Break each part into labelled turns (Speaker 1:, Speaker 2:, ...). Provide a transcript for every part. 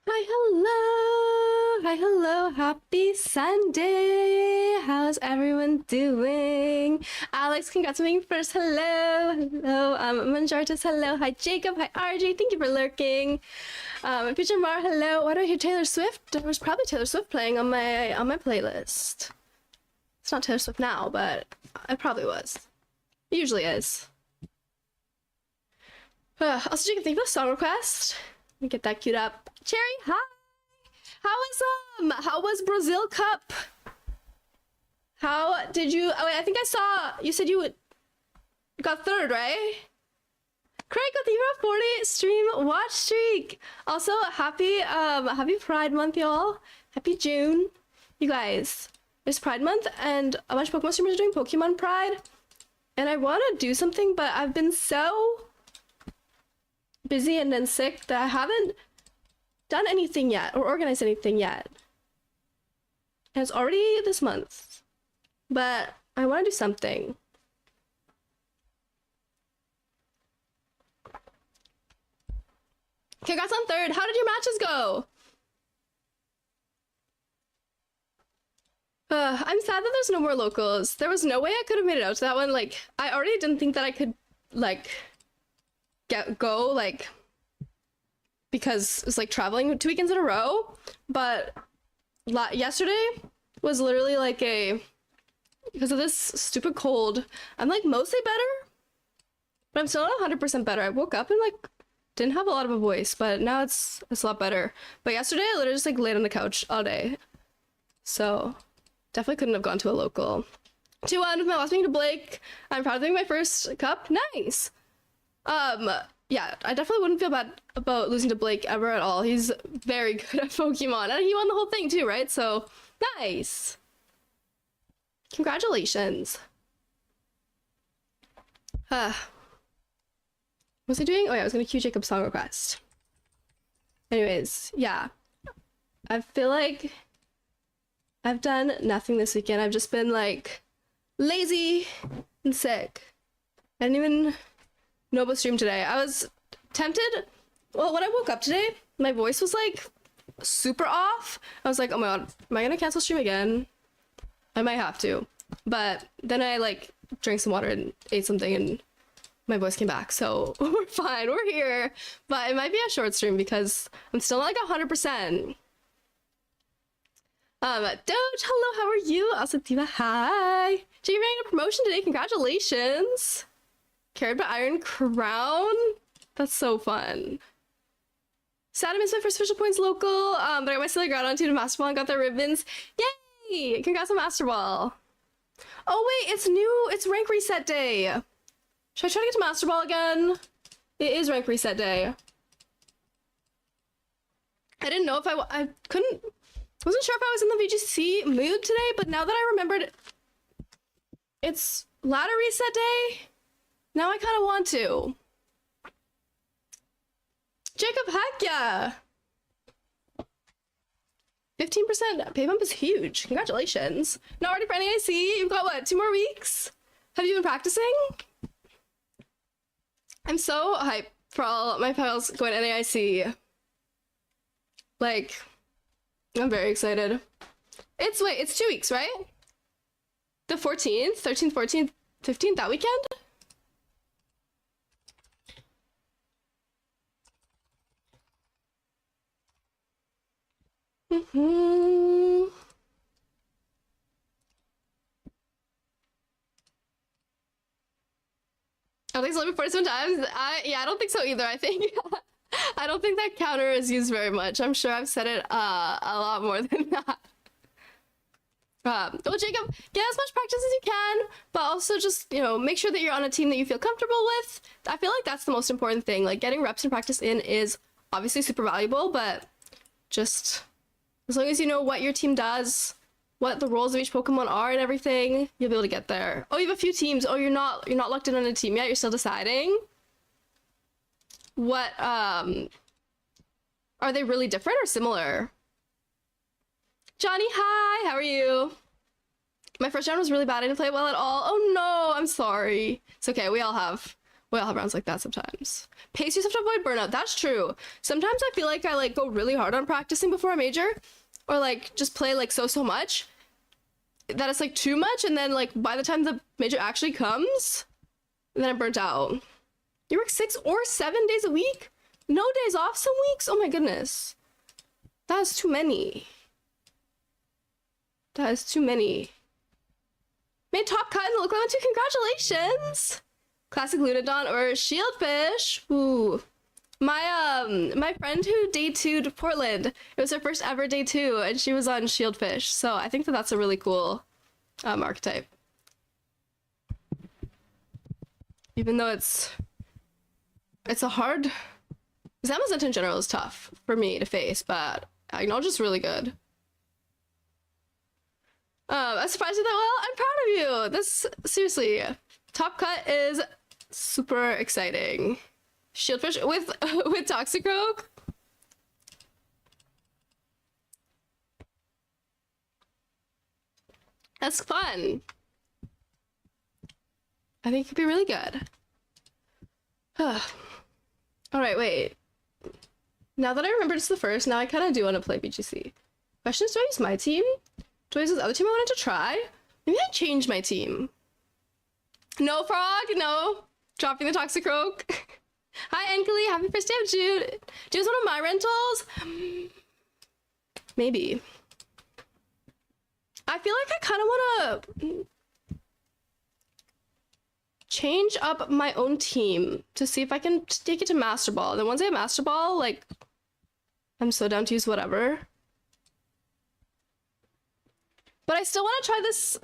Speaker 1: Hi, hello. Hi, hello. Happy Sunday. How's everyone doing? Alex, congrats on being first. Hello. Hello. Manjartas, hello. Hi, Jacob. Hi, RJ. Thank you for lurking. Pigeon Mar, hello. Why do I hear Taylor Swift? There was probably Taylor Swift playing on my playlist. It's not Taylor Swift now, but it probably was. It usually is. Also, Jacob, thank you for the song request. Let me get that queued up. Cherry, hi. How was Brazil Cup? How did you? Oh wait, I think I saw you said you got third, right? Craig with the 40 stream watch streak. Also, happy Pride Month, y'all. Happy June, you guys. It's Pride Month, and a bunch of Pokemon streamers are doing Pokemon Pride, and I want to do something, but I've been so busy and then sick that I haven't done anything yet or organized anything yet. And it's already this month, but I want to do something. Congrats on third. How did your matches go? I'm sad that there's no more locals. There was no way I could have made it out to that one. Like, I already didn't think that I could, like, go, like, because it's like traveling 2 weekends in a row. But yesterday was literally like because of this stupid cold, I'm like mostly better, but I'm still not 100% better. I woke up and like didn't have a lot of a voice, but now it's a lot better. But yesterday I literally just like laid on the couch all day, so definitely couldn't have gone to a local. 2-1 with my last meeting to Blake. I'm proud of doing my first cup. Nice. Yeah, I definitely wouldn't feel bad about losing to Blake ever at all. He's very good at Pokemon, and he won the whole thing too, right? So nice. Congratulations. What's he doing? Oh yeah, I was gonna cue Jacob's song request. Anyways, yeah. I feel like I've done nothing this weekend. I've just been like lazy and sick. I didn't even know about stream today. I was tempted. Well, when I woke up today, my voice was like super off. I was like, oh my god, am I gonna cancel stream again? I might have to. But then I like drank some water and ate something and my voice came back. So we're fine, we're here. But it might be a short stream because I'm still not like 100%. Doge, hello, how are you? Also, Diva, hi. Jay, you're getting a promotion today, congratulations. Carried by Iron Crown? That's so fun. Sad I missed my first official points local, but I got my silly got on to Master Ball and got their ribbons. Yay! Congrats on Master Ball. Oh wait, it's new, it's rank reset day. Should I try to get to Master Ball again? It is rank reset day. I didn't know if I wasn't sure if I was in the VGC mood today, but now that I remembered it's ladder reset day, now I kind of want to. Jacob, heck yeah! 15% pay bump is huge. Congratulations. Not ready for NAIC? You've got what, 2 more weeks? Have you been practicing? I'm so hyped for all my pals going to NAIC. Like, I'm very excited. It's 2 weeks, right? The 14th, 13th, 14th, 15th, that weekend? I think it's only 47 times. Yeah, I don't think so either. I think I don't think that counter is used very much. I'm sure I've said it a lot more than that. Well, Jacob, get as much practice as you can, but also just, you know, make sure that you're on a team that you feel comfortable with. I feel like that's the most important thing. Like, getting reps and practice in is obviously super valuable, but just as long as you know what your team does, what the roles of each Pokemon are and everything, you'll be able to get there. Oh, you have a few teams. Oh, you're not locked in on a team yet. You're still deciding. What are they really different or similar? Johnny, hi, how are you? My first round was really bad. I didn't play it well at all. Oh no, I'm sorry. It's okay, we all have Well, rounds like that sometimes. Pace yourself to avoid burnout. That's true. Sometimes I feel like I like go really hard on practicing before a major, or like just play like so much that it's like too much, and then like by the time the major actually comes, then I'm burnt out. You work 6 or 7 days a week? No days off some weeks? Oh my goodness. That is too many. That is too many. Made top cut in the local 2. Congratulations! Classic Lunadon or Shieldfish. Ooh. My friend who day 2'd Portland, it was her first ever day 2, and she was on Shieldfish. So I think that that's a really cool archetype. Even though it's a hard... Zamazenta in general is tough for me to face, but I acknowledge it's really good. I'm surprised you that well. I'm proud of you. This, seriously, top cut is super exciting. Shieldfish with Toxicroak. That's fun. I think it could be really good. All right, wait. Now that I remember it's the first, now I kind of do want to play BGC. Questions, do I use my team? Do I use this other team I wanted to try? Maybe I change my team. No, Frog, no. Dropping the Toxicroak. Hi, Ankeli, happy first day of June. Do you use one of my rentals? Maybe. I feel like I kind of want to change up my own team to see if I can take it to Master Ball. And then once I have Master Ball, like, I'm so down to use whatever. But I still want to try this.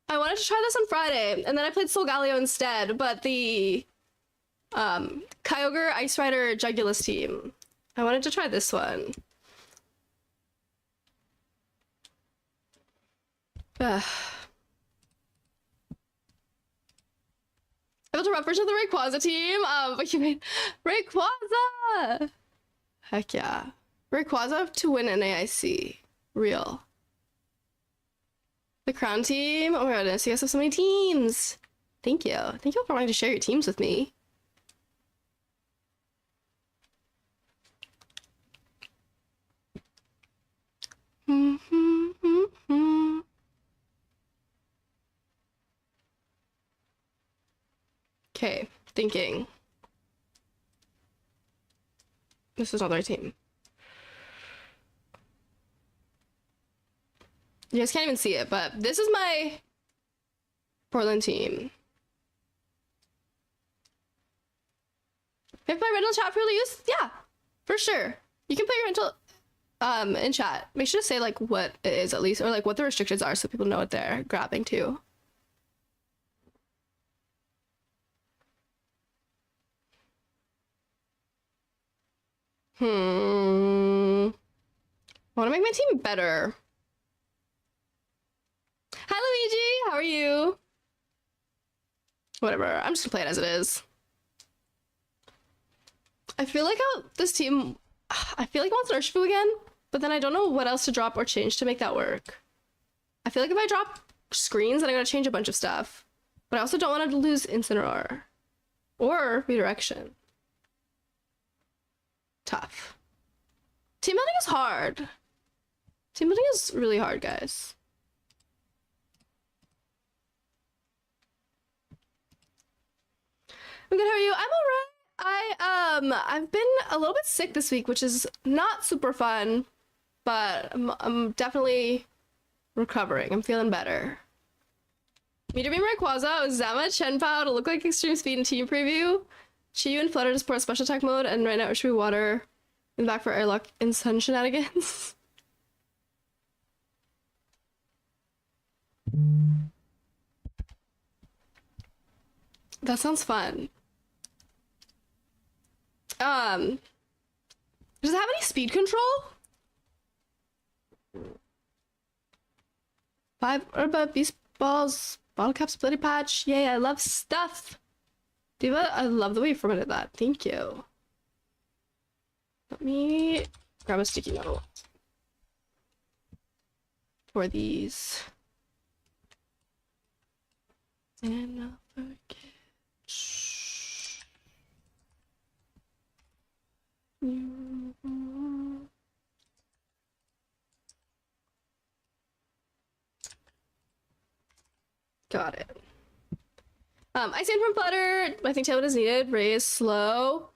Speaker 1: I wanted to try this on Friday, and then I played Solgaleo instead, but the Kyogre Ice Rider Jugulus team. I wanted to try this one. I built a rough version of the Rayquaza team, but you made Rayquaza! Heck yeah. Rayquaza to win an AIC. Real. The Crown team? Oh my goodness, you guys have so many teams! Thank you. Thank you for wanting to share your teams with me. Okay, thinking. This is not the right team. You guys can't even see it, but this is my Portland team. If my rental chat purely used, yeah, for sure. You can put your rental in chat. Make sure to say like what it is at least, or like what the restrictions are so people know what they're grabbing to. I want to make my team better. Hi, Luigi. How are you? Whatever. I'm just gonna play it as it is. I feel like this team... I feel like I want Urshifu again, but then I don't know what else to drop or change to make that work. I feel like if I drop screens, then I'm gonna change a bunch of stuff. But I also don't want to lose Incineroar. Or Redirection. Tough. Team building is hard. Team building is really hard, guys. I'm good, how are you? I'm alright. I've been a little bit sick this week, which is not super fun, but I'm definitely recovering. I'm feeling better. Meter Beam Rayquaza, Zama, Chenpao to look like extreme speed in team preview. Chiyu and Flutter to support special attack mode, and right now it should be Water in the back for airlock and sun shenanigans. That sounds fun. Does it have any speed control? 5 Herba Beast Balls, Bottle Cap Splitty Patch. Yay, I love stuff. Diva, I love the way you formatted that. Thank you. Let me grab a sticky note for these. And I'll forget. Got it. Ice from Flutter, I think Tailwind is needed. Ray is slow.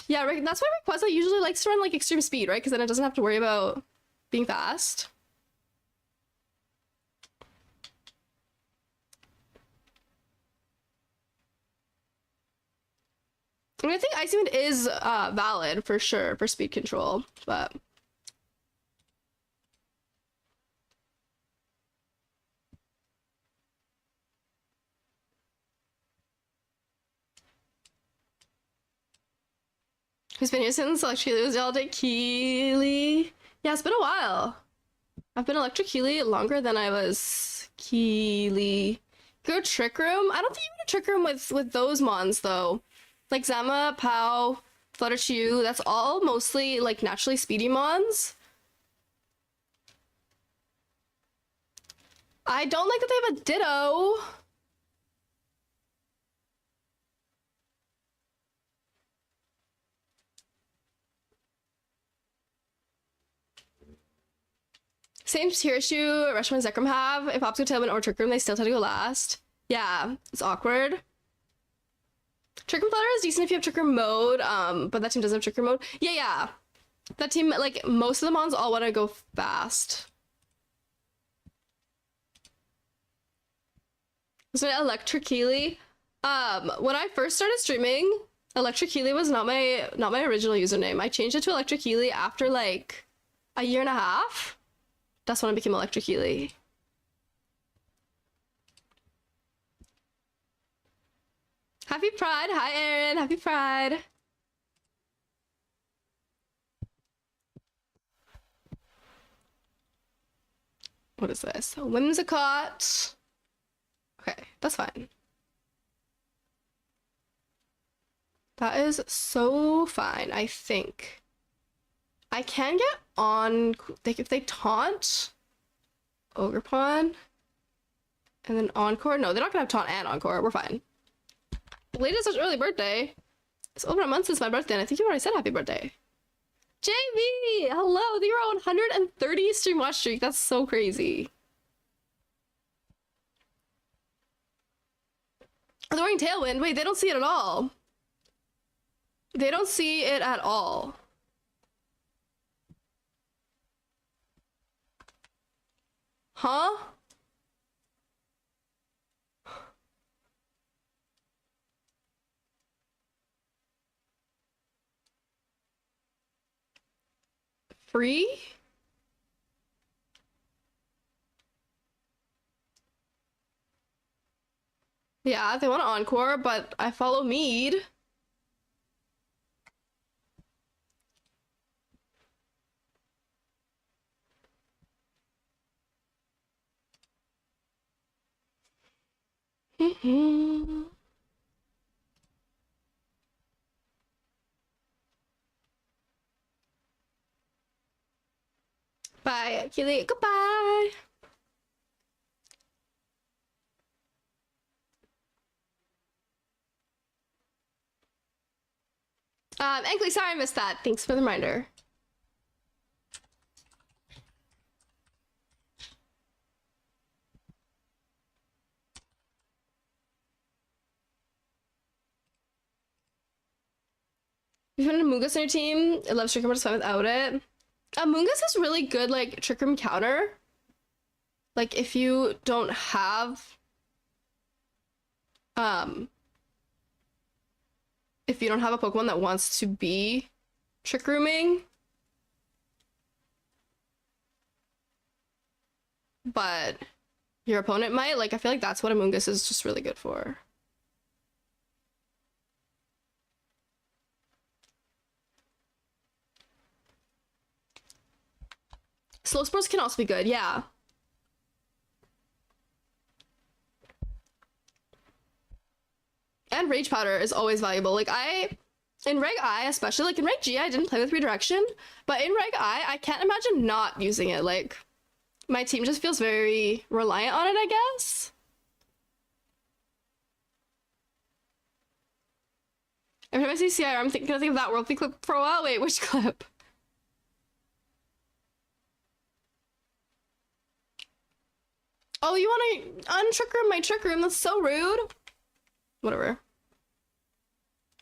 Speaker 1: Yeah, that's why Rayquaza usually likes to run like extreme speed, right? Because then it doesn't have to worry about being fast. I mean, I think Icy Wind is valid for sure for speed control, but who's been here since Electric Keely was Electric Keely? Yeah, it's been a while. I've been Electric Keely longer than I was Keely. Go Trick Room? I don't think you want to Trick Room with those mons though. Like Zama, Pow, Flutterchew, that's all mostly like naturally speedy mons. I don't like that they have a Ditto. Same Tearshoe, Reshma, and Zekrom have. If Ops go Tailwind or Trick Room, they still tend to go last. Yeah, it's awkward. Trick Room Flutter is decent if you have Trick Room mode, but that team doesn't have Trick Room mode. Yeah. That team, like, most of the mons all want to go fast. So Electric Keely. When I first started streaming, Electric Keely was not my original username. I changed it to Electric Keely after like a year and a half. That's when I became Electric Keely. Happy Pride. Hi, Aaron. Happy Pride. What is this? Whimsicott. Okay, that's fine. That is so fine, I think. I can get on, if they taunt Ogerpon and then Encore. No, they're not gonna have taunt and Encore. We're fine. Late is such early birthday. It's over a month since my birthday, and I think you already said happy birthday. JV! Hello! You're on 130 stream watch streak. That's so crazy. They're wearing Tailwind. Wait, they don't see it at all. They don't see it at all. Huh? Free? Yeah, they want to Encore, but I follow Mead. Bye, Keely. Goodbye. Ankley, sorry I missed that. Thanks for the reminder. If you want a Mungus on your team, it loves Trick Room, but it's fine without it. Mungus is really good, like, Trick Room counter. Like, if you don't have... if you don't have a Pokemon that wants to be Trick Rooming. But your opponent might, like, I feel like that's what a Mungus is just really good for. Slow Sports can also be good, yeah. And Rage Powder is always valuable. Like, in Reg I, especially, like, in Reg G, I didn't play with Redirection, but in Reg I can't imagine not using it. Like, my team just feels very reliant on it, I guess. Every time I see CIR, I'm gonna think of that Worldly clip for a while. Wait, which clip? Oh, you want to untrick room my trick room? That's so rude. Whatever.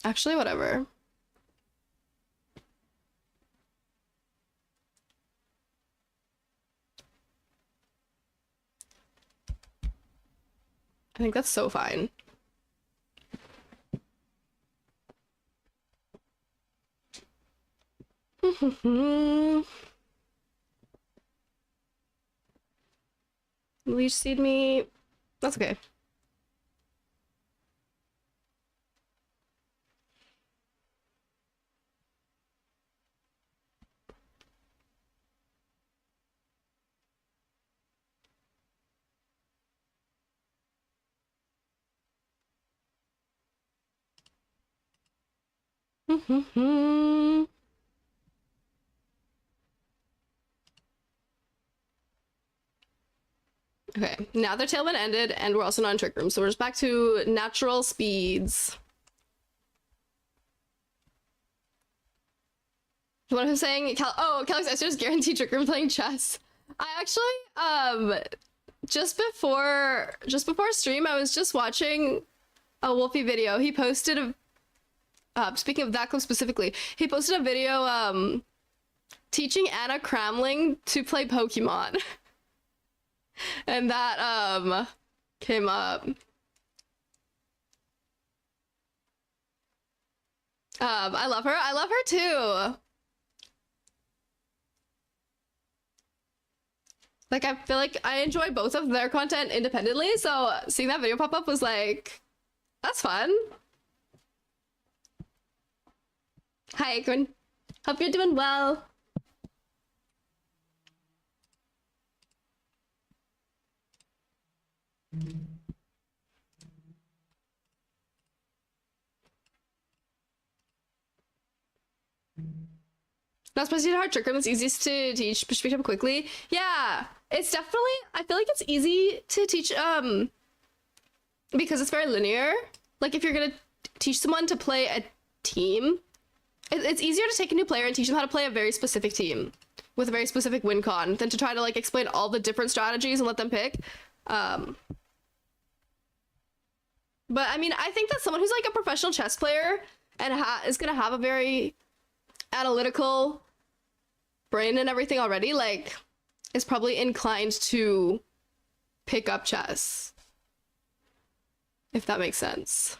Speaker 1: Actually, whatever. I think that's so fine. Leech seed me. That's okay. Okay, now their tailwind ended, and we're also not in trick room, so we're just back to natural speeds. What I'm saying, Calyx Esther's guaranteed trick room playing chess. I actually, just before stream, I was just watching a Wolfie video. He posted speaking of that clip specifically, he posted a video, teaching Anna Cramling to play Pokemon. And that, came up. I love her. I love her too. Like, I feel like I enjoy both of their content independently, so seeing that video pop up was like, that's fun. Hi, Akron. Hope you're doing well. Not supposed to be hard trick room. It's easiest to teach, but pick up quickly. Yeah, it's definitely. I feel like it's easy to teach. Because it's very linear. Like if you're gonna teach someone to play a team, it's easier to take a new player and teach them how to play a very specific team with a very specific win con than to try to like explain all the different strategies and let them pick. But I mean, I think that someone who's like a professional chess player and is gonna have a very analytical brain and everything already, like, is probably inclined to pick up chess. If that makes sense.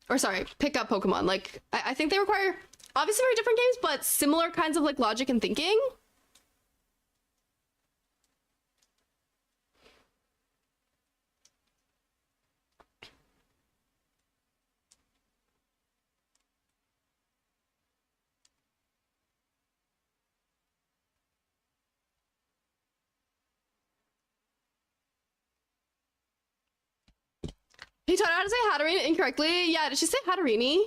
Speaker 1: Or sorry, pick up Pokemon. Like, I think they require obviously very different games, but similar kinds of like logic and thinking. He taught her how to say Hatterene incorrectly. Yeah, did she say Hatterini?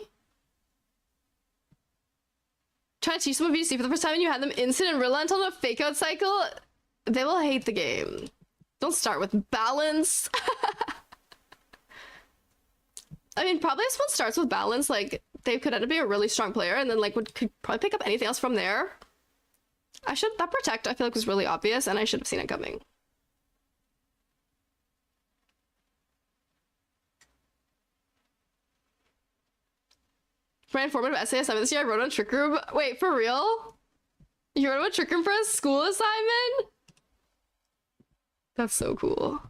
Speaker 1: Trying to teach them a VC for the first time and you had them instant and relent on a fake out cycle, they will hate the game. Don't start with balance. I mean, probably if someone starts with balance, like, they could end up being a really strong player and then like could probably pick up anything else from there. That protect I feel like was really obvious and I should have seen it coming. For my informative essay assignment this year, I wrote on Trick Room. Wait, for real? You wrote about Trick Room for a school assignment? That's so cool.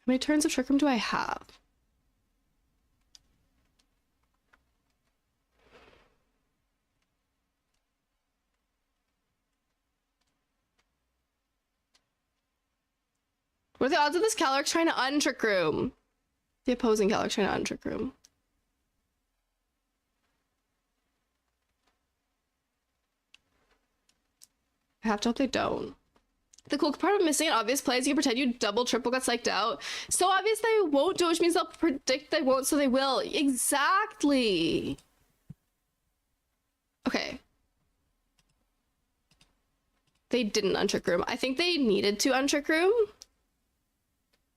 Speaker 1: How many turns of Trick Room do I have? What are the odds of this Calyx trying to untrick room? The opposing Calyx trying to untrick room. I have to hope they don't. The cool part of missing an obvious play is you can pretend you double, triple got psyched out. So obvious they won't do it, which means they'll predict they won't, so they will. Exactly. Okay. they didn't untrick room. I think they needed to untrick room,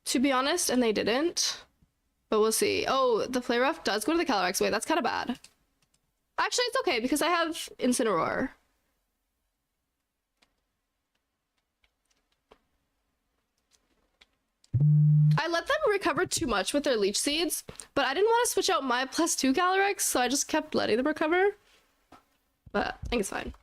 Speaker 1: to be honest, and they didn't. But we'll see. Oh, the Flare Ruff does go to the Calyrex. Wait, that's kind of bad. Actually, it's okay because I have Incineroar. I let them recover too much with their Leech Seeds, but I didn't want to switch out my +2 Calyrex, so I just kept letting them recover. But I think it's fine.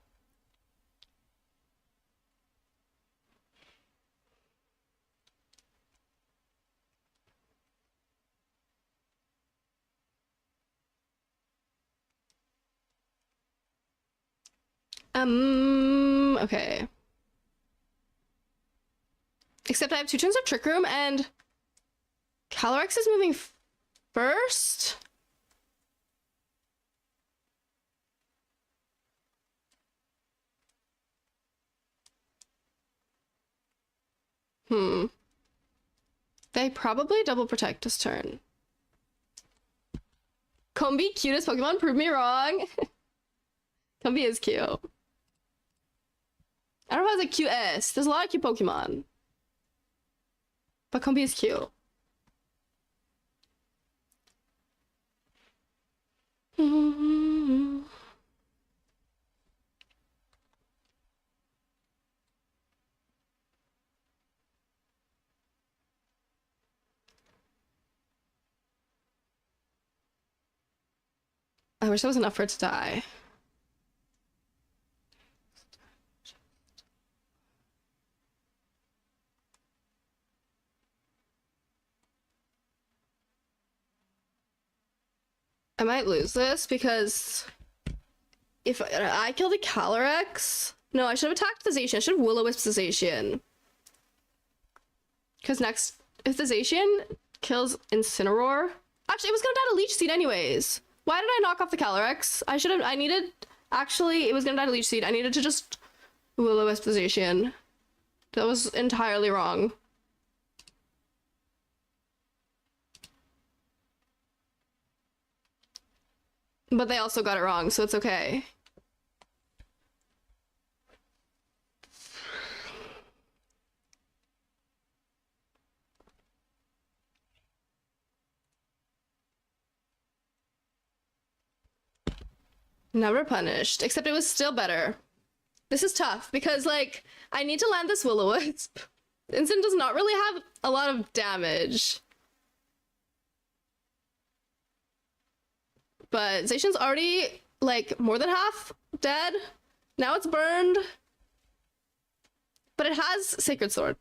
Speaker 1: Okay. Except I have 2 turns of Trick Room, and Calyrex is moving first? They probably double protect this turn. Combi, cutest Pokemon, prove me wrong. Combi is cute. I don't know if it's a cute S. There's a lot of cute Pokemon. But Combi is cute. I wish that was enough for it to die. I might lose this because if I killed a Calyrex, no, I should have attacked the Zacian. I should have Will-O-Wisp the Zacian. Because next, if the Zacian kills Incineroar, actually, it was gonna die to Leech Seed anyways. Why did I knock off the Calyrex? Actually, it was gonna die to Leech Seed. I needed to just Will-O-Wisp the Zacian. That was entirely wrong. But they also got it wrong, so it's okay. Never punished, except it was still better. This is tough because, like, I need to land this Will-O-Wisp. Incin does not really have a lot of damage. But Zacian's already, like, more than half dead. Now it's burned. But it has Sacred Sword.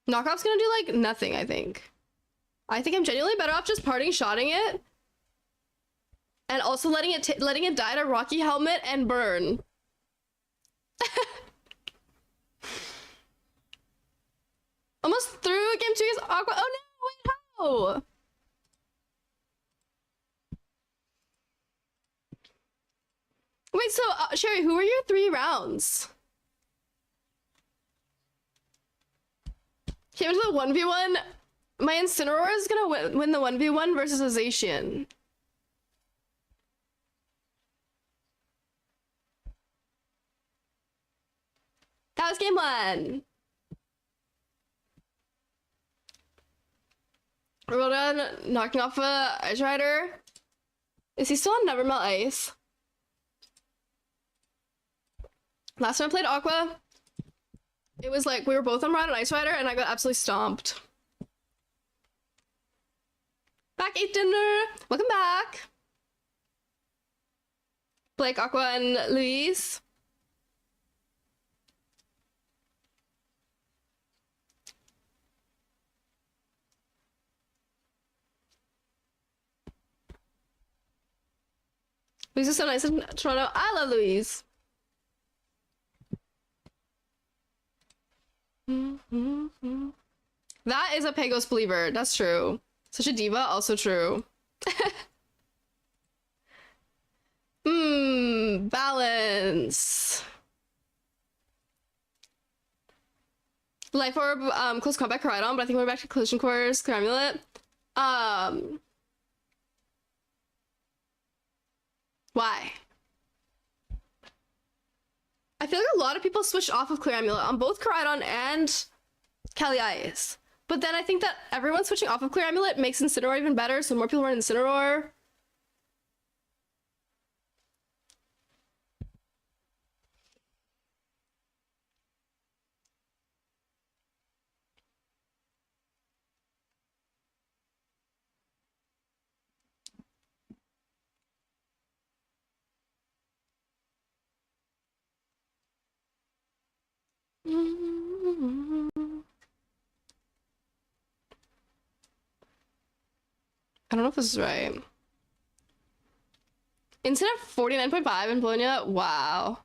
Speaker 1: Knockoff's gonna do, like, nothing, I think. I think I'm genuinely better off just parting shotting it. And also letting it die to Rocky Helmet and burn. Almost through game 2 is Aqua. Oh no, wait, how? Wait, so Sherry, who were your 3 rounds? Came into the 1v1. My Incineroar is gonna win the 1v1 versus a Zacian. That was game 1. Well done, knocking off a Ice Rider. Is he still on Never Melt Ice? Last time I played Aqua, it was like we were both on Rod and Ice Rider and I got absolutely stomped. Back 8 dinner. Welcome back. Blake, Aqua, and Louise. Louise is so nice in Toronto. I love Louise. That is a Pagos believer. That's true. Such a diva, also true. Balance. Life Orb, Close Combat, Coridon, but I think we're back to Collision Course, Clear Amulet. Why? I feel like a lot of people switched off of Clear Amulet on both Coridon and Keely. But then I think that everyone switching off of Clear Amulet makes Incineroar even better, so more people run Incineroar. I don't know if this is right. Instead of 49.5 in Bologna, wow.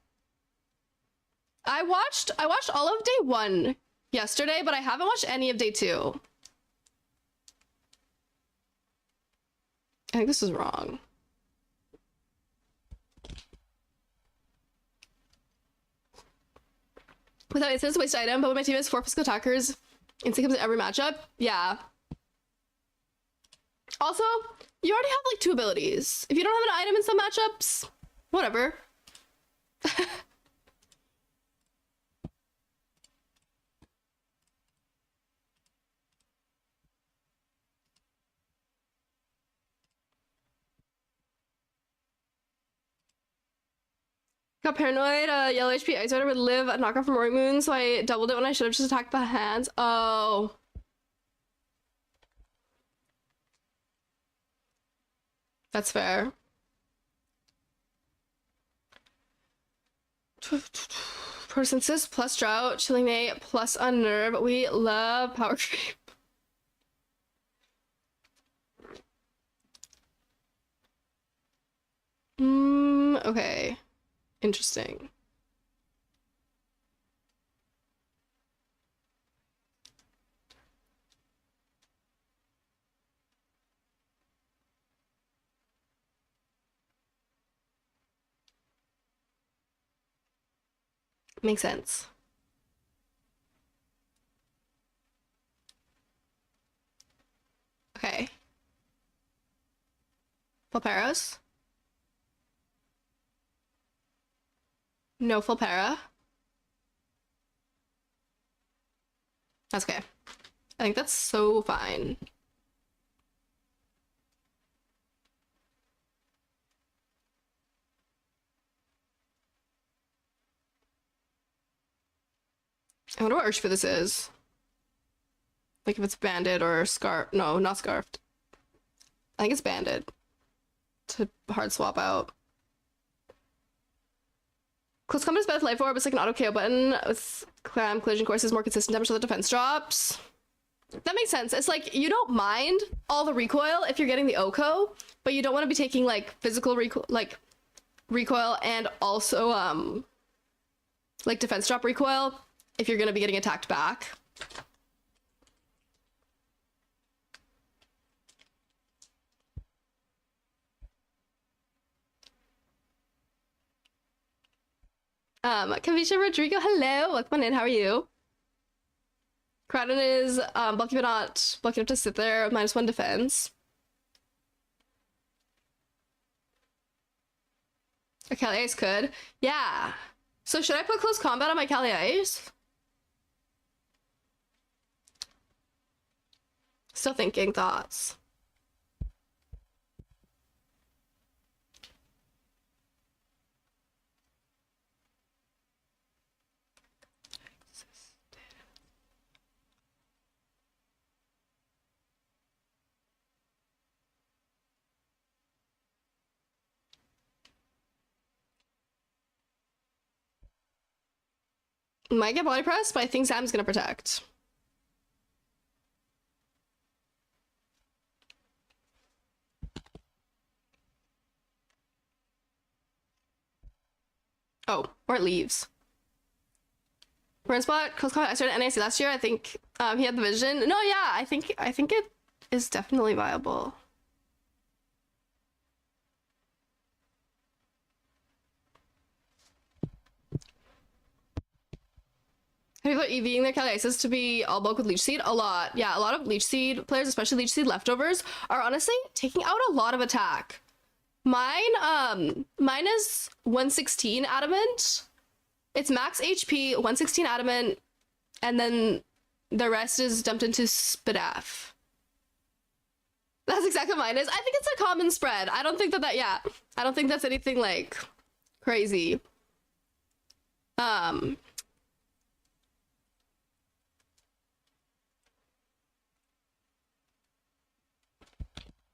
Speaker 1: I watched all of day 1 yesterday, but I haven't watched any of day 2. I think this is wrong. Without instance, waste item, but when my team has 4 physical attackers, instant comes in every matchup. Yeah. Also, you already have like 2 abilities. If you don't have an item in some matchups, whatever. Got paranoid, yellow HP Ice Rider would live a knockoff from Roaring Moon, so I doubled it when I should have just attacked the hands. Oh. That's fair. Persistence plus Drought, Chilling Nate plus Unnerve. We love Power Creep. Okay. Interesting. Makes sense. Okay. Full paras. No full para. That's okay. I think that's so fine. I wonder what Urshifu this is. Like if it's banded or scarf. No, not scarfed. I think it's banded. To hard swap out. Close combat is better with Life Orb. It's like an auto KO button. With Collision Course is more consistent damage, so the defense drops. That makes sense. It's like you don't mind all the recoil if you're getting the OHKO, but you don't want to be taking like physical recoil and also like defense drop recoil if you're gonna be getting attacked back. Kavisha Rodrigo, hello, welcome on in. How are you? Kraken is bulky but not bulky enough to sit there. -1 defense. A Kali Ice could. Yeah. So should I put close combat on my Kali Ice? Still thinking thoughts. Might get body press, but I think Sam's gonna protect. Oh, or it leaves. Burn spot, close combat. I started NAC last year. I think he had the vision. No, yeah, I think it is definitely viable. People are EVing their Callisis to be all bulk with Leech Seed. A lot. Yeah, a lot of Leech Seed players, especially Leech Seed leftovers, are honestly taking out a lot of attack. Mine is 116 adamant. It's max HP, 116 adamant, and then the rest is dumped into Spadaf. That's exactly what mine is. I think it's a common spread. I don't think that yeah. I don't think that's anything like crazy.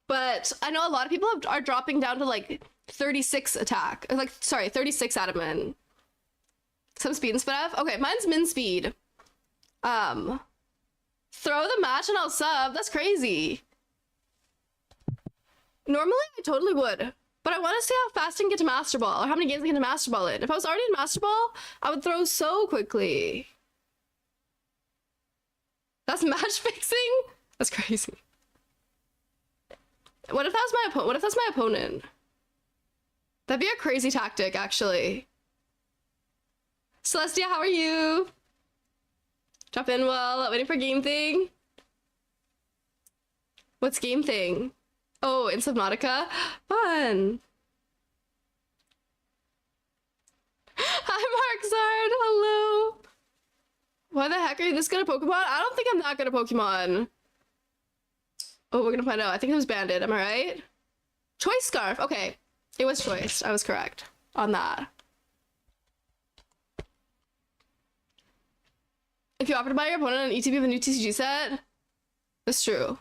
Speaker 1: But I know a lot of people are dropping down to like 36 attack. Like, sorry, 36 adamant. Some speed and Spadaf. Okay, mine's min speed. Throw the match and I'll sub. That's crazy. Normally, I totally would. But I want to see how fast I can get to Master Ball, or how many games I can get to Master Ball in. If I was already in Master Ball, I would throw so quickly. That's match fixing? That's crazy. What if that's my opponent? That'd be a crazy tactic, actually. Celestia, how are you? Drop in while waiting for game thing. What's game thing? Oh, in Subnautica? Fun! Hi, Markzard! Hello! Why the heck are you this good at Pokemon? I don't think I'm that good at Pokemon. Oh, we're gonna find out. I think it was Banded, am I right? Choice Scarf! Okay. It was Choice. I was correct on that. If you offer to buy your opponent an ETB of a new TCG set, that's true.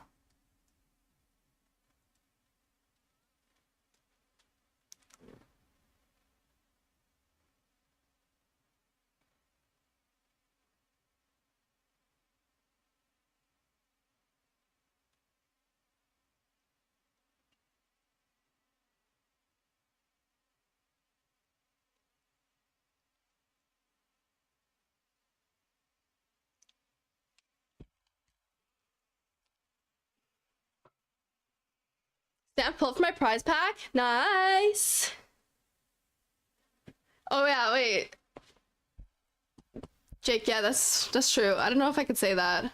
Speaker 1: Stamp pull for my prize pack. Nice. Oh yeah, wait. Jake, yeah, that's true. I don't know if I could say that.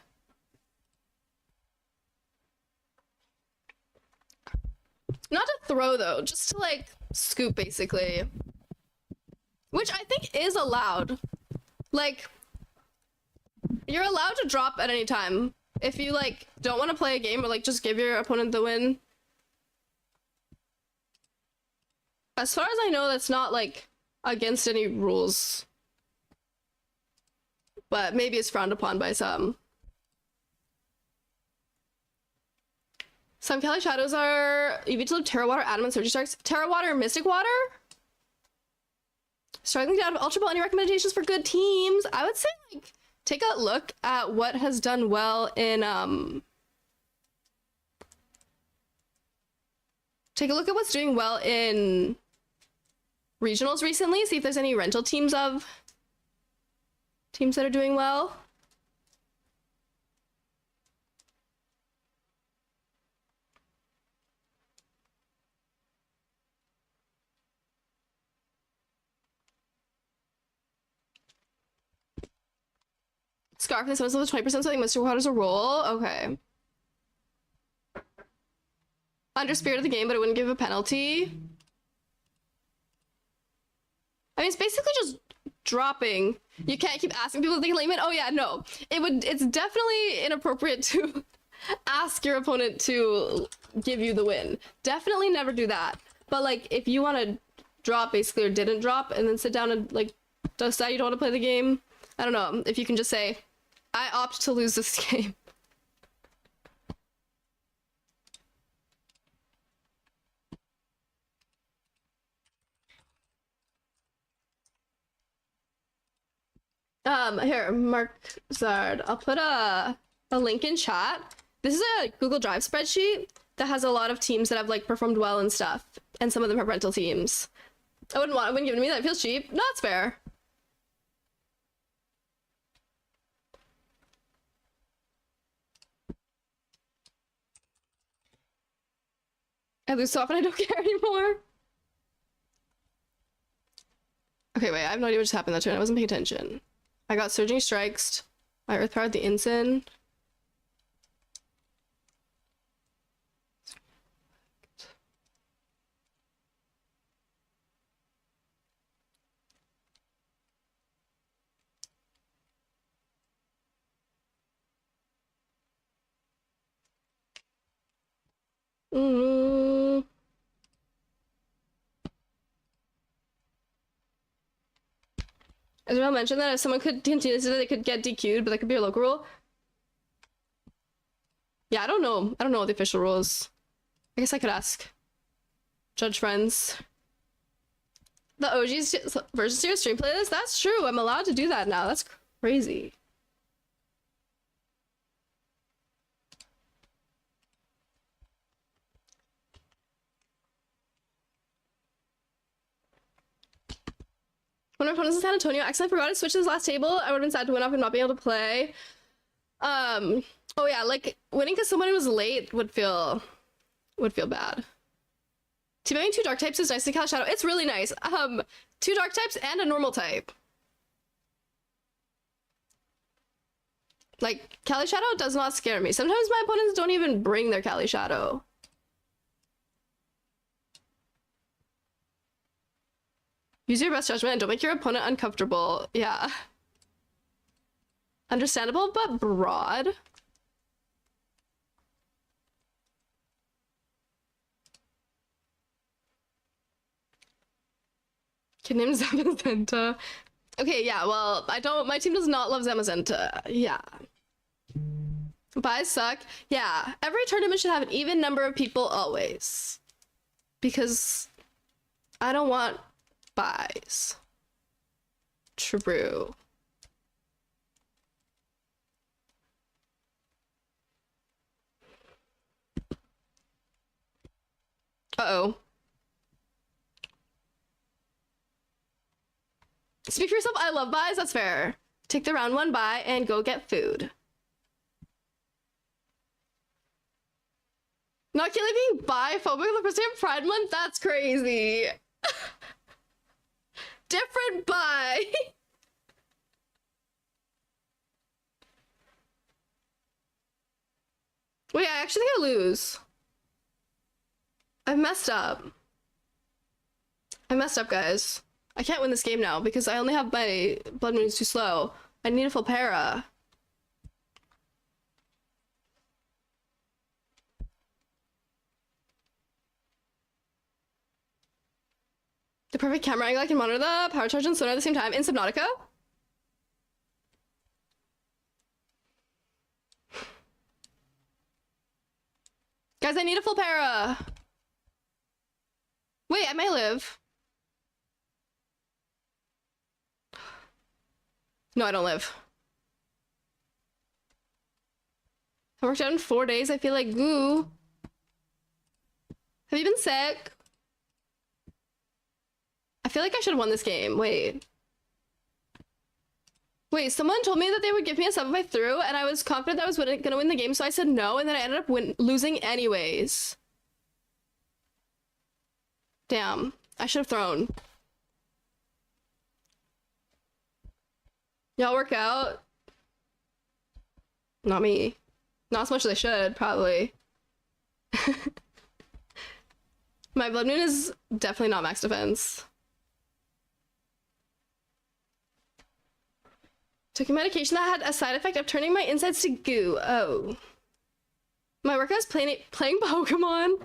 Speaker 1: Not to throw though, just to like scoop basically. Which I think is allowed. Like, you're allowed to drop at any time. If you like don't want to play a game or like just give your opponent the win. As far as I know, that's not like against any rules. But maybe it's frowned upon by some. Some Kelly Shadows are EV Terra Water, Adamant, Surgery Sharks, Terra Water, Mystic Water. Struggling down to Ultra Ball. Any recommendations for good teams? I would say like take a look at what has done well in take a look at what's doing well in regionals recently. See if there's any rental teams of teams that are doing well. Scarf this was 20%, so I think Mr. Water's a roll. Okay. Under Spirit of the game, but it wouldn't give a penalty. I mean, it's basically just dropping. You can't keep asking people if they can lame it. Oh yeah, no. It's definitely inappropriate to ask your opponent to give you the win. Definitely never do that. But like, if you want to drop basically or didn't drop and then sit down and like decide you don't want to play the game, I don't know. If you can just say, I opt to lose this game. Here, Mark Zard. I'll put a link in chat. This is a Google Drive spreadsheet that has a lot of teams that have like performed well and stuff, and some of them are rental teams. I wouldn't give it to me. That feels cheap. No, it's fair. I lose so often I don't care anymore. Okay, wait, I have no idea what just happened that turn. I wasn't paying attention. I got Surging Strikes. I Earth Powered the Ensign. Mm. Isabel mentioned that if someone could continue so they could get DQ'd, but that could be a local rule. Yeah, I don't know. I don't know what the official rule is. I guess I could ask. Judge friends. The OG version series stream playlist? That's true. I'm allowed to do that now. That's crazy. When our opponents in San Antonio accidentally forgot to switch to his last table, I would have been sad to win off and not be able to play. Oh yeah, like winning because someone was late would feel bad. Teaming 2 dark types is nice to Kali Shadow. It's really nice. 2 dark types and a normal type. Like, Kali Shadow does not scare me. Sometimes my opponents don't even bring their Kali Shadow. Use your best judgment and don't make your opponent uncomfortable. Yeah. Understandable, but broad. Kid named Zamazenta. Okay, yeah, well, my team does not love Zamazenta. Yeah. Buys suck. Yeah, every tournament should have an even number of people always. Because I don't want buys. True. Uh-oh. Speak for yourself. I love buys. That's fair. Take the round 1 buy and go get food. Not Keely being bi-phobic the first day of Pride Month? That's crazy. Different buy. Wait, I actually think I lose. I've messed up. I messed up, guys. I can't win this game now because I only have my blood moon is too slow. I need a full para. The perfect camera angle, I can monitor the power charge and sonar at the same time in Subnautica. Guys, I need a full para. Wait, I may live. No, I don't live. I worked out in 4 days. I feel like goo. Have you been sick? I feel like I should have won this game. Wait, someone told me that they would give me a sub if I threw, and I was confident that I was gonna win the game, so I said no, and then I ended up losing anyways. Damn, I should have thrown. Y'all work out? Not me. Not as much as I should, probably. My blood moon is definitely not max defense. Took a medication that had a side effect of turning my insides to goo. Oh. My workout is playing Pokemon.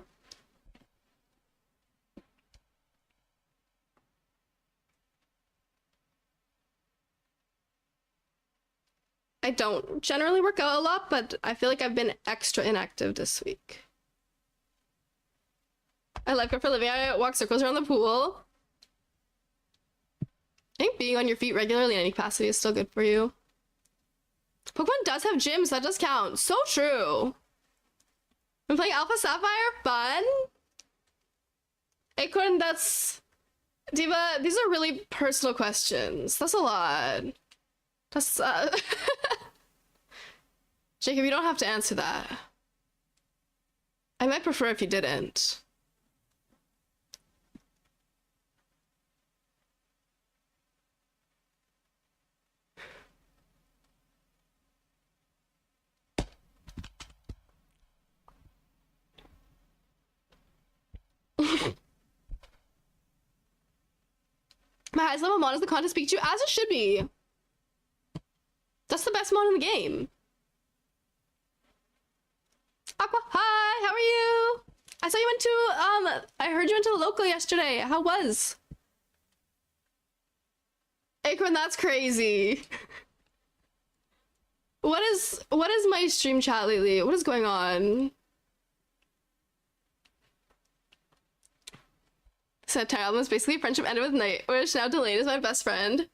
Speaker 1: I don't generally work out a lot, but I feel like I've been extra inactive this week. I lifeguard for a living. I walk circles around the pool. I think being on your feet regularly in any capacity is still good for you. Pokemon does have gyms, that does count. So true. I'm playing Alpha Sapphire, fun. Acorn, that's... Diva, these are really personal questions. That's a lot. That's, Jacob, you don't have to answer that. I might prefer if you didn't. highest level mon is the con to speak to, as it should be. That's the best mon in the game. Aqua, hi, how are you? I saw you went to, I heard you went to the local yesterday. How was? Acorn, that's crazy. What is my stream chat lately? What is going on? Said Ty album is basically friendship ended with night, which now Delaney is my best friend.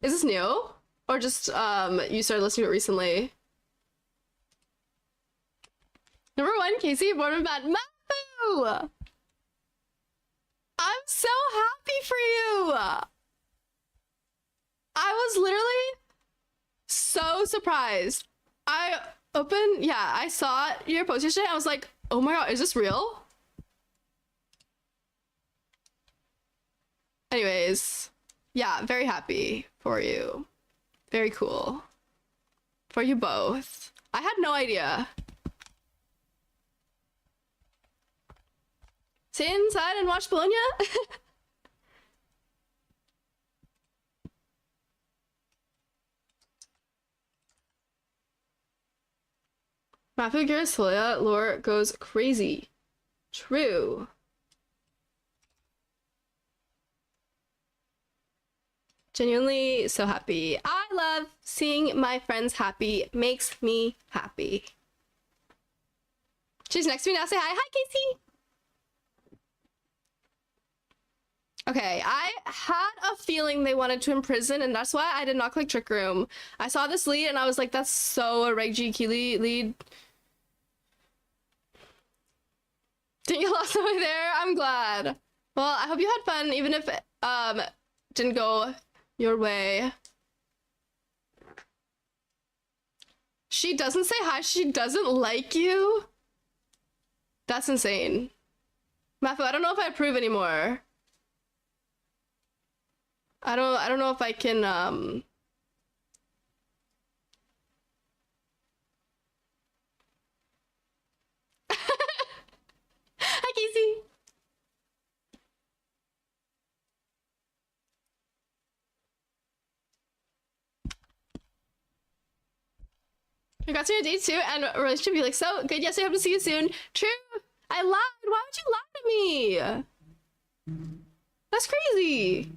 Speaker 1: Is this new? Or just you started listening to it recently? Number 1, Casey, Boardman Bad. Mafu! I'm so happy for you! I was literally so surprised. I saw your post yesterday. I was like, oh my god, is this real? Anyways, yeah, very happy for you. Very cool. For you both. I had no idea. Stay inside and watch Bologna? Mafu Girasolia lore goes crazy. True. Genuinely so happy. I love seeing my friends happy. Makes me happy. She's next to me now. Say hi. Hi, Casey. Okay, I had a feeling they wanted to imprison, and that's why I did not click Trick Room. I saw this lead, and I was like, that's so a Reggie Keely lead. Didn't get lost over there? I'm glad. Well, I hope you had fun, even if it didn't go your way. She doesn't say hi. She doesn't like you? That's insane. Matthew, I don't know if I approve anymore. I don't know if I can Hi, Casey. Congrats on your date too, and relationship. You like so good. Yes, I hope to see you soon. True. I lied. Why would you lie to me? That's crazy.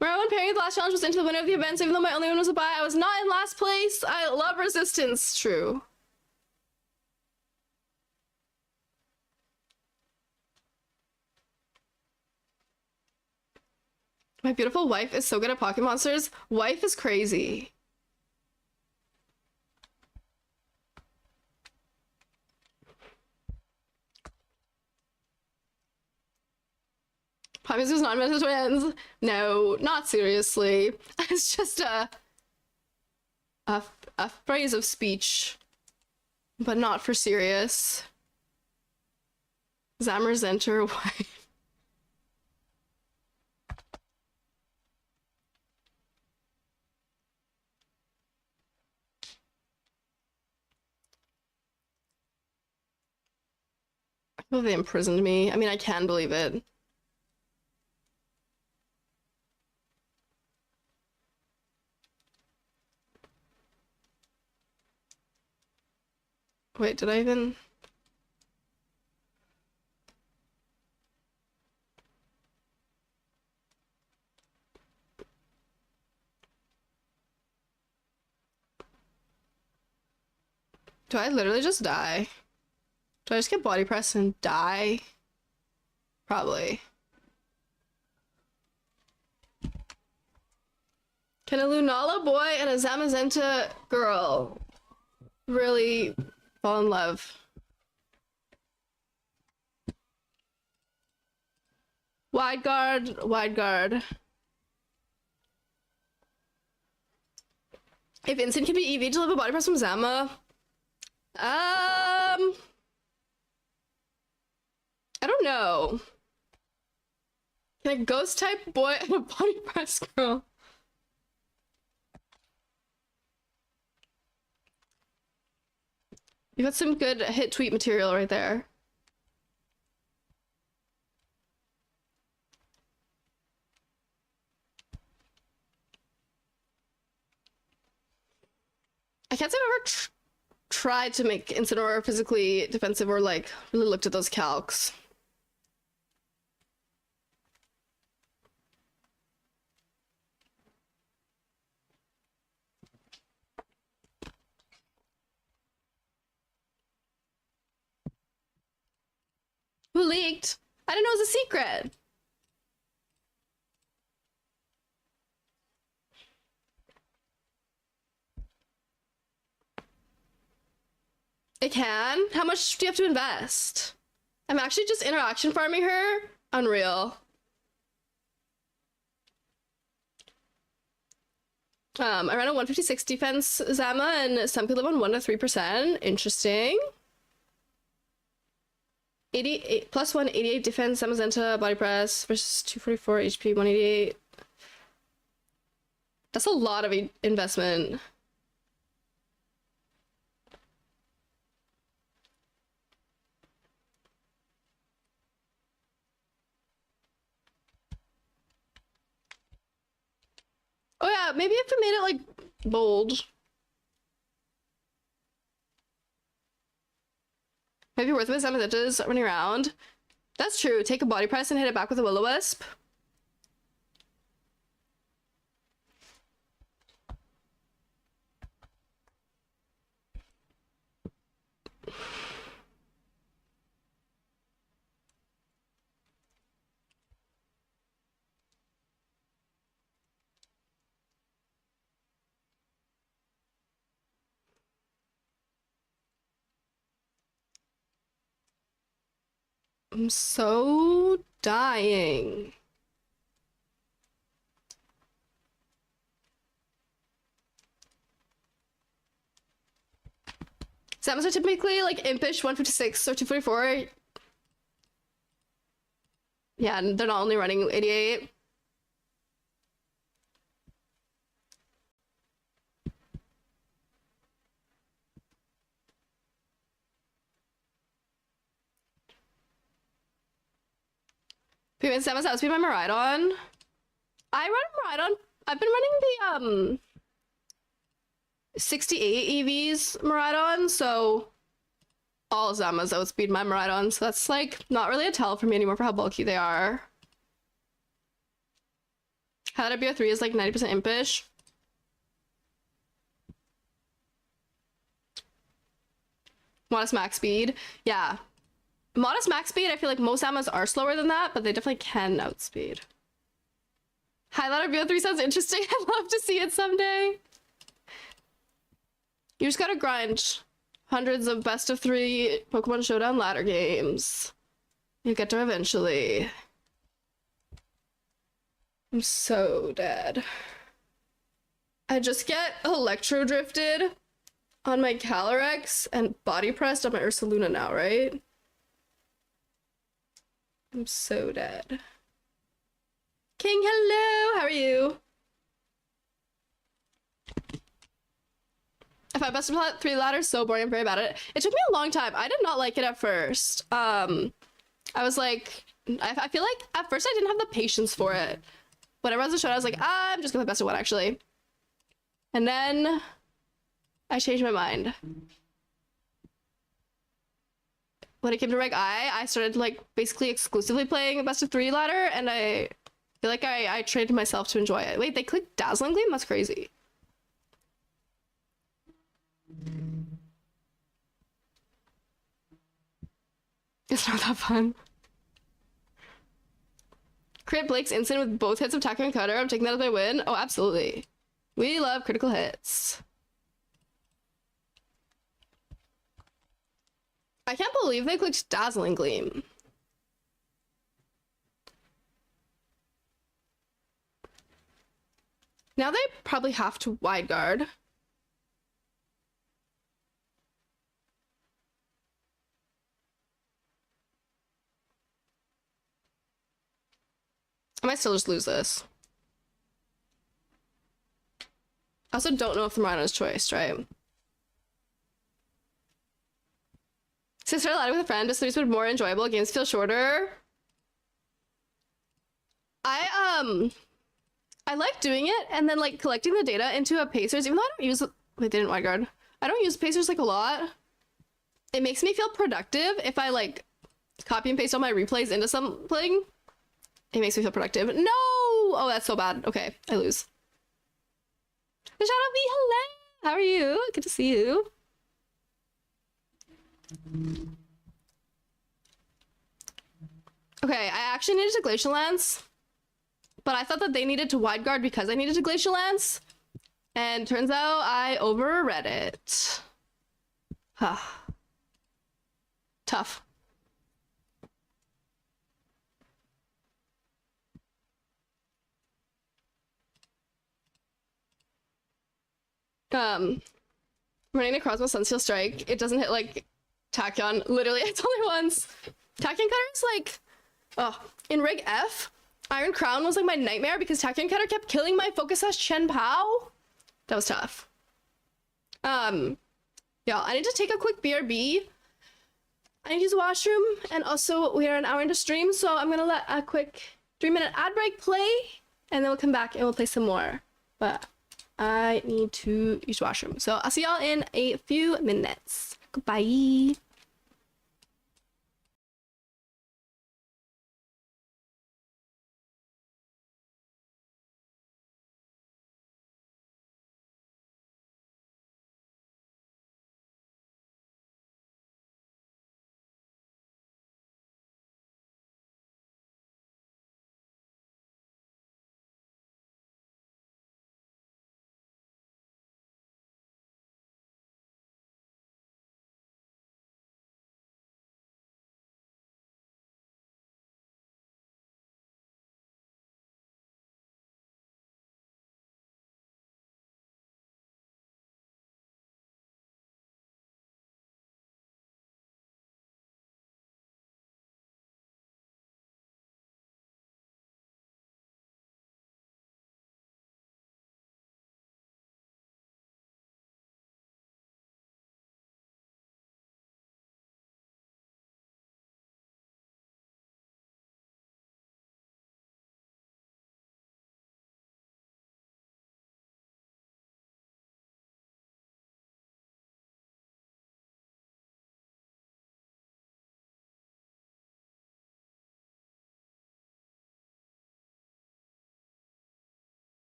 Speaker 1: Bro, when pairing the last challenge was into the winner of the event, so even though my only one was a bye, I was not in last place. I love resistance. True. My beautiful wife is so good at Pocket Monsters. Wife is crazy. Promise is not meant to twins. No, not seriously. It's just a phrase of speech, but not for serious. Zammer's enter wife. I feel they imprisoned me. I mean, I can believe it. Wait, did I even? Do I literally just die? Do I just get body pressed and die? Probably. Can a Lunala boy and a Zamazenta girl really fall in love? Wide guard, wide guard. If Instant can be EV to live a body press from Zama, I don't know. Can a ghost type boy and a body press girl? You got some good hit tweet material right there. I can't say I've ever tried to make Incineroar physically defensive or like really looked at those calcs. Who leaked? I didn't know it was a secret. It can? How much do you have to invest? I'm actually just interaction farming her. Unreal. I ran a 156 defense Zama and some people live on 1 to 3%. Interesting. 88 plus 188 defense Zamazenta body press versus 244 HP 188. That's a lot of investment. Oh yeah, maybe if I made it like bold. Maybe worth it with Zamazentas running around. That's true. Take a body press and hit it back with a Will-O-Wisp. I'm so dying. Samus are typically like impish 156 or 244. Yeah, and they're not only running 88. Payment Samus has to be my Miraidon. I run Miraidon. I've been running the 68 EVs Miraidon, so all Zamas outspeed my Miraidon, so that's like not really a tell for me anymore for how bulky they are. Hiii BO3 is like 90% impish. Modest max speed. Yeah. Modest max speed, I feel like most Zamas are slower than that, but they definitely can outspeed. Highlighter BO3 sounds interesting. I'd love to see it someday. You just gotta grind hundreds of best of 3 Pokemon Showdown ladder games. You'll get there eventually. I'm so dead. I just get Electro Drifted on my Calyrex and Body Pressed on my Ursaluna now, right? I'm so dead. King, hello! How are you? I find best of 3 ladder so boring. I'm very bad at it. It took me a long time. I did not like it at first. I was like, I feel like at first I didn't have the patience for it. Whenever I was a show, I was like, I'm just gonna best of 1 actually. And then I changed my mind. When it came to Reg I started like basically exclusively playing best of 3 ladder, and I feel like I trained myself to enjoy it. Wait, they clicked Dazzling Gleam? That's crazy. It's not that fun. Crit Blake's instant with both hits of Taco and Cutter. I'm taking that as my win. Oh, absolutely. We love critical hits. I can't believe they clicked Dazzling Gleam. Now they probably have to wide guard. I might still just lose this. I also don't know if the Miraidon is choiced, right? So I started ladding with a friend, but studies were more enjoyable. Games feel shorter. I like doing it and then like collecting the data into a Pacers, even though I don't use wait, they didn't wide guard. I don't use Pacers like a lot. It makes me feel productive if I like copy and paste all my replays into something. It makes me feel productive. No! Oh, that's so bad. Okay, I lose. Shout out me, hello! How are you? Good to see you. Okay, I actually needed to Glacial Lance, but I thought that they needed to wide guard because I needed to Glacial Lance, and turns out I overread it. Tough. Running across my Sunsteel Strike, it doesn't hit like Tachyon. Literally, it's only once. Tachyon Cutter is like, oh, in Rig F, Iron Crown was like my nightmare because Tachyon Cutter kept killing my Focus Sash Chen Pao. That was tough. Yeah, I need to take a quick BRB. I need to use the washroom, and also we are an hour into stream, so I'm gonna let a quick 3-minute ad break play, and then we'll come back and we'll play some more. But I need to use the washroom, so I'll see y'all in a few minutes. Goodbye.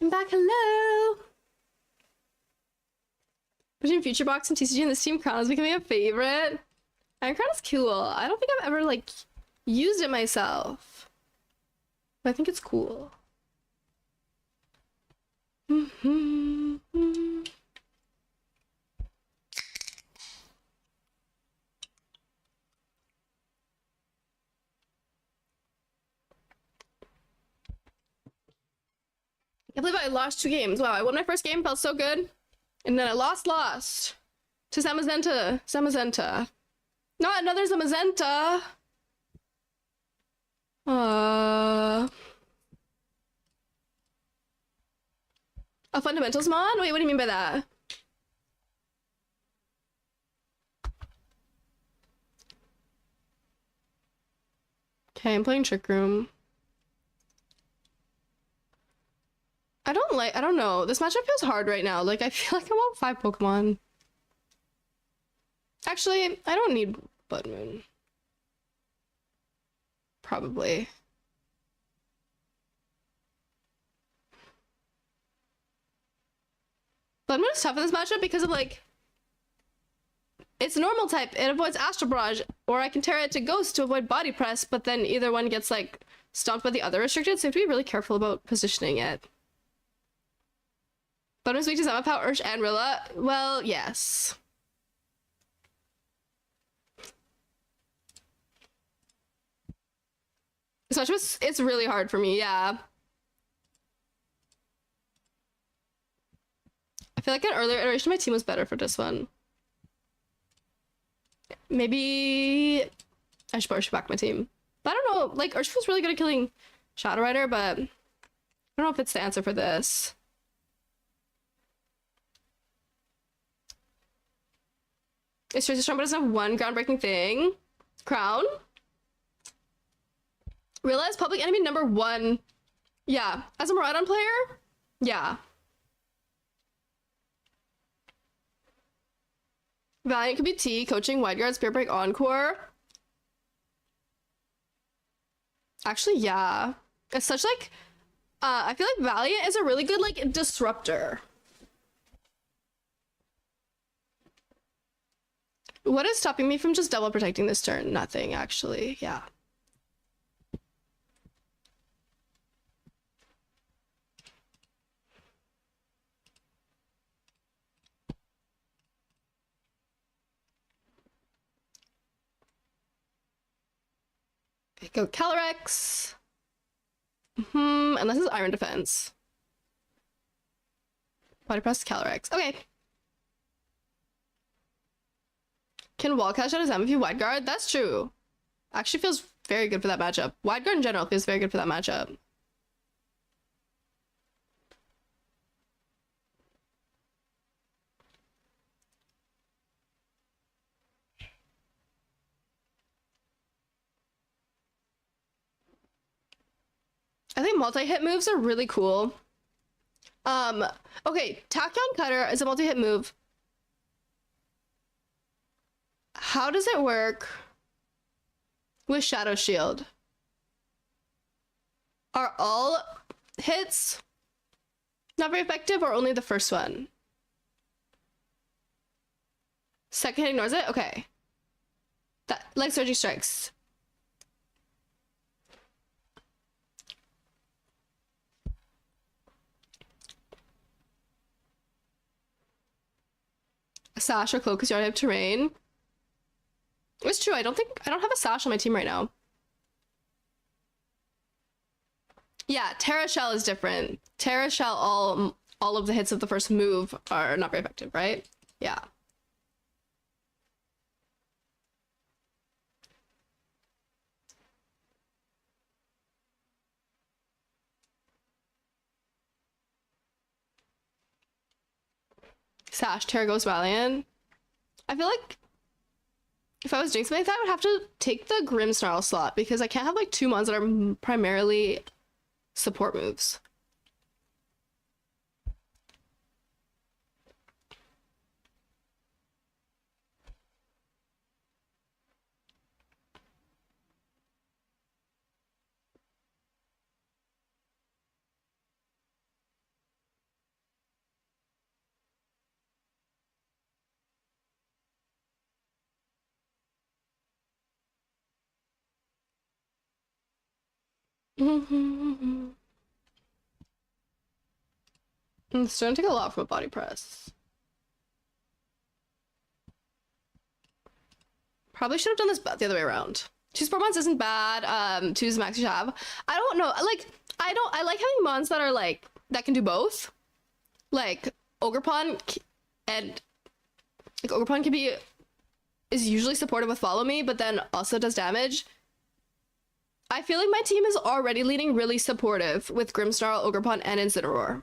Speaker 1: I'm back, hello! Between Future Box and TCG and this team, Crown is becoming a favorite. Iron Crown is cool. I don't think I've ever, like, used it myself. But I think it's cool. I can't believe I lost 2 games. Wow, I won my first game, felt so good. And then I lost to Zamazenta. Not another Zamazenta. A fundamentals mod? Wait, what do you mean by that? Okay, I'm playing Trick Room. I don't know. This matchup feels hard right now. Like, I feel like I want 5 Pokemon. Actually, I don't need Blood Moon. Probably. Blood Moon is tough in this matchup because of, like, it's normal type. It avoids Astral Barrage, or I can tear it to Ghost to avoid Body Press, but then either one gets, like, stomped by the other restricted, so you have to be really careful about positioning it. Blood Moon's weak to Zamapao, Ursh, and Rilla? Well, yes. This matchup it's really hard for me, yeah. I feel like an earlier iteration of my team was better for this one. Maybe I should back my team. But I don't know, like, Urshifu was really good at killing Shadow Rider, but I don't know if it's the answer for this. It's Tracer Strong, but doesn't have one groundbreaking thing. Crown. Realize public enemy number 1. Yeah, as a Miraidon player, yeah. Valiant could be T, coaching, Wide Guard, Spirit Break, Encore. Actually, yeah. It's such like, I feel like Valiant is a really good like disruptor. What is stopping me from just double protecting this turn? Nothing, actually, yeah. Okay, go Calyrex. Unless it's Iron Defense. Body Press Calyrex. Okay. Can Wall Cash out a Zam if you Wide Guard? That's true. Actually feels very good for that matchup. Wide Guard in general feels very good for that matchup. I think multi-hit moves are really cool. Okay, Tachyon Cutter is a multi-hit move. How does it work with Shadow Shield? Are all hits not very effective or only the first one? Second hit ignores it? Okay. That, like Surging Strikes. Sash or Cloak because you already have terrain. It's true, I don't have a Sash on my team right now. Yeah, Terra Shell is different. Terra Shell, all of the hits of the first move are not very effective, right? Yeah. Sash, Terra Ghost Valiant. I feel like if I was doing something like that, I would have to take the Grimmsnarl slot because I can't have like 2 mons that are primarily support moves. It's starting to take a lot from a body press. Probably should have done this the other way around. 2 sport mons isn't bad. 2 is the max you have. I don't know. Like, I like having mons that are like, that can do both. Like, Ogerpon and like Ogerpon can be, is usually supportive with follow me, but then also does damage. I feel like my team is already leaning really supportive with Grimmsnarl, Ogerpon, and Incineroar.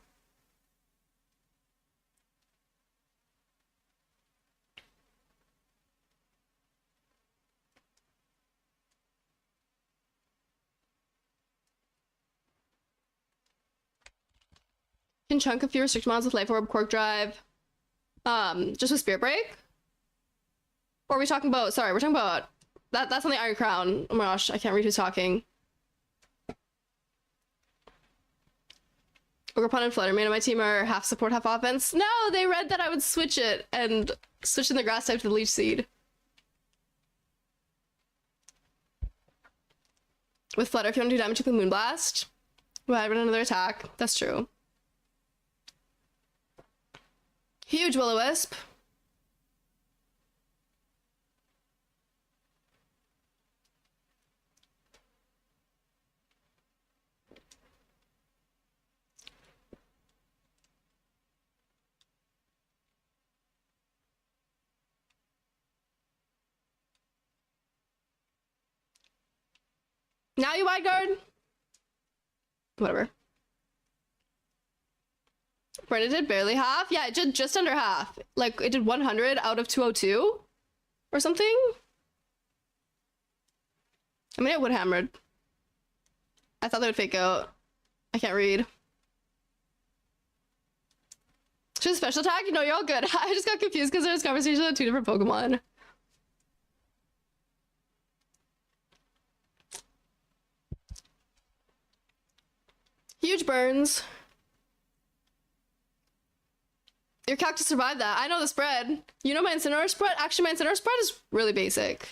Speaker 1: Can chunk a few restrict mons with Life Orb, Quark Drive. Just with Spirit Break? Or are we talking about, sorry, we're talking about, that's on the Iron Crown. Oh my gosh, I can't read who's talking. Ogerpon and Fluttermane on my team are half support, half offense. No, they read that I would switch it and switch in the grass type to the Leech Seed. With Flutter, if you want to do damage with Moonblast, well, I run another attack. That's true. Huge Will-O-Wisp. Now you wide guard? Whatever. Brenda did barely half. Yeah, it did just under half. Like, it did 100 out of 202 or something. I mean, it would hammered. I thought they would fake out. I can't read. Should a special attack? No, you're all good. I just got confused because there's conversation on 2 different Pokemon. Huge burns. Your cactus survived that. I know the spread. You know my Incineroar spread? Actually, my Incineroar spread is really basic.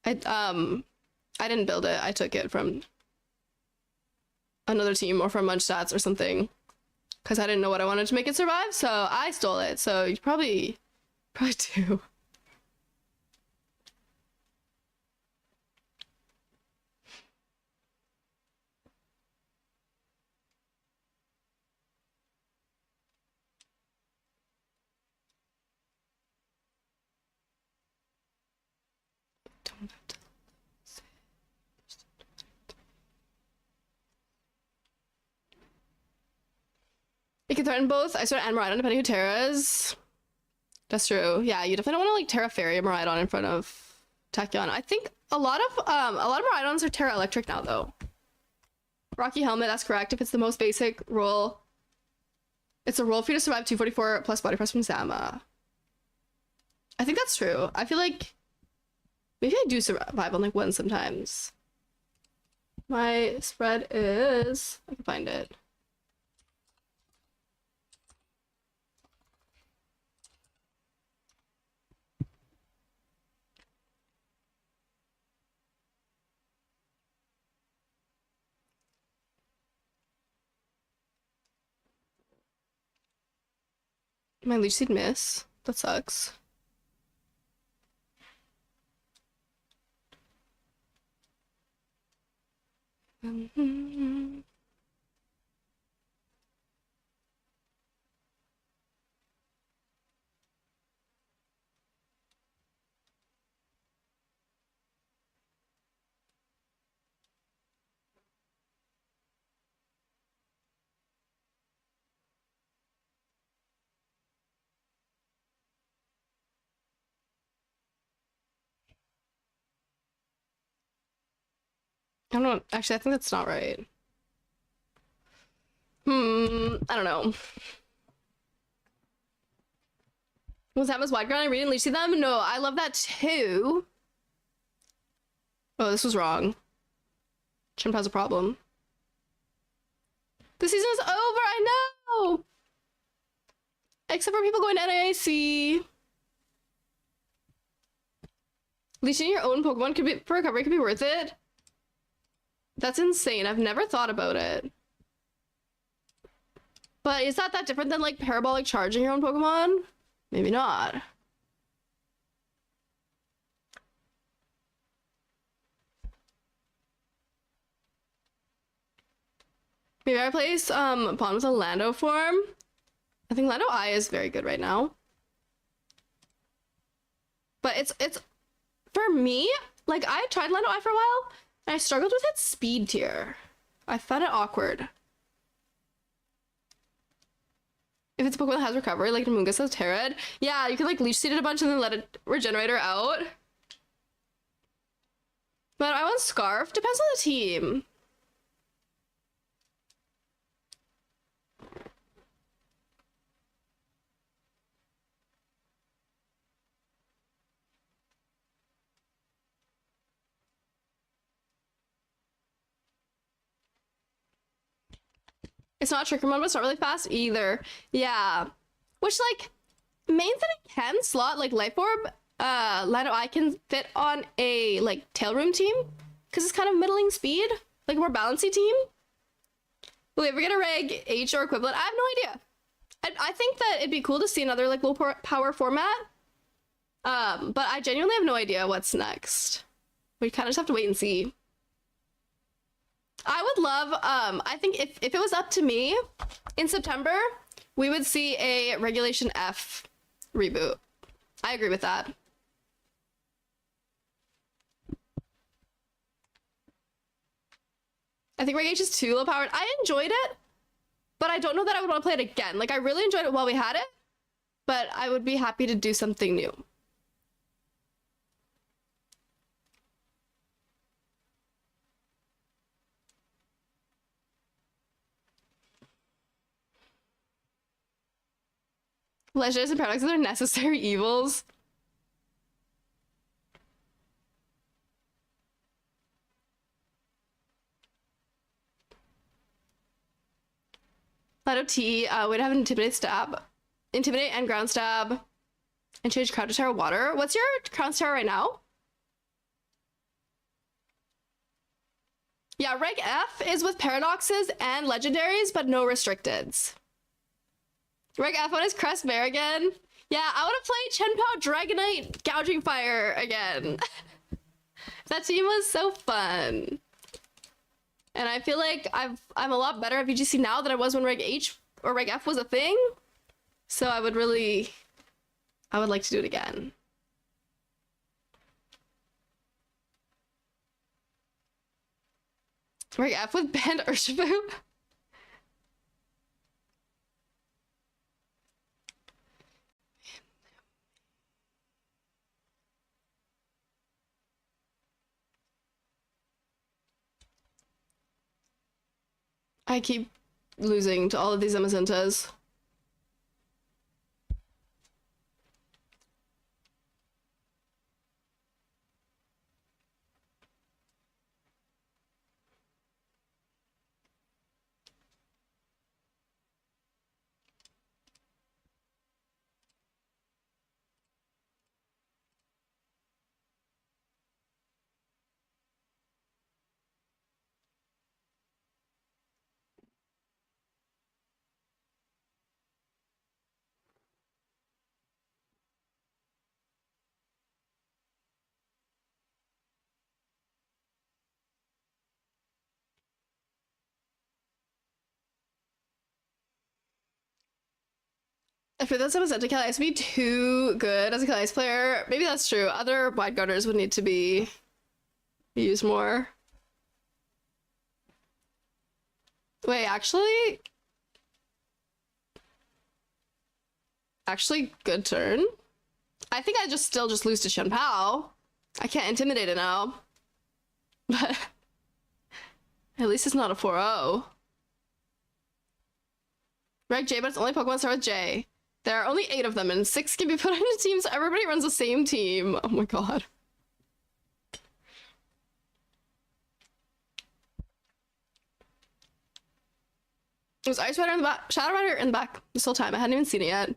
Speaker 1: I didn't build it. I took it from another team or from Munchstats or something. Because I didn't know what I wanted to make it survive, so I stole it. So you probably do. You can threaten both. I start and Miraidon depending who Terra is. That's true. Yeah, you definitely don't want to like Terra Fairy or Miraidon in front of Tachyon. I think a lot of Miraidons are Terra Electric now though. Rocky Helmet, that's correct. If it's the most basic roll, it's a roll for you to survive 244 plus body press from Zama. I think that's true. I feel like maybe I do survive on like 1 sometimes. My spread is, I can find it. My Leech Seed miss. That sucks. I don't know. Actually, I think that's not right. I don't know. Was Zama's wide ground? I really didn't see them? No, I love that too. Oh, this was wrong. Chimp has a problem. The season is over, I know! Except for people going to NIAC. Leeching your own Pokemon could be for recovery could be worth it. That's insane. I've never thought about it. But is that different than like parabolic charging your own Pokemon? Maybe not. Maybe I replace Pond with a Lando form. I think Lando I is very good right now. But it's for me, like I tried Lando I for a while and I struggled with its speed tier. I found it awkward. If it's a Pokemon that has recovery, like Mungus has Terrid, yeah, you can like leech seed it a bunch and then let it regenerate her out. But I want Scarf. Depends on the team. It's not Tricker Mode, but it's not really fast either. Yeah. Which, like, mains that it can slot, like Life Orb, Lando I can fit on a, like, Tail Room team. Because it's kind of middling speed. Like, a more balancy team. Will we ever get a Reg H or equivalent? I have no idea. I think that it'd be cool to see another, like, low power format. But I genuinely have no idea what's next. We kind of just have to wait and see. I would love, I think if it was up to me, in September, we would see a Regulation F reboot. I agree with that. I think Reg H is too low powered. I enjoyed it, but I don't know that I would want to play it again. Like, I really enjoyed it while we had it, but I would be happy to do something new. Legendaries and paradoxes are necessary evils. Lando T, we'd have an Intimidate stab. Intimidate and Ground Stab. And change Crowd to Terra Water. What's your Crown Terra right now? Yeah, Reg F is with Paradoxes and Legendaries, but no Restricteds. Reg F on his Crest Bear again. Yeah, I want to play Chen Pao Dragonite Gouging Fire again. That team was so fun. And I feel like I'm a lot better at VGC now than I was when Reg H or Reg F was a thing. So I would like to do it again. Reg F with banned Urshifu. I keep losing to all of these Amazentas. I feel that Amazenta Calais would be too good as a Calais player. Maybe that's true. Other wide guarders would need to be used more. Wait, actually, good turn. I think I still lose to Chen Pao. I can't intimidate it now. But at least it's not a 4-0. Reg J, but it's only Pokemon start with J. There are only 8 of them, and 6 can be put into teams, so everybody runs the same team. Oh my god. It was Ice Rider in the back, Shadow Rider in the back this whole time. I hadn't even seen it yet.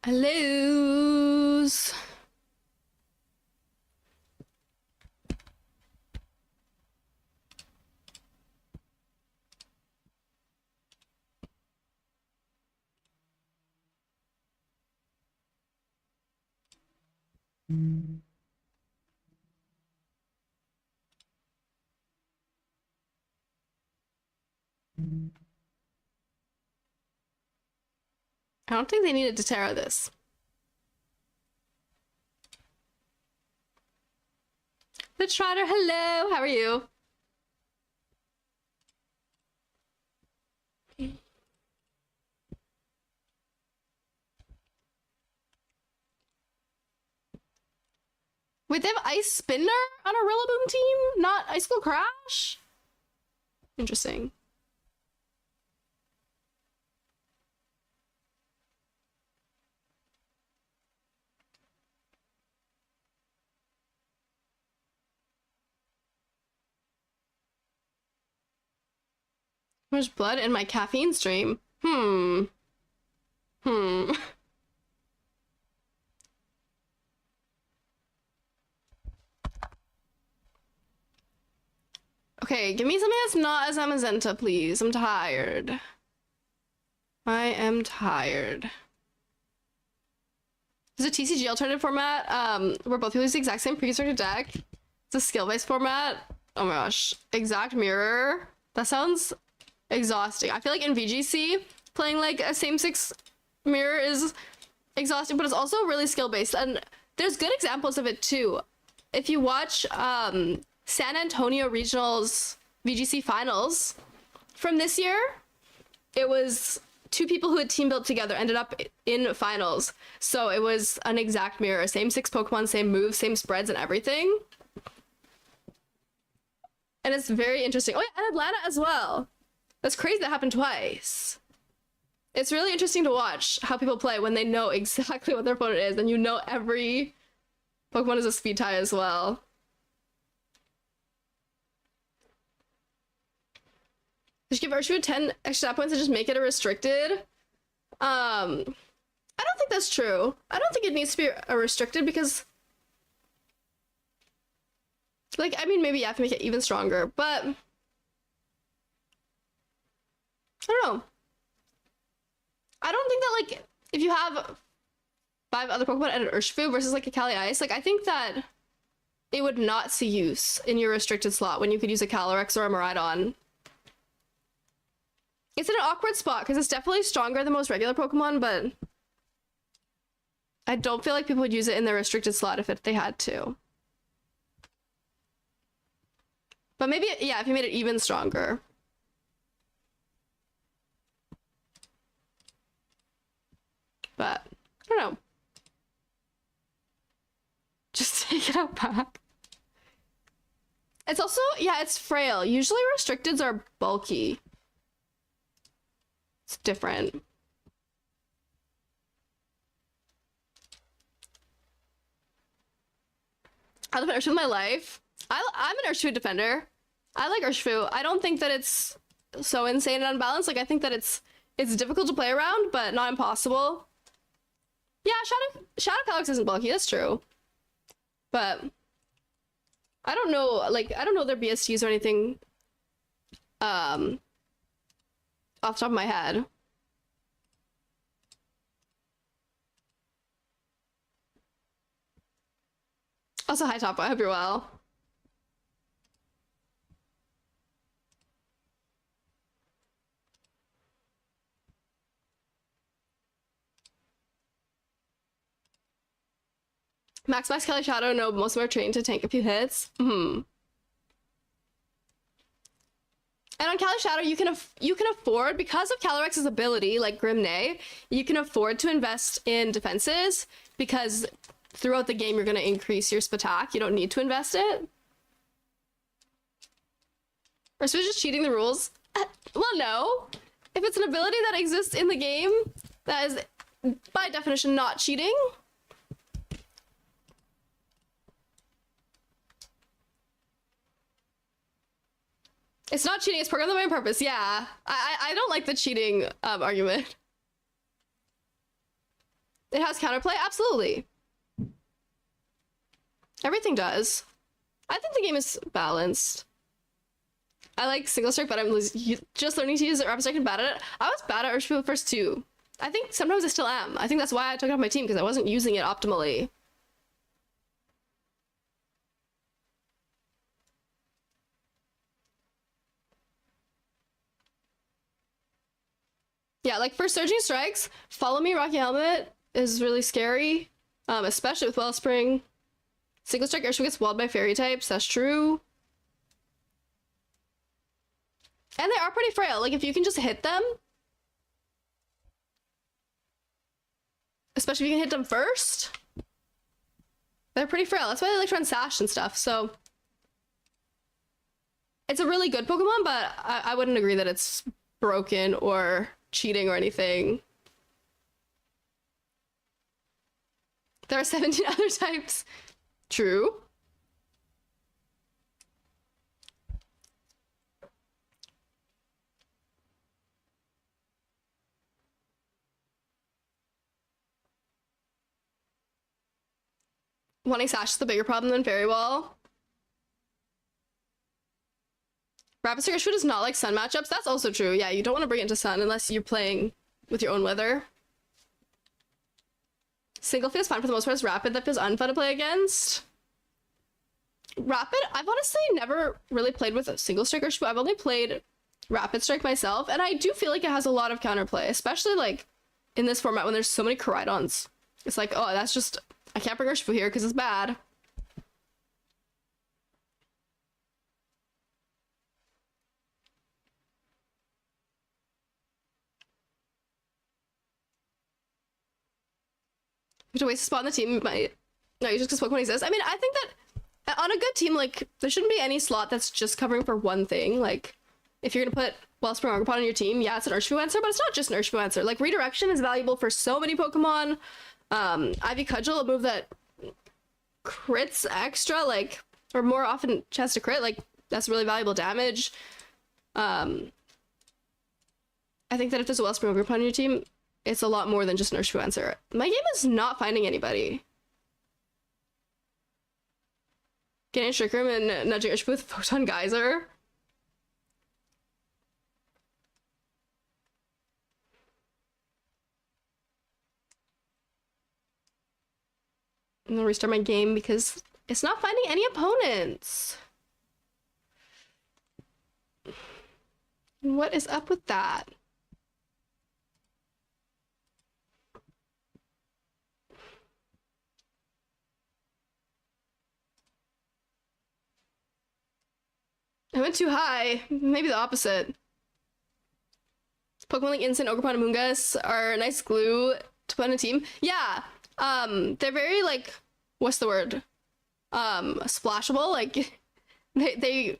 Speaker 1: I lose. I don't think they needed to Terra this. The Trotter, hello, how are you? Wait, they have Ice Spinner on a Rillaboom team? Not Icicle Crash? Interesting. There's blood in my caffeine stream. Hmm. Okay, give me something that's not as Amazenta, please. I'm tired. I am tired. There's a TCG alternative format where both people use the exact same pre-constructed deck. It's a skill-based format. Oh my gosh. Exact mirror. That sounds exhausting. I feel like in VGC, playing like a same six mirror is exhausting, but it's also really skill-based. And there's good examples of it too. If you watch San Antonio Regionals VGC finals from this year, it was two people who had team built together ended up in finals. So it was an exact mirror, same six Pokemon, same moves, same spreads and everything. And it's very interesting. Oh yeah, and Atlanta as well. That's crazy that happened twice. It's really interesting to watch how people play when they know exactly what their opponent is, and you know every Pokemon is a speed tie as well. Just give Urshifu 10 extra stat points and just make it a restricted. I don't think that's true. I don't think it needs to be a restricted because, like, I mean, maybe you have to make it even stronger, but I don't know. I don't think that, like, if you have 5 other Pokemon and an Urshifu versus, like, a Cali Ice, like, I think that it would not see use in your restricted slot when you could use a Calyrex or a Miraidon. It's in an awkward spot because it's definitely stronger than most regular Pokemon, but I don't feel like people would use it in their restricted slot if they had to. But maybe, yeah, if you made it even stronger. But, I don't know. Just take it out back. It's also, yeah, it's frail. Usually restricteds are bulky. It's different. I love Urshifu in my life. I'm an Urshifu defender. I like Urshifu. I don't think that it's so insane and unbalanced. Like, I think that it's difficult to play around, but not impossible. Yeah, Shadow Calyrex isn't bulky, that's true. But I don't know, like, I don't know their BSTs or anything off the top of my head. Also, hi Top, I hope you're well. Max Kelly Shadow, no, most of them are trained to tank a few hits. And on Cali Shadow, you can afford, because of Calyrex's ability, like Grimnay, you can afford to invest in defenses because throughout the game you're going to increase your Spatak. You don't need to invest it. Or so just cheating the rules? Well, no. If it's an ability that exists in the game, that is by definition not cheating. It's not cheating, it's programmed that way on purpose, yeah. I don't like the cheating argument. It has counterplay? Absolutely. Everything does. I think the game is balanced. I like single strike, but I'm just learning to use it. Rapid strike and bad at it. I was bad at Urshifu first too. I think sometimes I still am. I think that's why I took it off my team, because I wasn't using it optimally. Yeah, like for Surging Strikes, Follow Me Rocky Helmet is really scary, especially with Wellspring. Single Strike Urshifu gets walled by fairy types, that's true. And they are pretty frail, like if you can just hit them, especially if you can hit them first, they're pretty frail. That's why they like to run Sash and stuff, so. It's a really good Pokemon, but I wouldn't agree that it's broken or cheating or anything. There are 17 other types. True. Wanting Sash is the bigger problem than Fairy Wall. Rapid Strike Urshifu does not like Sun matchups. That's also true. Yeah, you don't want to bring it into Sun unless you're playing with your own weather. Single feels fine for the most part. It's Rapid that feels unfun to play against. Rapid, I've honestly never really played with a Single Strike Urshifu. I've only played Rapid Strike myself, and I do feel like it has a lot of counterplay, especially like in this format when there's so many Koraidons. It's like, oh, that's just, I can't bring Urshifu here because it's bad. To waste a spot on the team might. No, you just because Pokemon exists. I mean, I think that on a good team, like, there shouldn't be any slot that's just covering for one thing. Like, if you're gonna put Wellspring or Ogerpon on your team, yeah, it's an Urshifu answer, but it's not just an Urshifu answer. Like, Redirection is valuable for so many Pokemon. Ivy Cudgel, a move that crits extra, like, or more often chance to crit, like, that's really valuable damage. I think that if there's a Wellspring or Ogerpon on your team, it's a lot more than just an Urshifu answer. My game is not finding anybody. Getting a Trick Room and nudging Urshifu with Photon Geyser. I'm gonna restart my game because it's not finding any opponents. What is up with that? I went too high. Maybe the opposite. Pokemon like Instant, Ogerpon, and Moongus are a nice glue to put in a team. Yeah. They're very like, what's the word? Splashable. Like they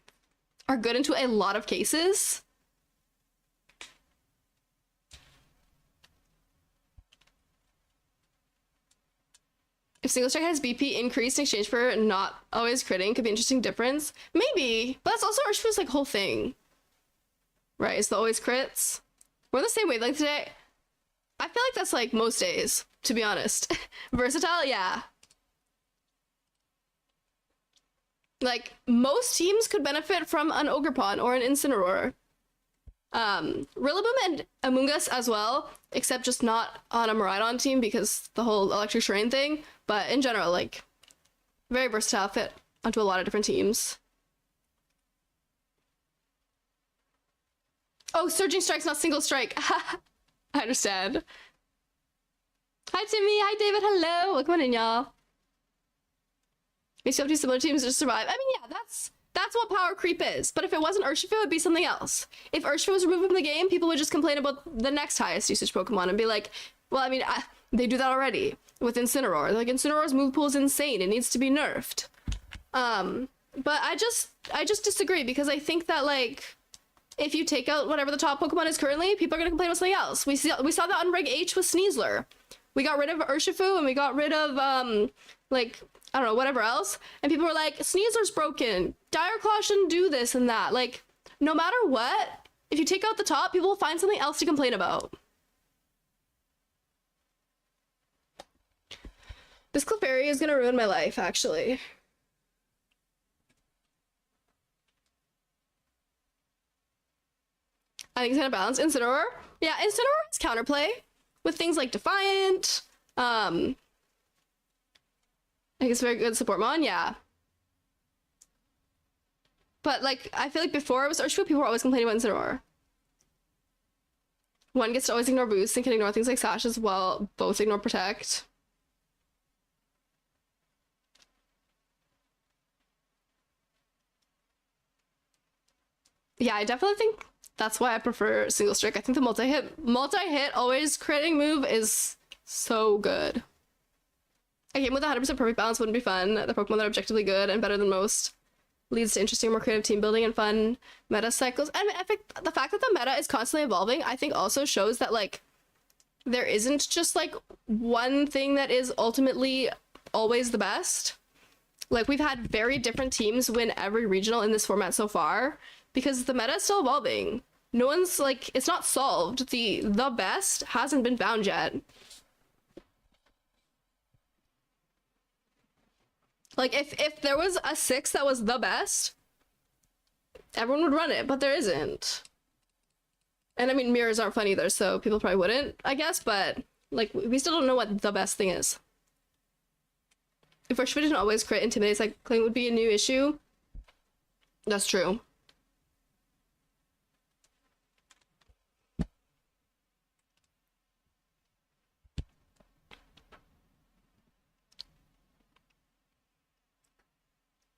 Speaker 1: are good into a lot of cases. If Single Strike has BP increased in exchange for not always critting, could be an interesting difference. Maybe, but that's also Urshifu's like whole thing. Right, it's the always crits. We're the same wavelength today. I feel like that's like most days, to be honest. Versatile, yeah. Like, most teams could benefit from an Ogerpon or an Incineroar. Rillaboom and Amoonguss as well, except just not on a Miraidon team because the whole electric terrain thing. But in general, like, very versatile, fit onto a lot of different teams. Oh, Surging Strike's not Single Strike. I understand. Hi, Timmy. Hi, David. Hello. Welcome in, y'all. Makes you have two similar teams to survive. I mean, yeah, that's what power creep is. But if it wasn't Urshifu, it would be something else. If Urshifu was removed from the game, people would just complain about the next highest usage Pokemon and be like, well, I mean, they do that already with Incineroar. Like, Incineroar's move pool is insane. It needs to be nerfed. But I just disagree because I think that, like, if you take out whatever the top Pokemon is currently, people are going to complain about something else. We saw that on Reg H with Sneasler. We got rid of Urshifu and we got rid of, like, I don't know, whatever else. And people were like, Sneasler's broken. Dire Claw shouldn't do this and that. Like, no matter what, if you take out the top, people will find something else to complain about. This Clefairy is going to ruin my life, actually. I think it's gonna balance Incineroar. Yeah, Incineroar has counterplay with things like Defiant. I think it's a very good support mon, yeah. But like, I feel like before it was Urshifu, people were always complaining about Incineroar. One gets to always ignore boost and can ignore things like Sash as well. Both ignore protect. Yeah, I definitely think that's why I prefer single strike. I think the multi-hit always critting move is so good. A game with 100% perfect balance wouldn't be fun. The Pokemon that are objectively good and better than most leads to interesting, more creative team building and fun meta cycles. And I think the fact that the meta is constantly evolving, I think also shows that like there isn't just like one thing that is ultimately always the best. Like we've had very different teams win every regional in this format so far because the meta is still evolving. No one's like, it's not solved. The best hasn't been found yet. Like if there was a 6 that was the best, everyone would run it, but there isn't. And I mean, mirrors aren't fun either, so people probably wouldn't, I guess, but like we still don't know what the best thing is. If Rush didn't always crit intimidate cycling would be a new issue. That's true.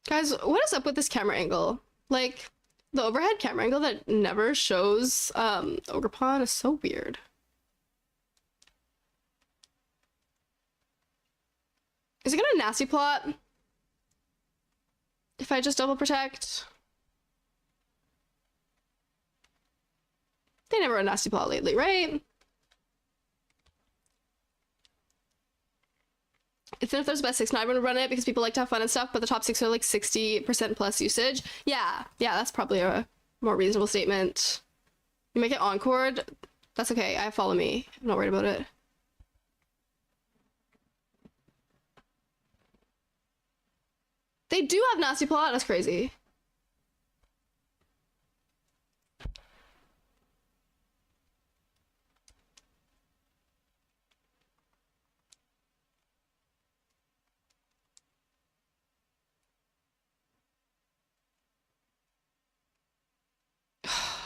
Speaker 1: Guys, what is up with this camera angle? Like, the overhead camera angle that never shows Ogerpon is so weird. Is it gonna nasty plot? If I just double protect? They never a nasty plot lately, right? It's if there's best 6, not everyone would run it because people like to have fun and stuff, but the top 6 are like 60% plus usage. Yeah, that's probably a more reasonable statement. You make it encored, that's okay. I follow me. I'm not worried about it. They do have nasty plot, that's crazy.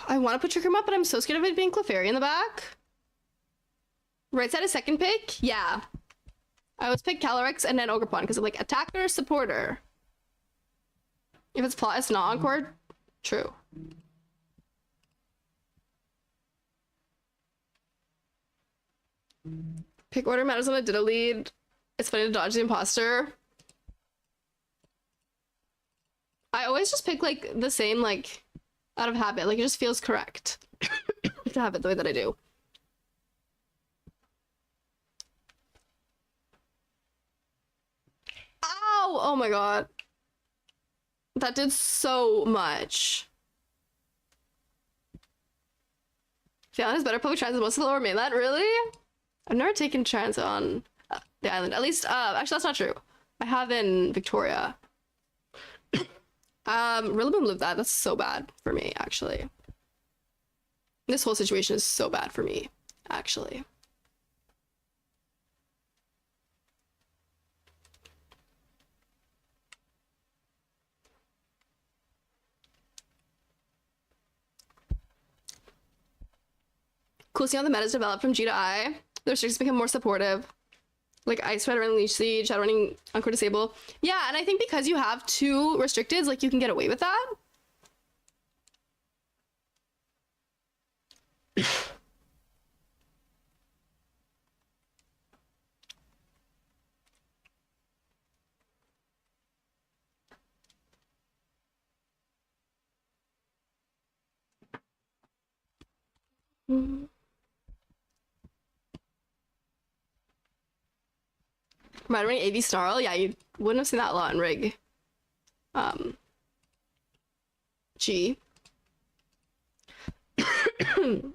Speaker 1: I want to put Trick Room up, but I'm so scared of it being Clefairy in the back. Right side is second pick? Yeah. I always pick Calyrex and then Ogerpon because I'm like attacker, supporter. If it's plot, it's not encore. True. Pick order matters on a Ditto lead. It's funny to dodge the imposter. I always just pick like the same, like out of habit. Like it just feels correct to have it the way that I do. Ow! Oh my god. That did so much. Fallon is better public transit than most of the lower mainland, really? I've never taken transit on the island. At least, actually that's not true. I have in Victoria. Rillaboom lived that. That's so bad for me, actually. This whole situation is so bad for me, actually. Cool seeing how the meta's developed from G to I. The restrictions become more supportive. Like Ice Rider and Leech Seed, Shadow Running, Encore Disable. Yeah, and I think because you have 2 restricteds, like you can get away with that. Rider Running AV Snarl? Yeah, you wouldn't have seen that a lot in Rig. G. Oh,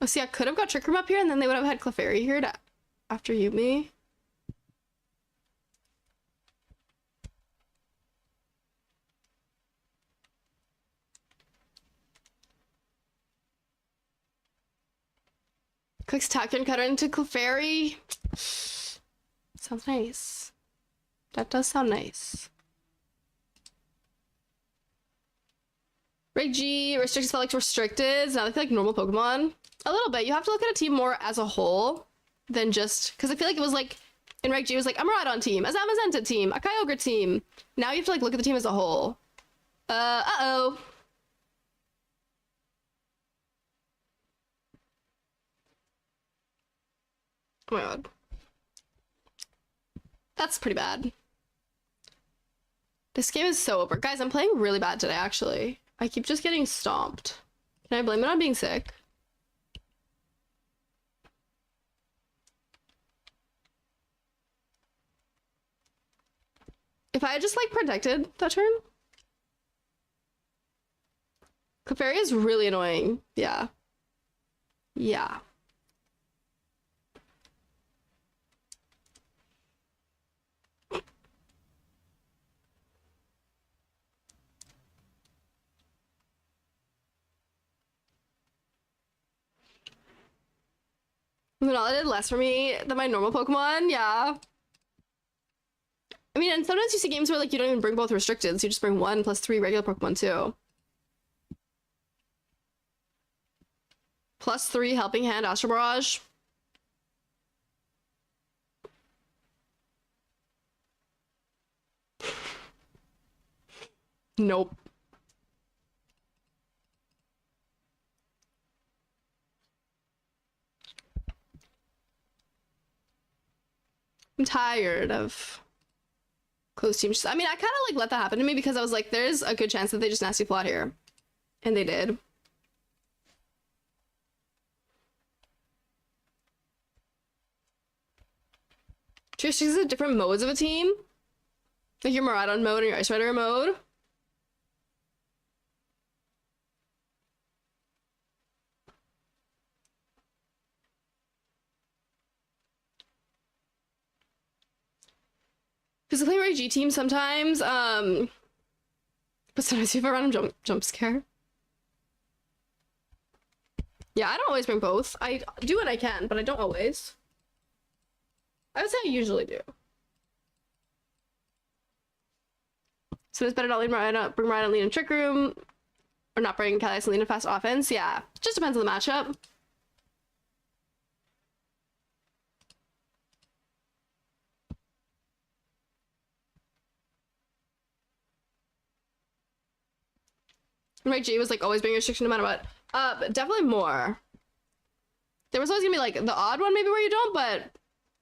Speaker 1: see, I could have got Trick Room up here, and then they would have had Clefairy here to after you me. Clicks Tactic Cutter into Clefairy. Sounds nice. That does sound nice. Reg G restricted felt like restricted. Now they feel like normal Pokemon. A little bit. You have to look at a team more as a whole than just because I feel like it was like in Reg G it was like a Miraidon team, a Zamazenta team, a Kyogre team. Now you have to like look at the team as a whole. Uh-oh. Oh my god. That's pretty bad. This game is so over. Guys, I'm playing really bad today, actually. I keep just getting stomped. Can I blame it on being sick? If I had just, like, protected that turn? Clefairy is really annoying. Yeah. Yeah. Lunala did less for me than my normal Pokemon, yeah. I mean, and sometimes you see games where like you don't even bring both restricted, so you just bring 1 plus 3 regular Pokemon too. Plus 3 Helping Hand, Astral Barrage. Nope. I'm tired of close teams. I mean, I kind of like let that happen to me because I was like, there's a good chance that they just nasty plot here. And they did. Trish uses different modes of a team. Like your Miraidon mode and your Ice Rider mode. Because I play my G team sometimes, but sometimes you have a random jump scare. Yeah, I don't always bring both. I do when I can, but I don't always. I would say I usually do. So it's better not bring Miraidon lead in Trick Room, or not bring Calius and lead in fast offense. Yeah, just depends on the matchup. Right, G was like always being restriction no matter what. But definitely more. There was always gonna be like the odd one maybe where you don't, but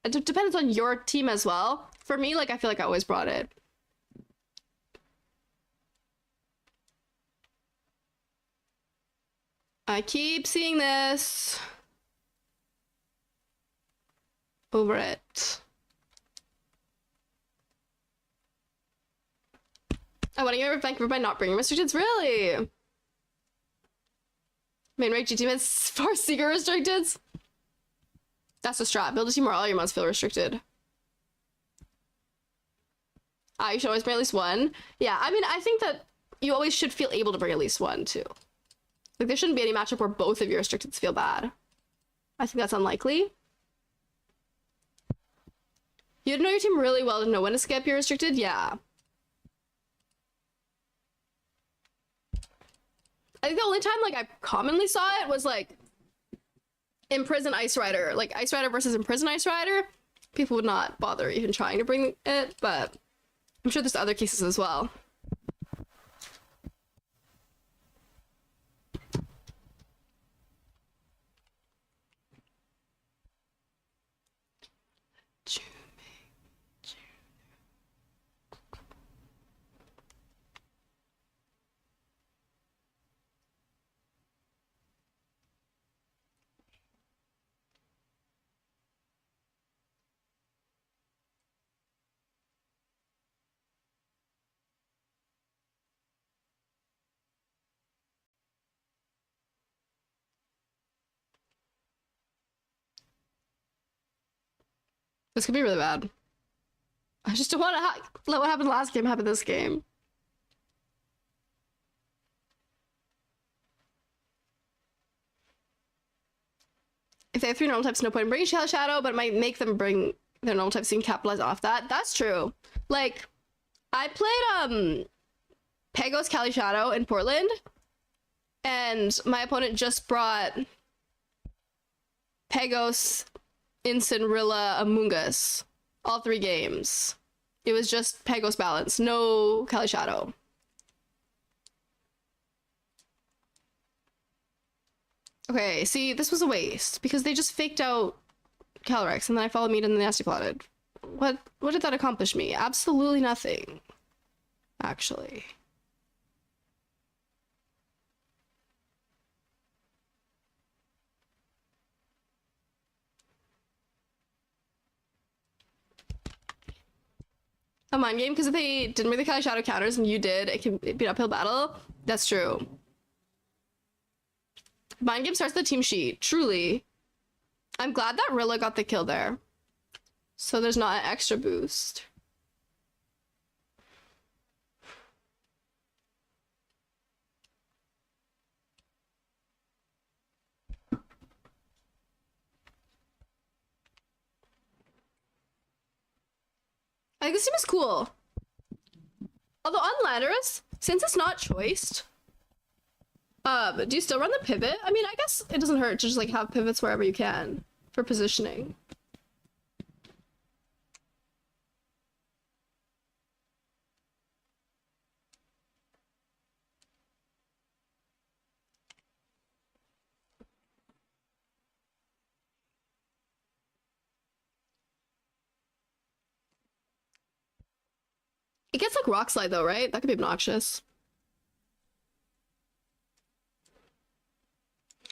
Speaker 1: it depends on your team as well. For me, like I feel like I always brought it. I keep seeing this. Over it. I want to get Vancouver by not bringing restrictions. Really? Main rank G team has 4 Seeker restricteds. That's a strat. Build a team where all your mods feel restricted. You should always bring at least 1. Yeah, I mean, I think that you always should feel able to bring at least 1 too. Like, there shouldn't be any matchup where both of your restricteds feel bad. I think that's unlikely. You'd know your team really well to know when to skip your restricted? Yeah. I think the only time like I commonly saw it was like Imprison Ice Rider, like Ice Rider versus Imprison Ice Rider. People would not bother even trying to bring it, but I'm sure there's other cases as well. This could be really bad. I just don't want to let what happened last game happen this game. If they have 3 normal types, no point in bringing Shadow, but it might make them bring their normal types so you can capitalize off that. That's true. Like, I played Pegos Cali Shadow in Portland, And my opponent just brought Pegos, Incinrilla, Among Us. All 3 games. It was just Pegos balance, no Kali Shadow. Okay, see, this was a waste because they just faked out Calyrex and then I followed meat and then nasty plotted. What did that accomplish me? Absolutely nothing. Actually. A mind game, because if they didn't bring the Kali Shadow counters and you did, it can be an uphill battle. That's true. Mind game starts the team sheet. Truly. I'm glad that Rilla got the kill there. So there's not an extra boost. I think this team is cool. Although on Landorus, since it's not choiced, do you still run the pivot? I mean, I guess it doesn't hurt to just like have pivots wherever you can for positioning. It gets like Rock Slide though, right? That could be obnoxious.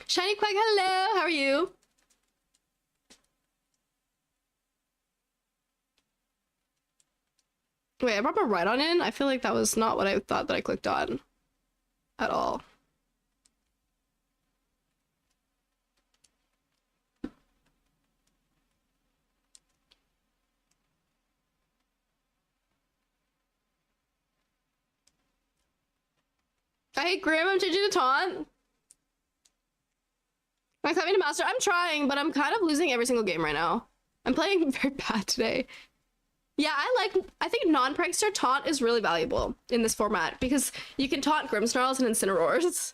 Speaker 1: Shiny Quag, hello! How are you? Wait, I brought my Rhydon in? I feel like that was not what I thought that I clicked on. At all. Hey, Grim, I'm changing to taunt. Am I coming to master? I'm trying, but I'm kind of losing every single game right now. I'm playing very bad today. Yeah, I think non-prankster taunt is really valuable in this format because you can taunt Grimmsnarls and Incineroars.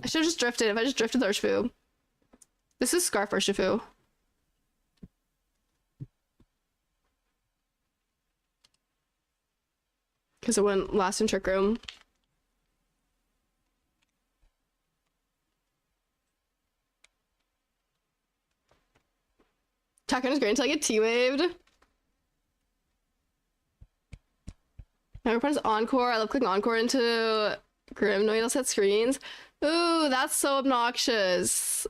Speaker 1: I should have just drifted. If I just drifted the Urshifu. This is Scarf Urshifu. Because it went last in Trick Room. Tackern is great until I get T-waved. My opponent's Encore. I love clicking Encore into Grim. No, he'll set screens. Ooh, that's so obnoxious.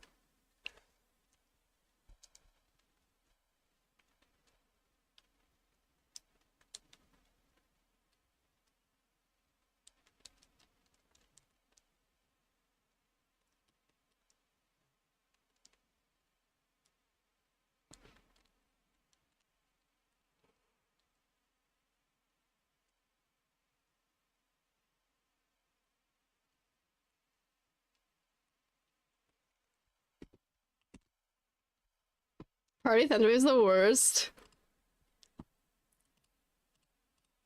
Speaker 1: Party Thunder is the worst.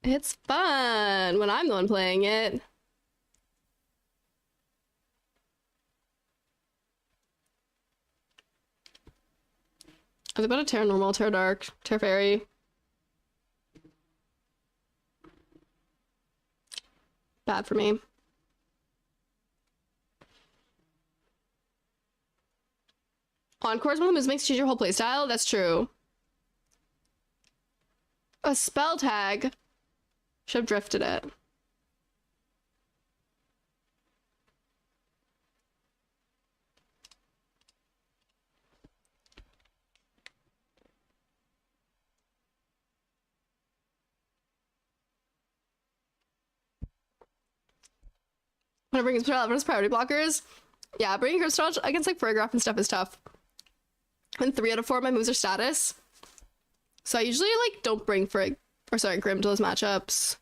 Speaker 1: It's fun when I'm the one playing it. I was about to Terra Normal, Terra Dark, Terra Fairy. Bad for me. Encore is one of the moves that makes you change your whole playstyle. That's true. A spell tag. Should have drifted it. When I bring his priority blockers. Yeah, bringing Crystal against like Paragraph and stuff is tough. And 3 out of 4 of my moves are status. So I usually like don't bring Grim to those matchups.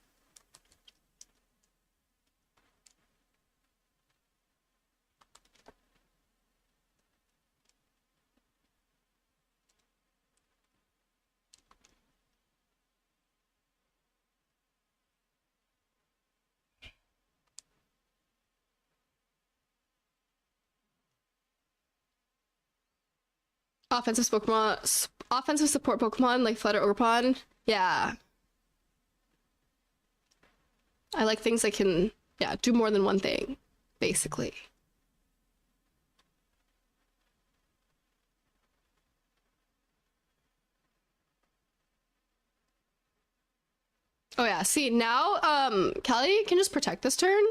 Speaker 1: Offensive support Pokemon like Flutter Ogerpon. Yeah. I like things that can, yeah, do more than one thing, basically. Oh yeah, see now Kelly can just protect this turn,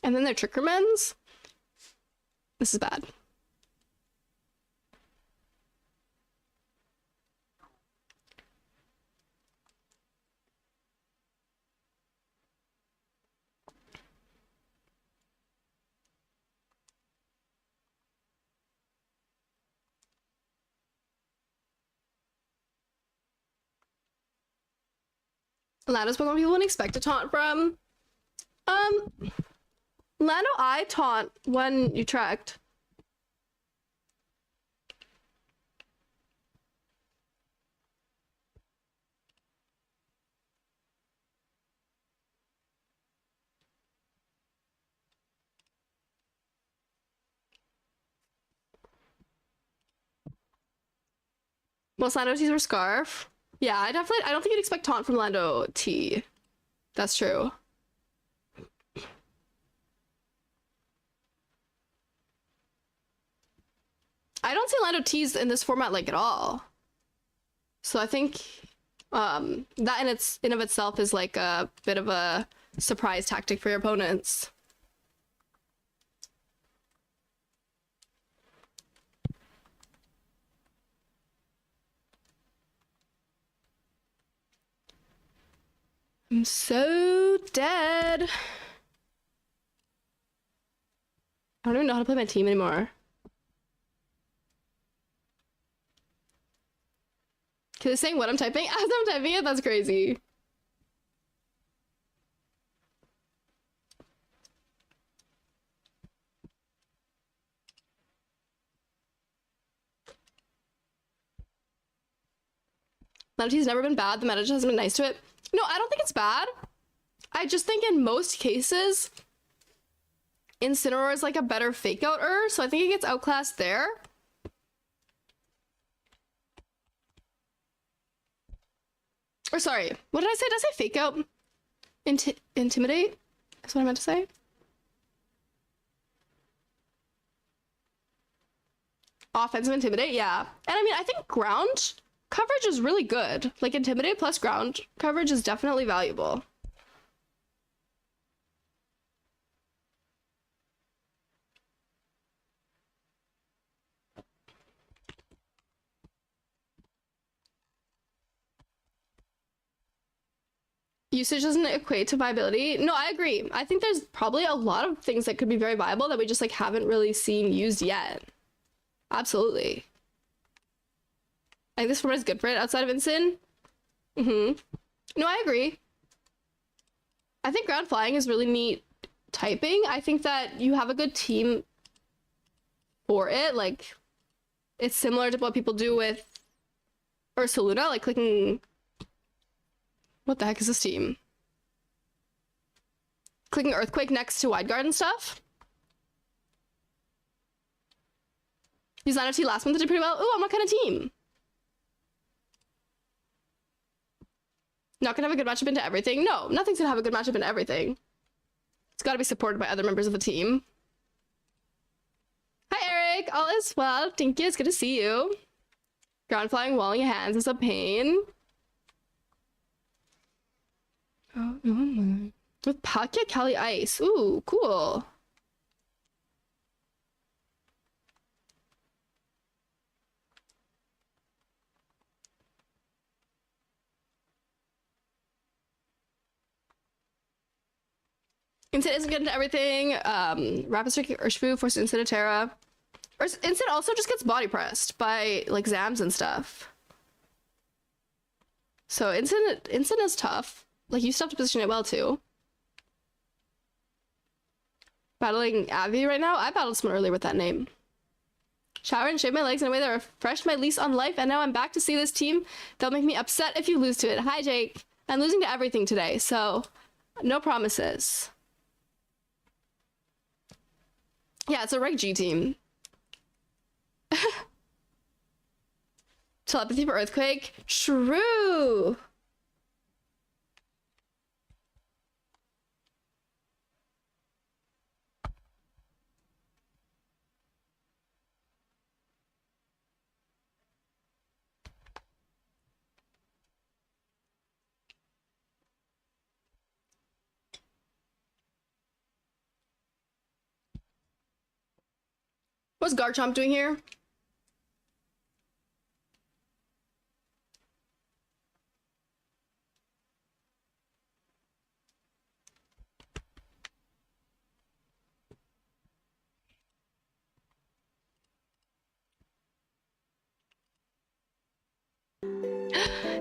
Speaker 1: and then their Trickermans. This is bad. Lando's Pokemon people wouldn't expect a taunt from. Lando I taunt when you tracked. Most Lando T's were Scarf. Yeah, I don't think you'd expect taunt from Lando T. That's true. I don't see Lando T's in this format like at all. So I think that in of itself is like a bit of a surprise tactic for your opponents. I'm so dead. I don't even know how to play my team anymore. Cause it's saying what I'm typing as I'm typing it? That's crazy. Lanote's never been bad. The meta just hasn't been nice to it. No, I don't think it's bad. I just think in most cases, Incineroar is like a better fake outer, so I think it gets outclassed there. Or sorry, what did I say? Did I say fake out? Intimidate? That's what I meant to say. Offensive intimidate, yeah. And I mean, I think ground coverage is really good. Like intimidate plus ground coverage is definitely valuable. Usage doesn't equate to viability. No, I agree. I think there's probably a lot of things that could be very viable that we just like haven't really seen used yet. Absolutely. I think this format is good for it outside of Incin. No, I agree. I think ground flying is really neat typing. I think that you have a good team for it. Like, it's similar to what people do with Ursaluna, like clicking... What the heck is this team? Clicking Earthquake next to Wide Guard and stuff. Use Lano T last month did pretty well. Ooh, I'm what kind of team? Not gonna have a good matchup into everything. No, nothing's gonna have a good matchup into everything. It's gotta be supported by other members of the team. Hi, Eric. All is well. Thank you. It's good to see you. Ground flying, walling your hands is a pain. Oh, my. With Palkia Cali Ice. Ooh, cool. Incid isn't good into everything. Rapid Strike Urshifu forces Incid to Terra. Incid also just gets body pressed by like Zams and stuff. So Incid is tough. Like you still have to position it well too. Battling Abby right now? I battled someone earlier with that name. Shower and shave my legs in a way that refreshed my lease on life, and now I'm back to see this team. They'll make me upset if you lose to it. Hi, Jake. I'm losing to everything today, so no promises. Yeah, it's a Reg G team. Telepathy for earthquake. True. What's Garchomp doing here?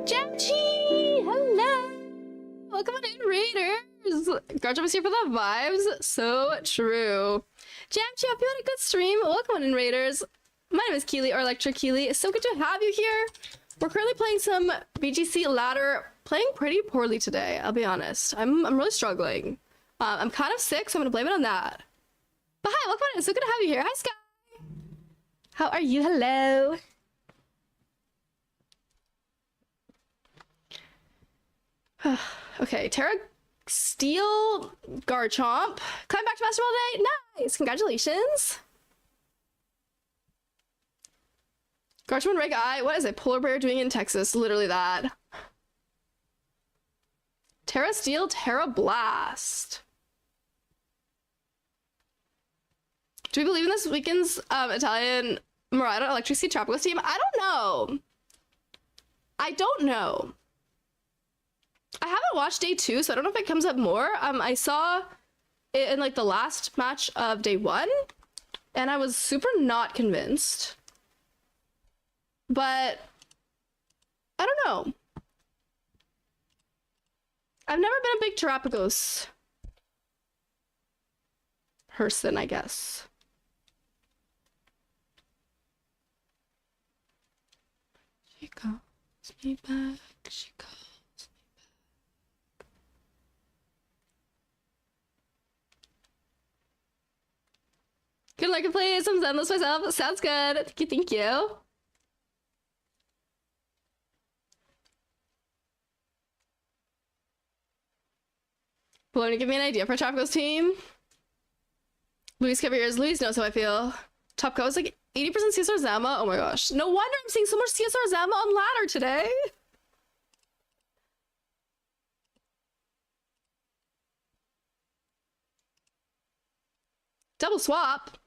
Speaker 1: Jamchi! Hello! Welcome on in, Raiders! Garchomp is here for the vibes. So true. Jamchi, hope you had a good stream. Welcome on in, Raiders. My name is Keely, or Electric Keely. It's so good to have you here. We're currently playing some BGC ladder. Playing pretty poorly today, I'll be honest. I'm really struggling. I'm kind of sick, so I'm gonna blame it on that. But hi, welcome on in. It's so good to have you here. Hi, Sky. How are you? Hello. Okay, Terra Steel Garchomp. Coming back to Basketball today? Nice! Congratulations! Garchomp and Reg Eye. What is a polar bear doing in Texas? Literally that. Terra Steel, Terra Blast. Do we believe in this weekend's Italian Murata Electricity Tropicals team? I don't know. I don't know. I haven't watched day 2, so I don't know if it comes up more. I saw it in like the last match of day 1, and I was super not convinced. But I don't know. I've never been a big Terrapagos person, I guess. She calls me back. She calls. Good luck and play some Zenless myself. Sounds good. Thank you, thank you. Bologna, give me an idea for a Tropicals team. Luis Caballeros. Luis knows how I feel. Top coat is like 80% CSR Zama. Oh my gosh. No wonder I'm seeing so much CSR Zama on ladder today. Double swap.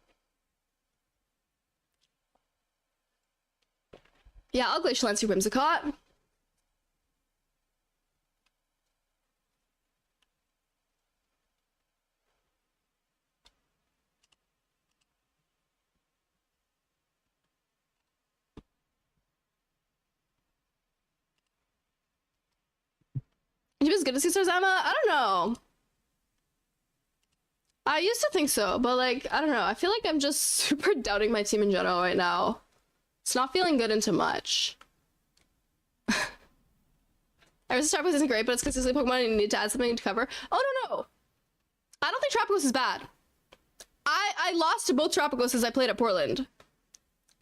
Speaker 1: Yeah, I'll Glacial Lance your Whimsicott. He was good at Caesar Zama? I don't know. I used to think so, but like, I don't know. I feel like I'm just super doubting my team in general right now. It's not feeling good into much. Iris Tropicals isn't great, but it's consistently Pokemon and you need to add something to cover. Oh, no. I don't think Tropicals is bad. I lost to both Tropicals as I played at Portland.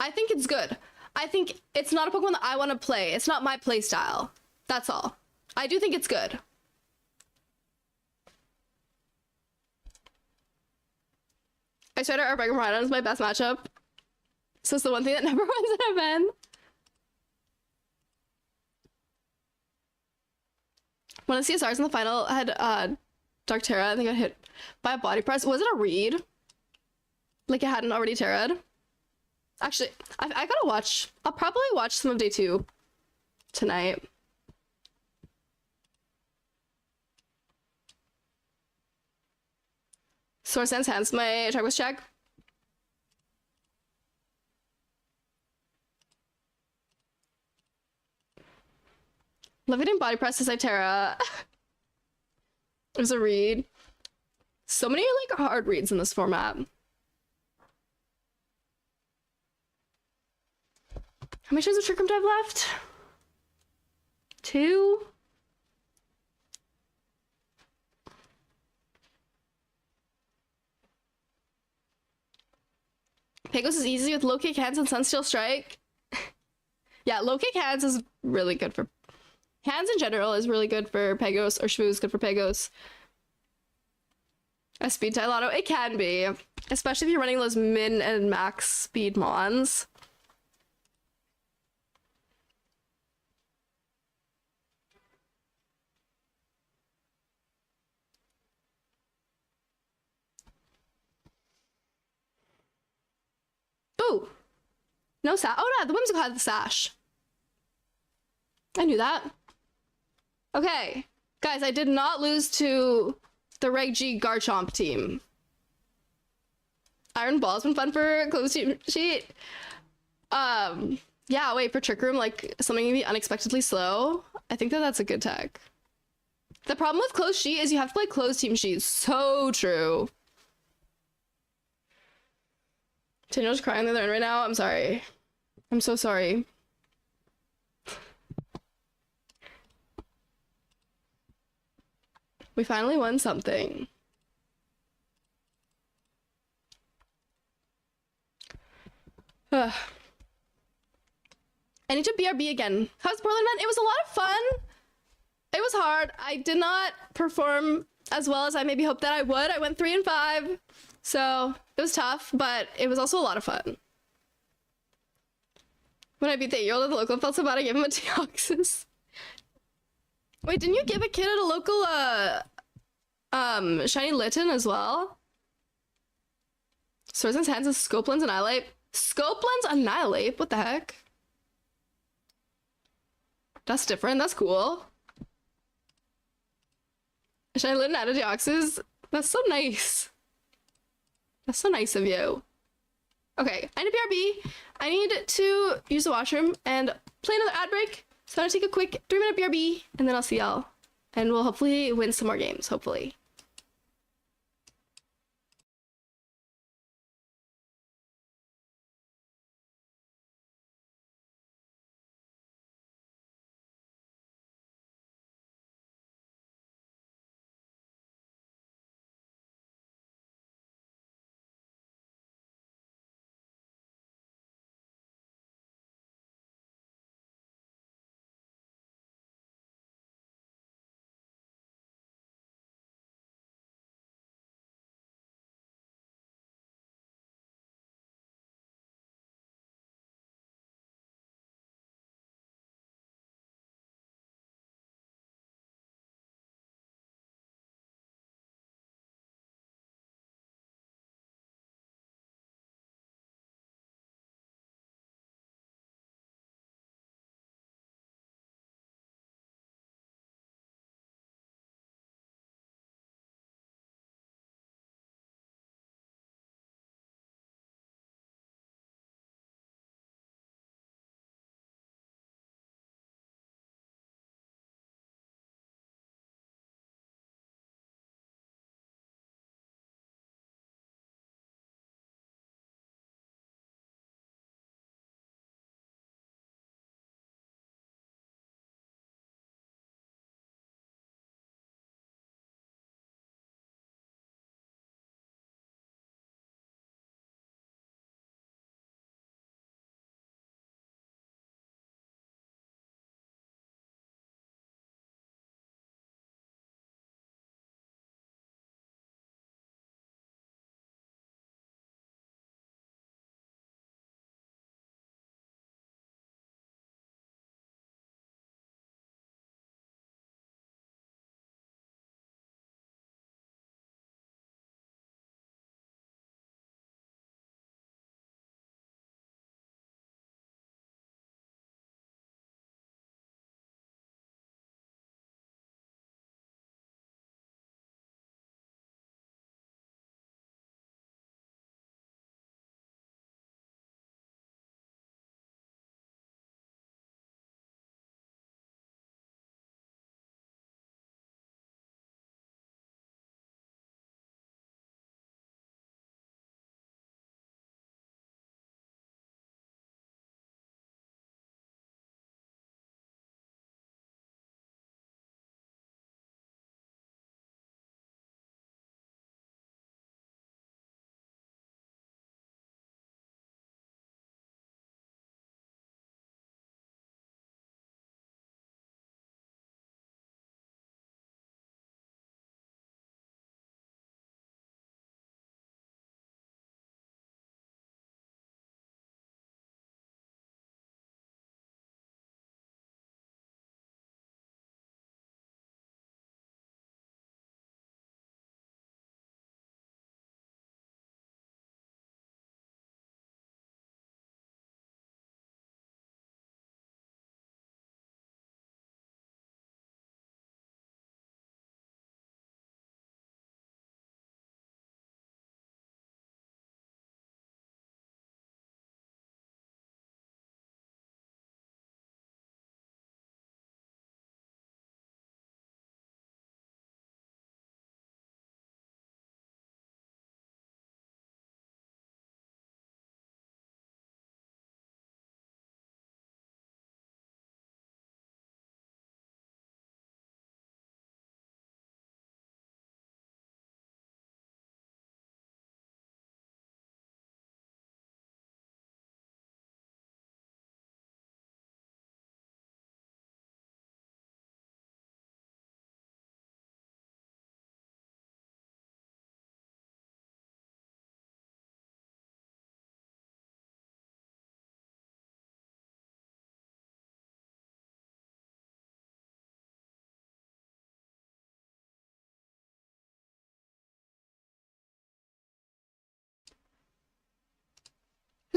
Speaker 1: I think it's good. I think it's not a Pokemon that I want to play. It's not my play style. That's all. I do think it's good. I swear our Breaker Rhydon is my best matchup. So it's the one thing that never wins an event. One of the CSRs in the final had Dark Terra. I think I hit by a body press. Was it a read? Like it hadn't already terra'd? Actually, I gotta watch. I'll probably watch some of day 2 tonight. Source Sense hands my check was check. Levitating body press is Iterra. It was a read. So many like hard reads in this format. How many shows of Trick Room do I have left? 2. Pegos is easy with low kick hands and Sunsteel Strike. Yeah, low kick hands is really good for hands in general is really good for Pegos, or Shmoo is good for Pegos. A speed tie lotto, it can be, especially if you're running those min and max speed mons. Ooh, no sash. Oh, no, the whimsical had the sash. I knew that. Okay, guys, I did not lose to the Reg G Garchomp team. Iron Ball's been fun for close team sheet. Yeah, wait, for Trick Room, like, something can be unexpectedly slow. I think that that's a good tech. The problem with close sheet is you have to play close team sheet. So true. Daniel's crying on the other end right now. I'm sorry. I'm so sorry. We finally won something. Ugh. I need to BRB again. How's Portland, man? It was a lot of fun. It was hard. I did not perform as well as I maybe hoped that I would. I went 3 and 5. So it was tough, but it was also a lot of fun. When I beat the 8-year-old at the local, I felt so bad I gave him a Deoxys. Wait, didn't you give a kid at a local Shiny Litten as well? Swords in his hands is Scope Lens Annihilate. Scope Lens Annihilate? What the heck? That's different. That's cool. Shiny Litten out of Deoxys? That's so nice. That's so nice of you. Okay, I need a BRB. I need to use the washroom and play another ad break. So I'm gonna take a quick 3-minute BRB and then I'll see y'all. And we'll hopefully win some more games, hopefully.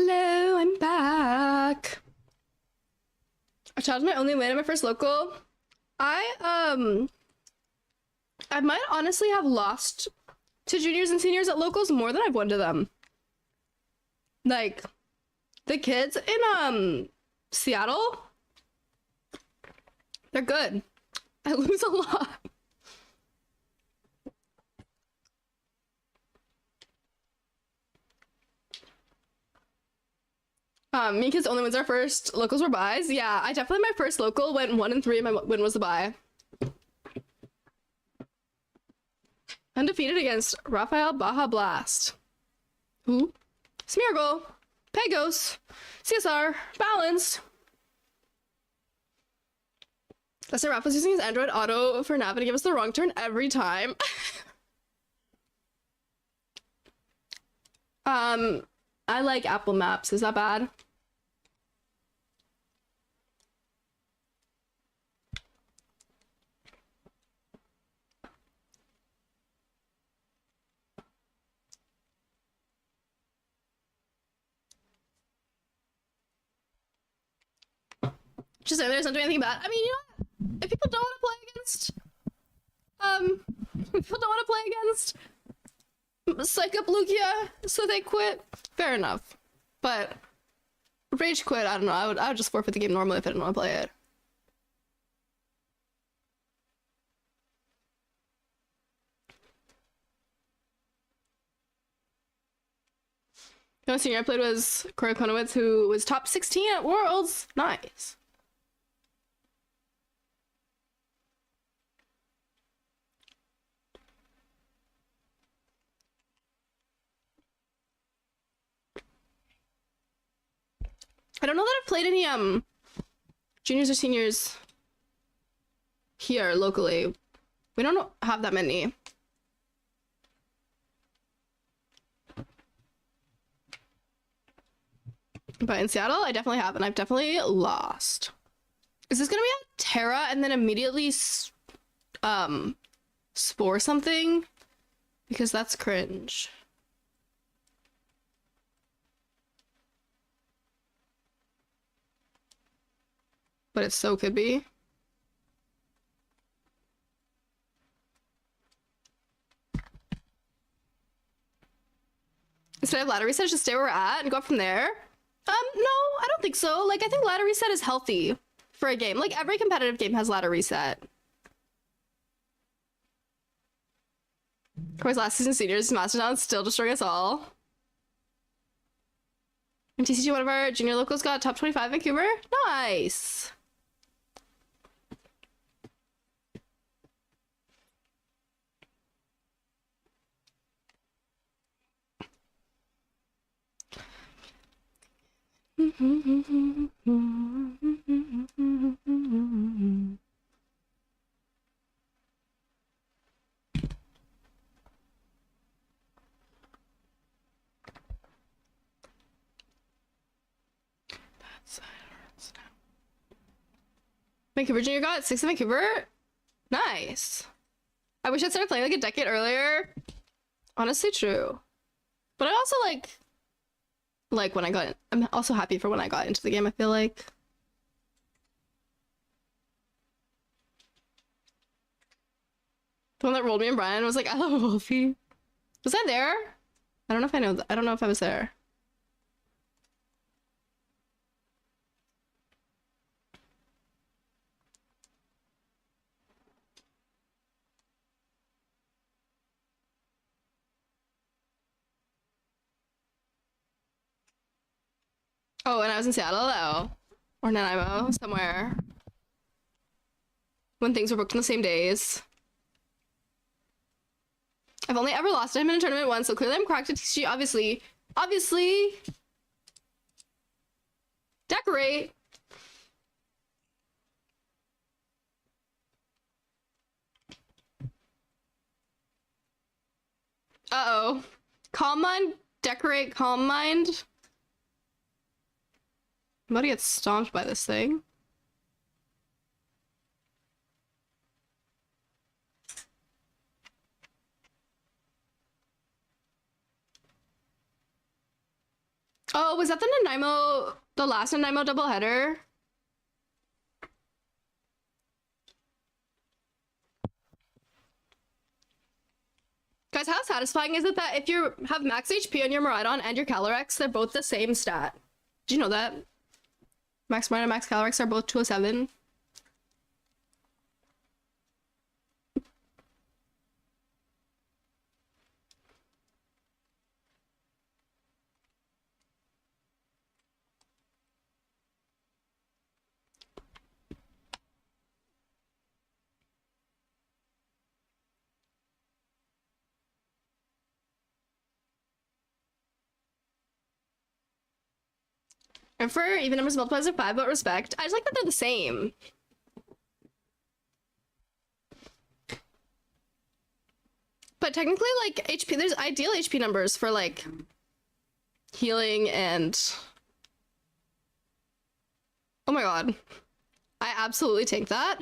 Speaker 1: Hello, I'm back. A child's my only win at my first local. I might honestly have lost to juniors and seniors at locals more than I've won to them. Like, the kids in Seattle, they're good. I lose a lot. Me and kids only wins our first locals were buys. Yeah, I definitely my first local went 1 and 3 and my win was the buy. Undefeated against Rafael Baja Blast. Who? Smeargle. Pegos. CSR. Balanced. Let's say Rafa's using his Android Auto for nav and give us the wrong turn every time. I like Apple Maps. Is that bad? Just saying, there's not doing anything bad. I mean, you know, if people don't want to play against, if people don't want to play against Psych Up Lugia, so they quit. Fair enough, but rage quit. I don't know. I would just forfeit the game normally if I didn't want to play it. The only senior I played was Corey Konowitz, who was top 16 at Worlds. Nice. I don't know that I've played any juniors or seniors here locally. We don't have that many. But in Seattle, I definitely have, and I've definitely lost. Is this gonna be a Terra and then immediately spore something? Because that's cringe. But it so could be. Instead of ladder reset, just stay where we're at and go up from there? No, I don't think so. Like, I think ladder reset is healthy for a game. Like, every competitive game has ladder reset. Of course, last season seniors, Mastodon still destroying us all. MTCG, one of our junior locals, got top 25 Vancouver. Nice. Vancouver Junior got 6 in Vancouver. Nice. I wish I'd started playing like a decade earlier. Honestly, true. But I also like when I got in, I'm also happy for when I got into the game, I feel like. The one that rolled me and Brian was like, I love Wolfie. Was I there? I don't know if I know. I don't know if I was there. Oh, and I was in Seattle though. Or Nanaimo, somewhere. When things were booked on the same days. I've only ever lost to him in a tournament once, so clearly I'm cracked at TCG, obviously. Obviously. Decorate. Uh-oh. Calm mind, decorate, calm mind. I'm about to get stomped by this thing. Oh, was that the Nanaimo, the last Nanaimo doubleheader? Guys, how satisfying is it that if you have max HP on your Miraidon and your Calyrex, they're both the same stat? Do you know that? Max Miraidon and Max Calyrex are both 207. And for even numbers multiplies of 5, but respect, I just like that they're the same. But technically, like, HP, there's ideal HP numbers for, like, healing and... Oh my god. I absolutely take that.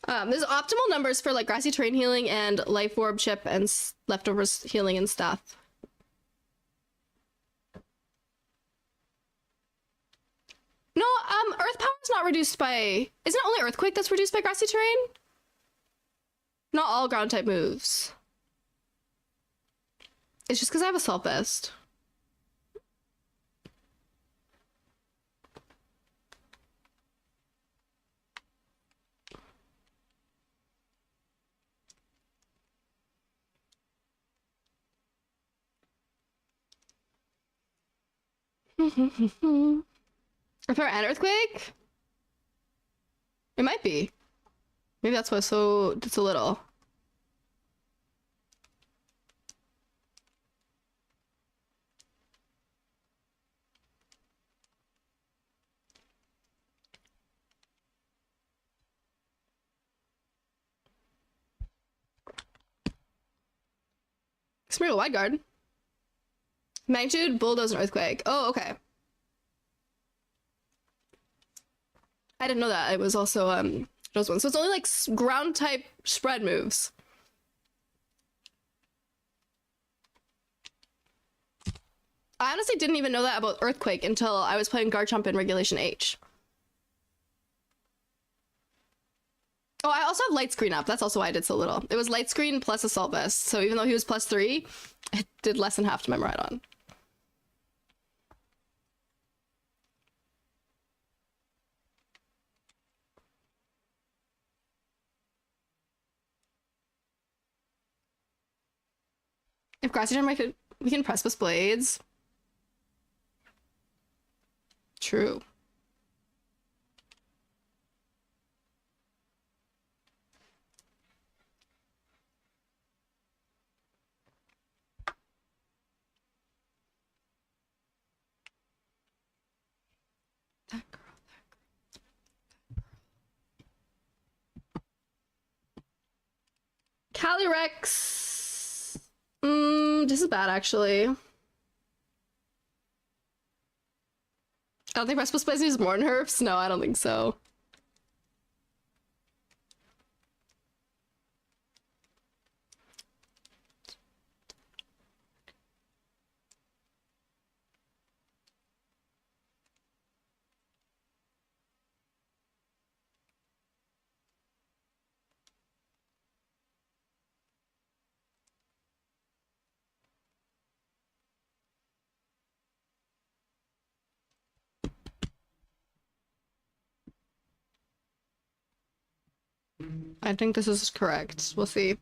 Speaker 1: There's optimal numbers for like grassy terrain healing and life orb chip and leftovers healing and stuff. No, earth power is not reduced by... Isn't it only earthquake that's reduced by grassy terrain? Not all ground type moves. It's just because I have a Salt Vest. Earth power and earthquake? It might be. Maybe that's why it's so little. Smear a wide guard. Magnitude, bulldoze, and earthquake. Oh, okay. I didn't know that. It was also those ones. So it's only like ground type spread moves. I honestly didn't even know that about earthquake until I was playing Garchomp in Regulation H. Oh, I also have light screen up. That's also why I did so little. It was light screen plus assault vest. So even though he was +3, it did less than half to my Miraidon. If Grassy Gem, we can press with blades. True. That girl, Calyrex. This is bad actually. I don't think Restless Blaze needs more nerfs. No, I don't think so. I think this is correct. We'll see.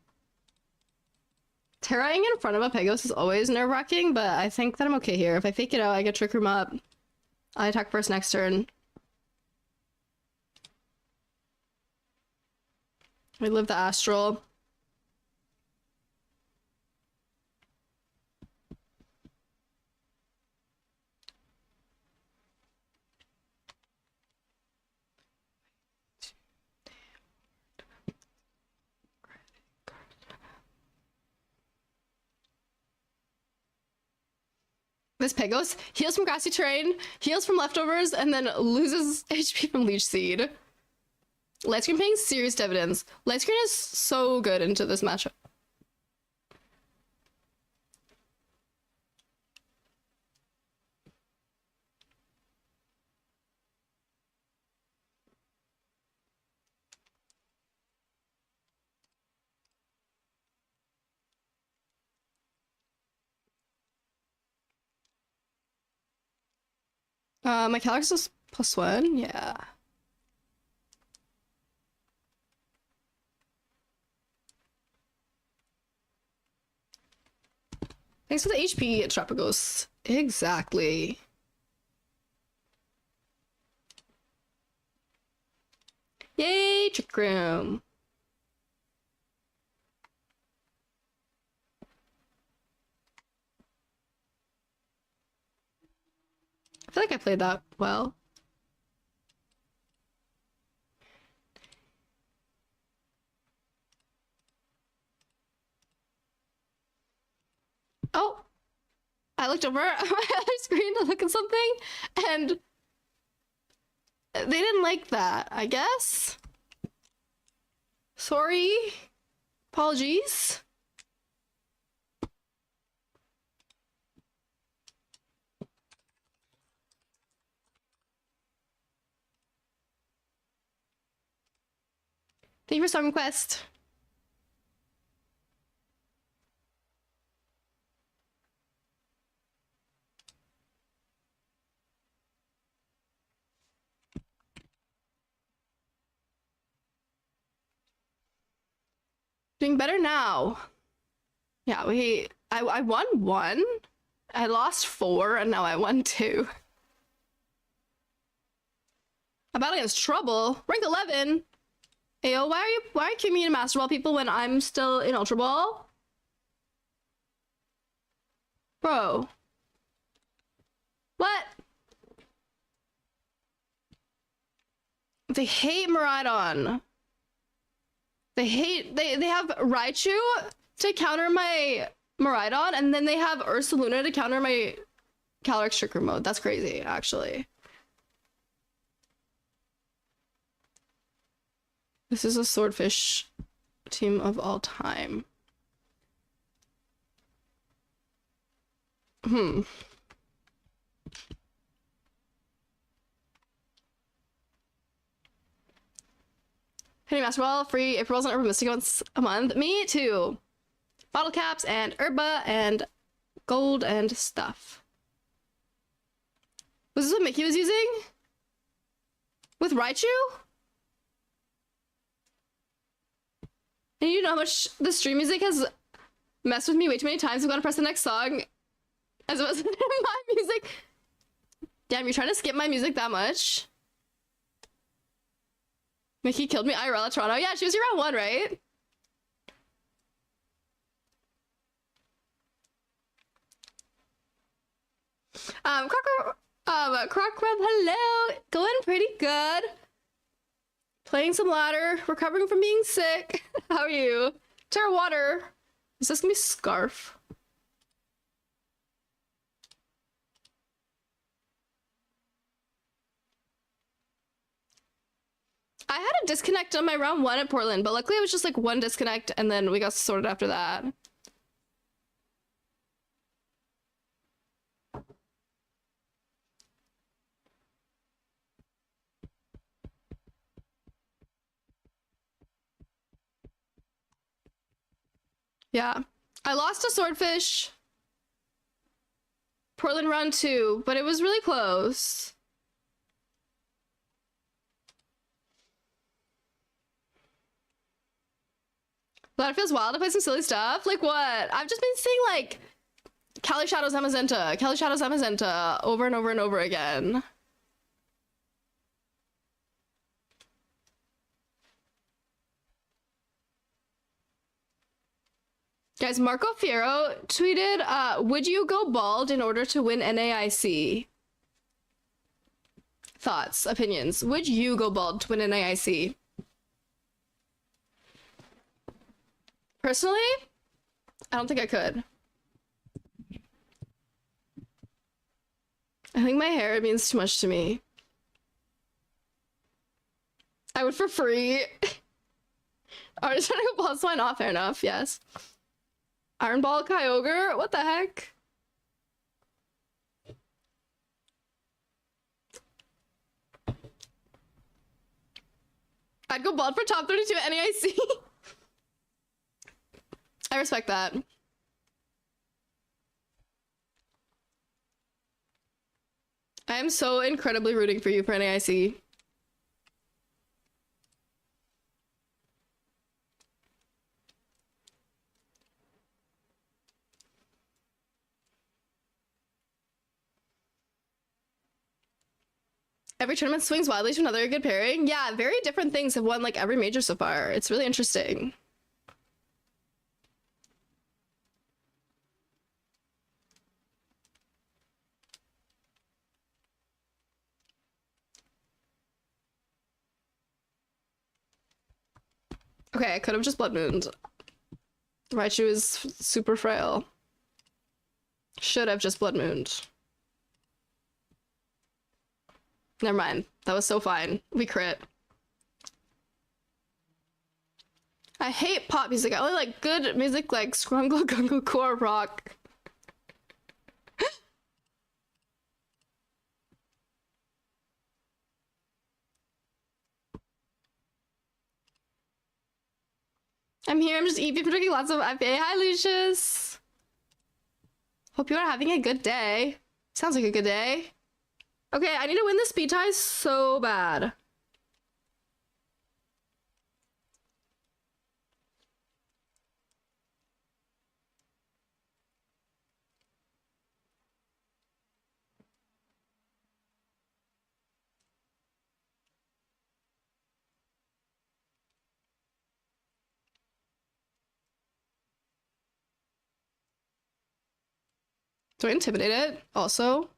Speaker 1: Terraing in front of a Pegos is always nerve-wracking, but I think that I'm okay here. If I fake it out, I get Trick Room up. I attack first next turn. We live the Astral. This Pegos heals from grassy terrain, heals from leftovers, and then loses HP from Leech Seed. Light screen paying serious dividends. Light screen is so good into this matchup. My Calyx is +1, yeah. Thanks for the HP, Tropicos. Exactly. Yay, Trick Room. I feel like I played that well. Oh, I looked over at my other screen to look at something, and they didn't like that, I guess. Sorry. Apologies. Thank you for Storm Quest. Doing better now. Yeah, I won 1. I lost 4, and now I won 2. I'm battling against Trouble. Rank 11. Ayo, why are you keeping me in Master Ball, people, when I'm still in Ultra Ball? Bro. What? They hate Miraidon. They have Raichu to counter my Miraidon, and then they have Ursaluna to counter my Calyrex Tricker mode. That's crazy, actually. This is a swordfish team of all time. Hitting Master Ball, free April's and Herba Mystica once a month. Me too. Bottle caps and Herba and gold and stuff. Was this what Mickey was using? With Raichu? And you know how much the stream music has messed with me way too many times. I've got to press the next song as opposed to my music. Damn, you're trying to skip my music that much? Mickey killed me IRL at Toronto. Yeah, she was here round 1, right? Crockrub, hello. Going pretty good. Playing some ladder. Recovering from being sick. How are you? Terra Water. Is this gonna be Scarf? I had a disconnect on my round 1 at Portland, but luckily it was just like 1 disconnect and then we got sorted after that. Yeah. I lost a Swordfish Portland round 2, but it was really close. That feels wild to play some silly stuff. Like what? I've just been seeing like Cali Shadows Amazenta over and over and over again. Guys, Marco Fierro tweeted, would you go bald in order to win NAIC? Thoughts, opinions. Would you go bald to win NAIC? Personally, I don't think I could. I think my hair means too much to me. I would for free. Already trying to go plus one off, fair enough, yes. Iron Ball Kyogre? What the heck? I'd go bald for top 32 at NAIC. I respect that. I am so incredibly rooting for you for NAIC. Every tournament swings wildly to another good pairing. Yeah, very different things have won like every major so far. It's really interesting. Okay, I could have just blood mooned. Raichu is super frail. Should have just blood mooned. Never mind. That was so fine. We crit. I hate pop music. I only like good music like Scrungle Gungle Core Rock. I'm here. I'm just eating for drinking lots of IPA. Hi, Lucius. Hope you are having a good day. Sounds like a good day. Okay, I need to win the speed tie so bad. Do I intimidate it? Also,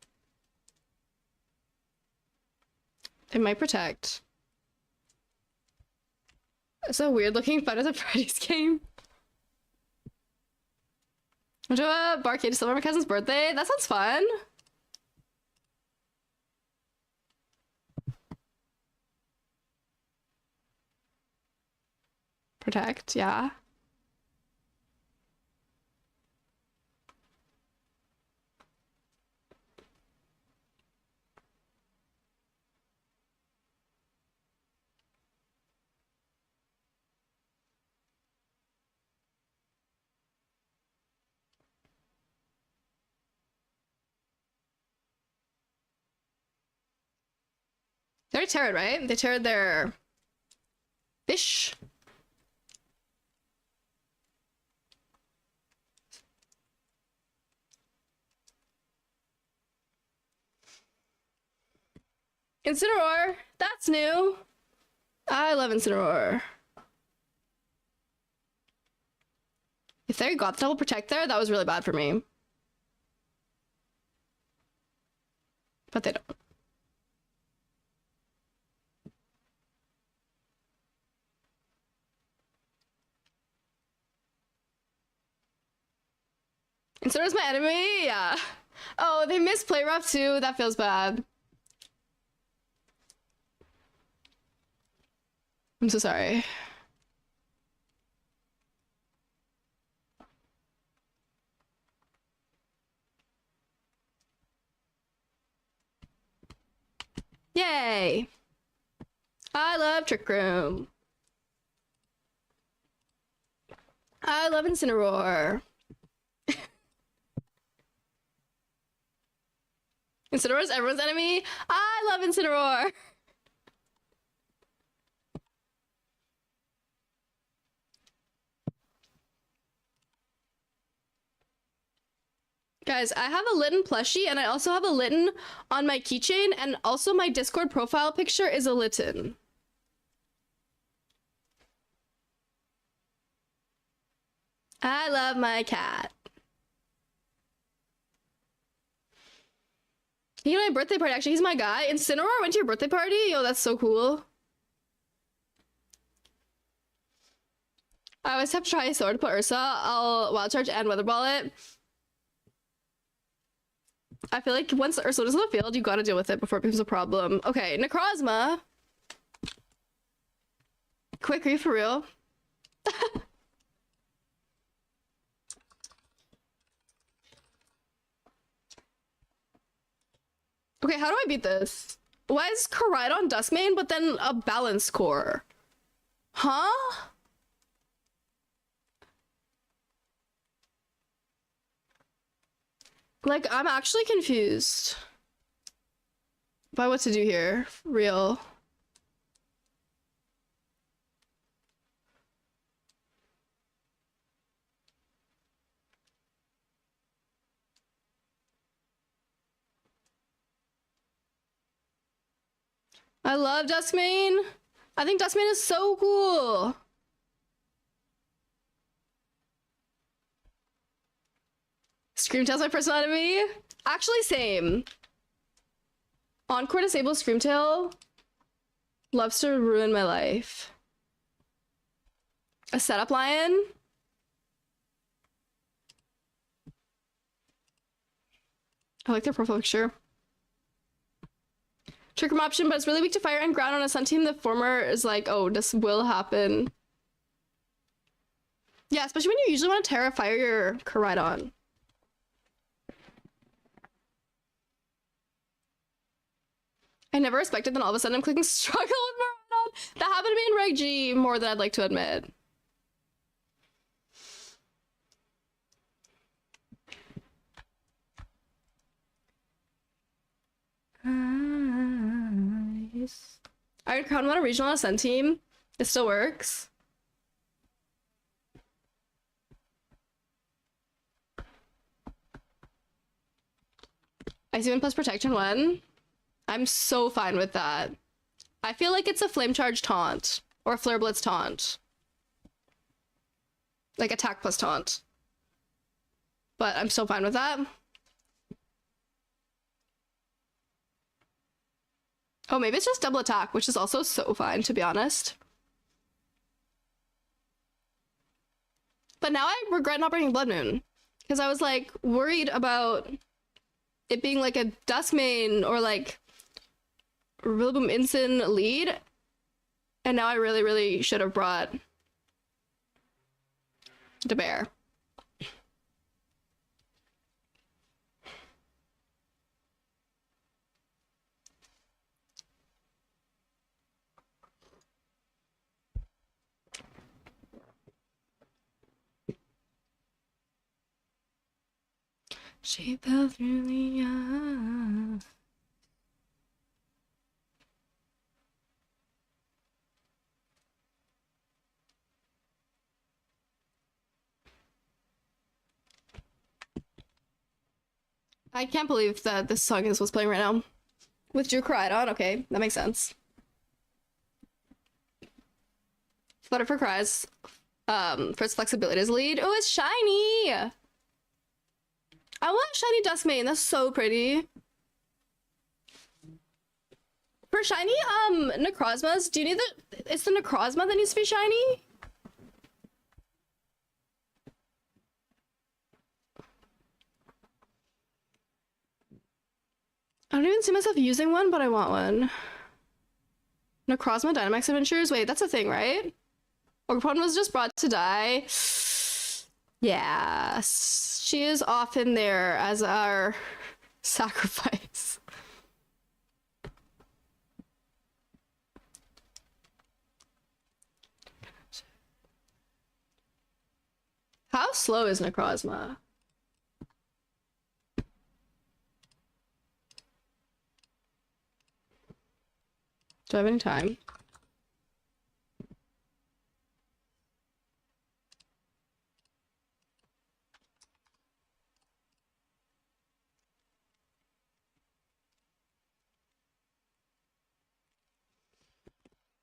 Speaker 1: it might protect. It's a weird looking Five Nights at Freddy's game. I'm to a barcade to celebrate my cousin's birthday. That sounds fun. Protect, yeah. They already teared, right? They teared their fish. Incineroar, that's new. I love Incineroar. If they got the double protect there, that was really bad for me. But they don't. Incineroar's my enemy? Yeah. Oh, they missed play rough too. That feels bad. I'm so sorry. Yay! I love Trick Room. I love Incineroar. Incineroar's everyone's enemy. I love Incineroar. Guys, I have a Litten plushie and I also have a Litten on my keychain, and also my Discord profile picture is a Litten. I love my cat. He went to my birthday party, actually. He's my guy. Incineroar went to your birthday party? Yo, that's so cool. I always have to try sword to put Ursa. I'll wild charge and weather ball it. I feel like once Ursa is on the field, you gotta deal with it before it becomes a problem. Okay, Necrozma. Quick, are you for real? Okay, how do I beat this? Why is Koraidon Duskmane, but then a balance core? Huh? Like, I'm actually confused by what to do here. For real. I love Duskmane. I think Duskmane is so cool. Screamtail's my personal enemy. Actually, same. Encore disable Screamtail loves to ruin my life. A setup lion. I like their profile picture. Trick room option, but it's really weak to fire and ground on a sun team. The former is like, oh, this will happen. Yeah, especially when you usually want to Terra fire your Koraidon. I never expected, then all of a sudden I'm clicking struggle with Koraidon. That happened to me in Reg G more than I'd like to admit. Nice. Iron Crown on a regional Ascent team. It still works. Icy Wind plus Protection 1. I'm so fine with that. I feel like it's a Flame Charge taunt. Or a Flare Blitz taunt. Like attack plus taunt. But I'm so fine with that. Oh, maybe it's just double attack, which is also so fine, to be honest. But now I regret not bringing Blood Moon. Because I was, like, worried about it being, like, a Duskmane or, like, Rillaboom Incin lead. And now I really, really should have brought the bear. She fell through the eye. I can't believe that this song is what's playing right now. With Drew Koraidon, okay, that makes sense. Flutter for Cries. For its flexibility as lead. Oh, it's shiny! I want shiny Duskmane, that's so pretty. For shiny, Necrozmas, do you need the... It's the Necrozma that needs to be shiny? I don't even see myself using one, but I want one. Necrozma Dynamax Adventures? Wait, that's a thing, right? Orcapon was just brought to die. Yeah, she is often there as our sacrifice. How slow is Necrozma? Do I have any time?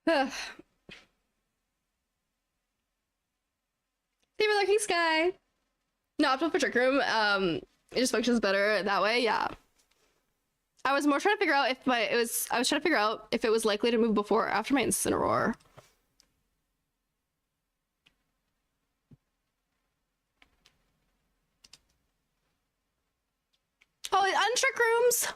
Speaker 1: Saber Lurking Sky. No, optimal for Trick Room. It just functions better that way. Yeah. I was more trying to figure out if I was trying to figure out if it was likely to move before or after my Incineroar. Oh, Untrick Rooms.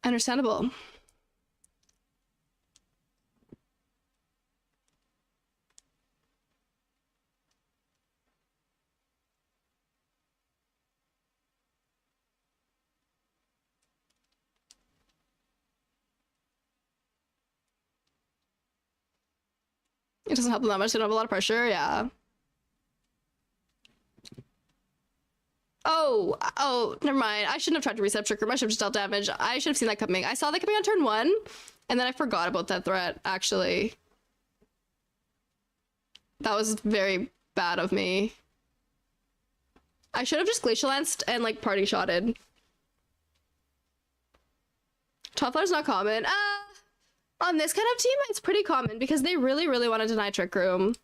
Speaker 1: Understandable. It doesn't help them that much. They don't have a lot of pressure. Yeah. Oh, never mind. I shouldn't have tried to reset Trick Room. I should have just dealt damage. I should have seen that coming. I saw that coming on turn 1, and then I forgot about that threat, actually. That was very bad of me. I should have just Glacial Lanced and, like, Party Shotted. Top Flower's not common. On this kind of team, it's pretty common because they really, really want to deny Trick Room.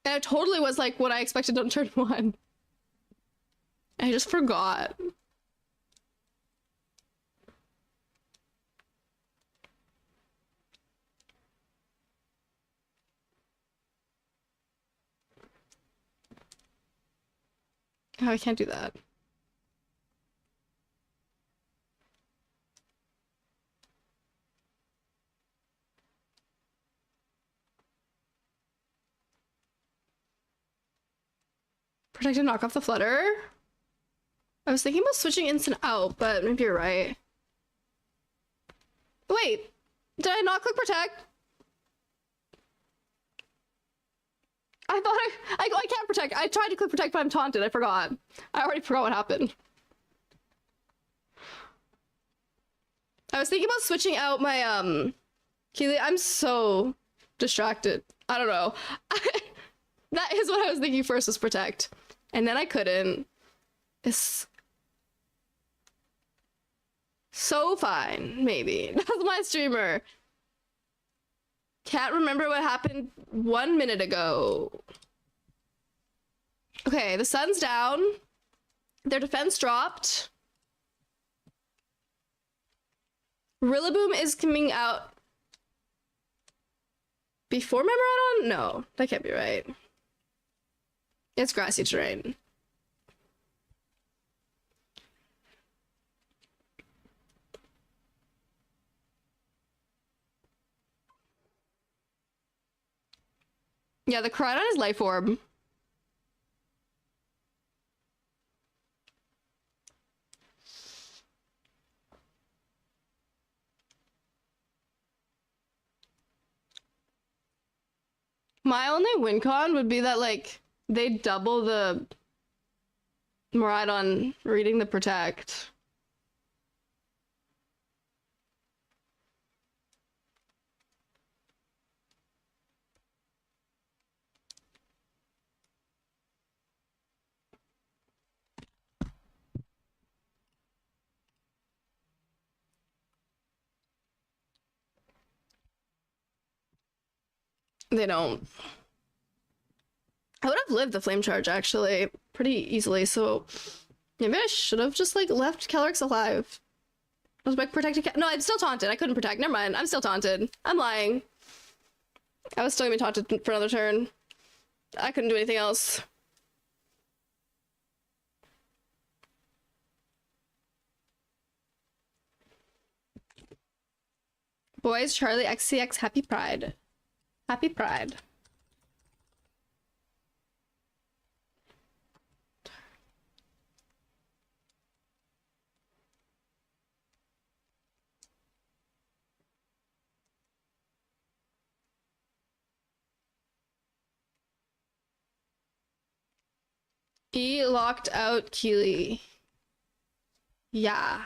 Speaker 1: And it totally was like what I expected on turn 1. I just forgot. Oh, I can't do that. Protect and knock off the Flutter. I was thinking about switching instant out, but maybe you're right. Wait, did I not click protect? I thought I can't protect. I tried to click protect, but I'm taunted. I forgot. I already forgot what happened. I was thinking about switching out my Keely. I'm so distracted. I don't know. That is what I was thinking first, was protect. And then I couldn't. It's so fine, maybe. That's my streamer. Can't remember what happened 1 minute ago. Okay, the sun's down. Their defense dropped. Rillaboom is coming out before Memorodon? No, that can't be right. It's grassy terrain. Yeah, the Koraidon is Life Orb. My only win con would be that, like, they double the Miraidon reading the protect. They don't. I would have lived the flame charge actually pretty easily, so maybe I should have just like left Calyrex alive. I was like protecting. No, I'm still taunted. I couldn't protect. Never mind. I'm still taunted. I'm lying. I was still gonna be taunted for another turn. I couldn't do anything else. Boys, Charlie XCX, happy Pride. Happy Pride. He locked out Keely. Yeah.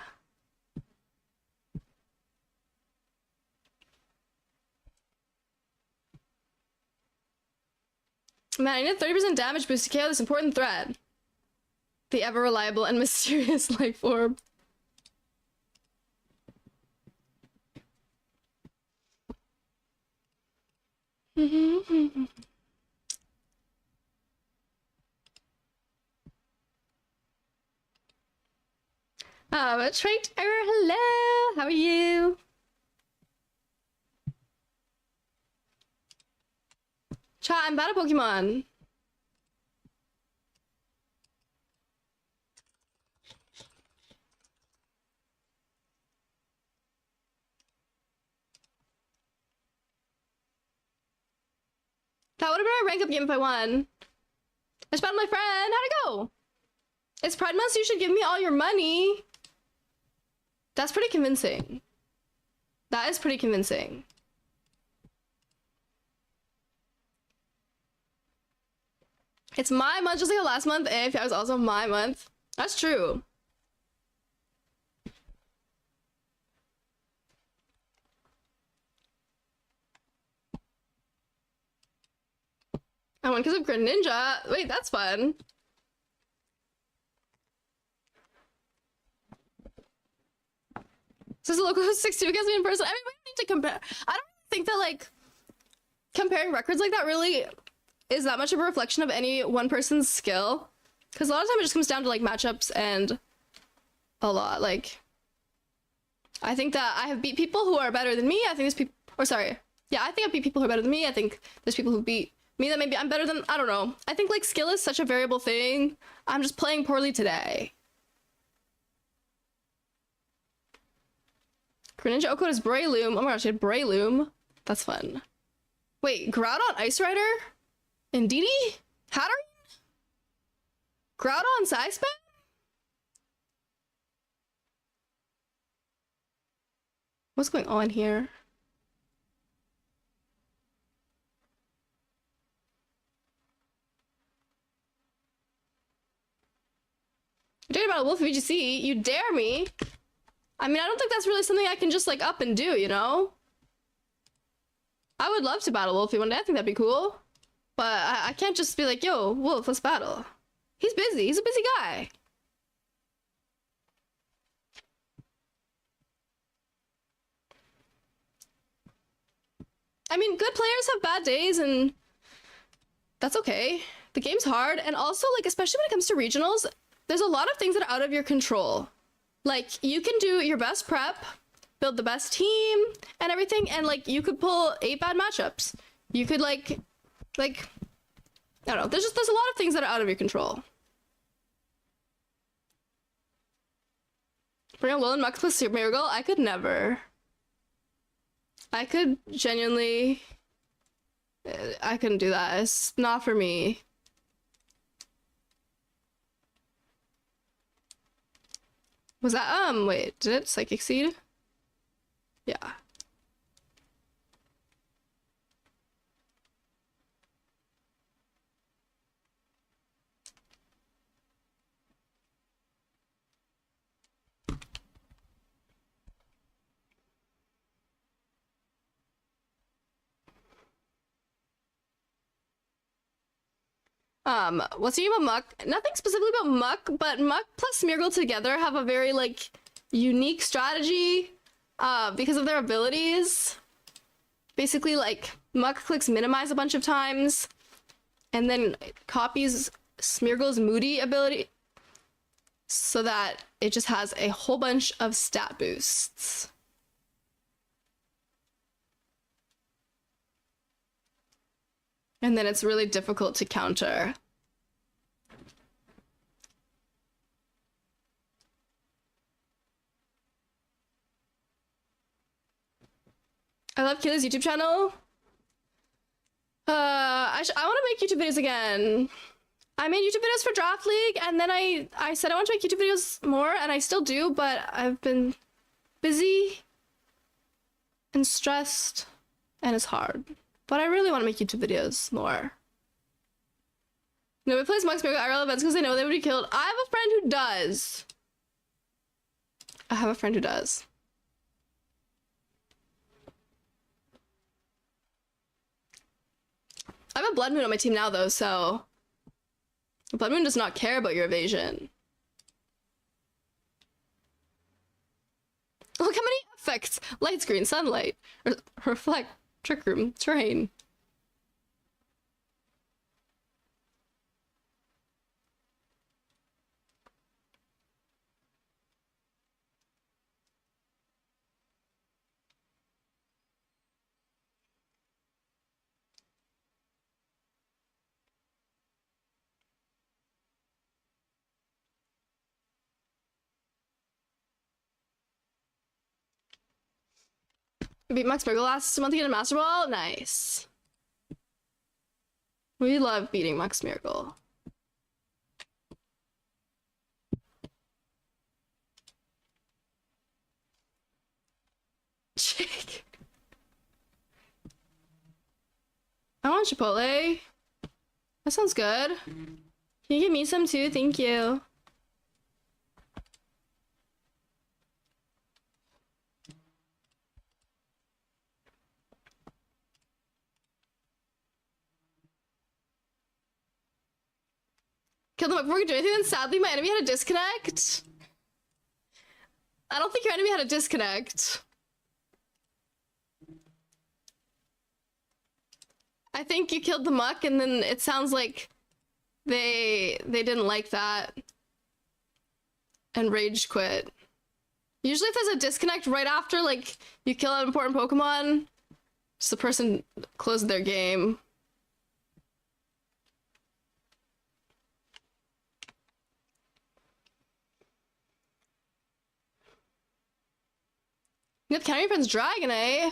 Speaker 1: Man, I need a 30% damage boost to KO this important threat. The ever-reliable and mysterious life orb. Trader, hello! How are you? Chat, I'm bad at Pokemon. That would have been my rank up game if I won. I just battled my friend. How'd it go? It's Pride Month, so you should give me all your money. That's pretty convincing. That is pretty convincing. It's my month, just like the last month. If it was also my month. That's true. I won because of Greninja. Wait, that's fun. Says the local 62 against me in person. I mean, we don't need to compare. I don't think that, like, comparing records like that really is that much of a reflection of any one person's skill. Because a lot of time it just comes down to, like, matchups and a lot. Like, I think that I have beat people who are better than me. I think there's people, or sorry. Yeah, I think I've beat people who are better than me. I think there's people who beat me that maybe I'm better than, I don't know. I think, like, skill is such a variable thing. I'm just playing poorly today. Greninja Oko is Breloom. Oh my gosh, she had Breloom. That's fun. Wait, Groudon Ice Rider? Indeedee? Hatterene? Groudon Saispam? What's going on here? You dare about a wolf VGC? You dare me? I mean, I don't think that's really something I can just, like, up and do, you know? I would love to battle Wolfie one day. I think that'd be cool. But I can't just be like, yo, Wolf, let's battle. He's busy. He's a busy guy. I mean, good players have bad days, and that's okay. The game's hard, and also, like, especially when it comes to regionals, there's a lot of things that are out of your control. Like, you can do your best prep, build the best team, and everything, and, like, you could pull 8 bad matchups. You could, like, I don't know. There's a lot of things that are out of your control. Bring a Alolan Mux plus Super Miracle? I could never. I could genuinely... I couldn't do that. It's not for me. Was that, wait, did it Psychic Seed? Yeah. What's your name about Muck? Nothing specifically about Muck, but Muck plus Smeargle together have a very, like, unique strategy, because of their abilities. Basically, like, Muck clicks minimize a bunch of times, and then copies Smeargle's Moody ability, so that it just has a whole bunch of stat boosts. And then it's really difficult to counter. I love Keely's YouTube channel. I want to make YouTube videos again. I made YouTube videos for Draft League, and then I said I want to make YouTube videos more, and I still do, but I've been busy and stressed, and it's hard. But I really want to make YouTube videos more. Nobody plays Max Miracle IRL events because they know they would be killed. I have a friend who does. I have a friend who does. I have a Blood Moon on my team now, though, so... Blood Moon does not care about your evasion. Look how many effects! Light screen, sunlight, reflect, trick room, terrain. Beat Max Burgle last month to get a Master Ball? Nice. We love beating Max Miracle. Jake. I want Chipotle. That sounds good. Can you give me some too? Thank you. Killed them before we could do anything, and sadly my enemy had a disconnect. I don't think your enemy had a disconnect. I think you killed the muck, and then it sounds like they didn't like that and rage quit. Usually if there's a disconnect right after like you kill an important Pokemon, just the person closed their game. You have Counter Your Friend's Dragon, eh?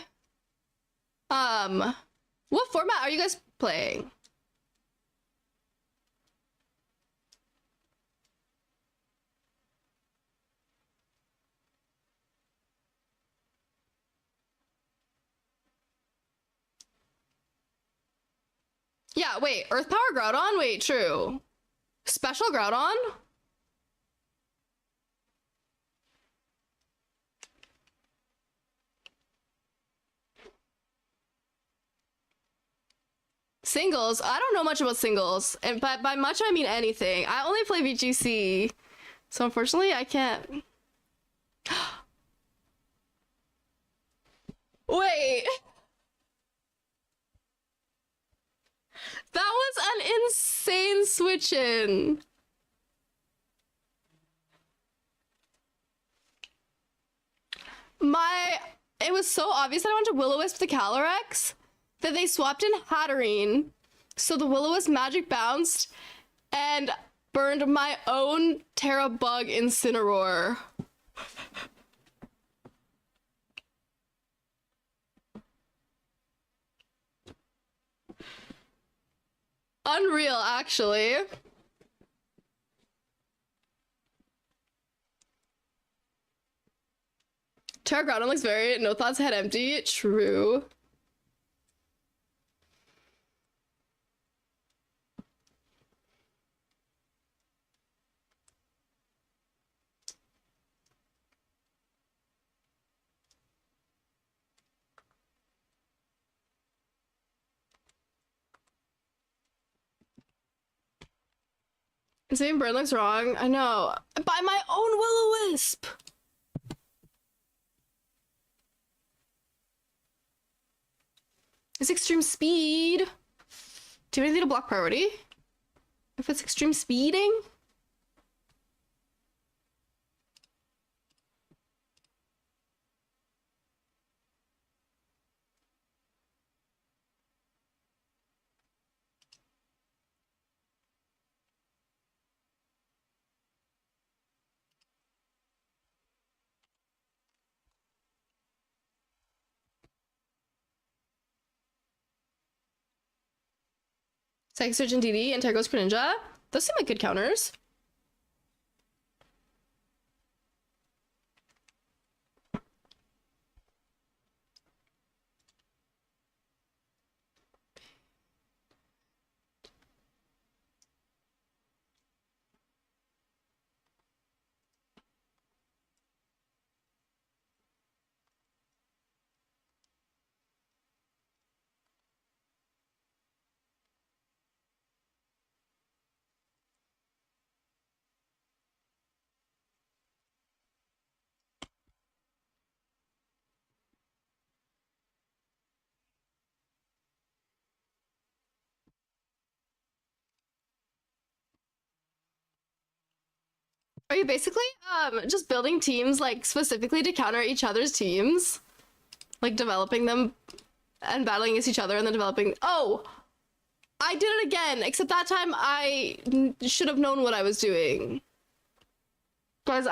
Speaker 1: What format are you guys playing? Yeah, wait, Earth Power Groudon? Wait, true. Special Groudon? Singles? I don't know much about singles. And by much, I mean anything. I only play VGC. So unfortunately, I can't. Wait. That was an insane switch-in. It was so obvious that I wanted to Will-O-Wisp the Calyrex that they swapped in Hatterene, so the Will-O-Wisp magic bounced and burned my own Terra Bug Incineroar. Unreal, actually. Terra Groudon looks very no thoughts head empty. True. Saying burn looks wrong. I know. By my own Will-O-Wisp. It's extreme speed. Do you anything to block priority? If it's extreme speeding? Psychic Surge and DD and Tergos Greninja. Those seem like good counters. Are you basically just building teams like specifically to counter each other's teams? Like developing them and battling against each other and then developing. Oh! I did it again, except that time I should have known what I was doing. Guys,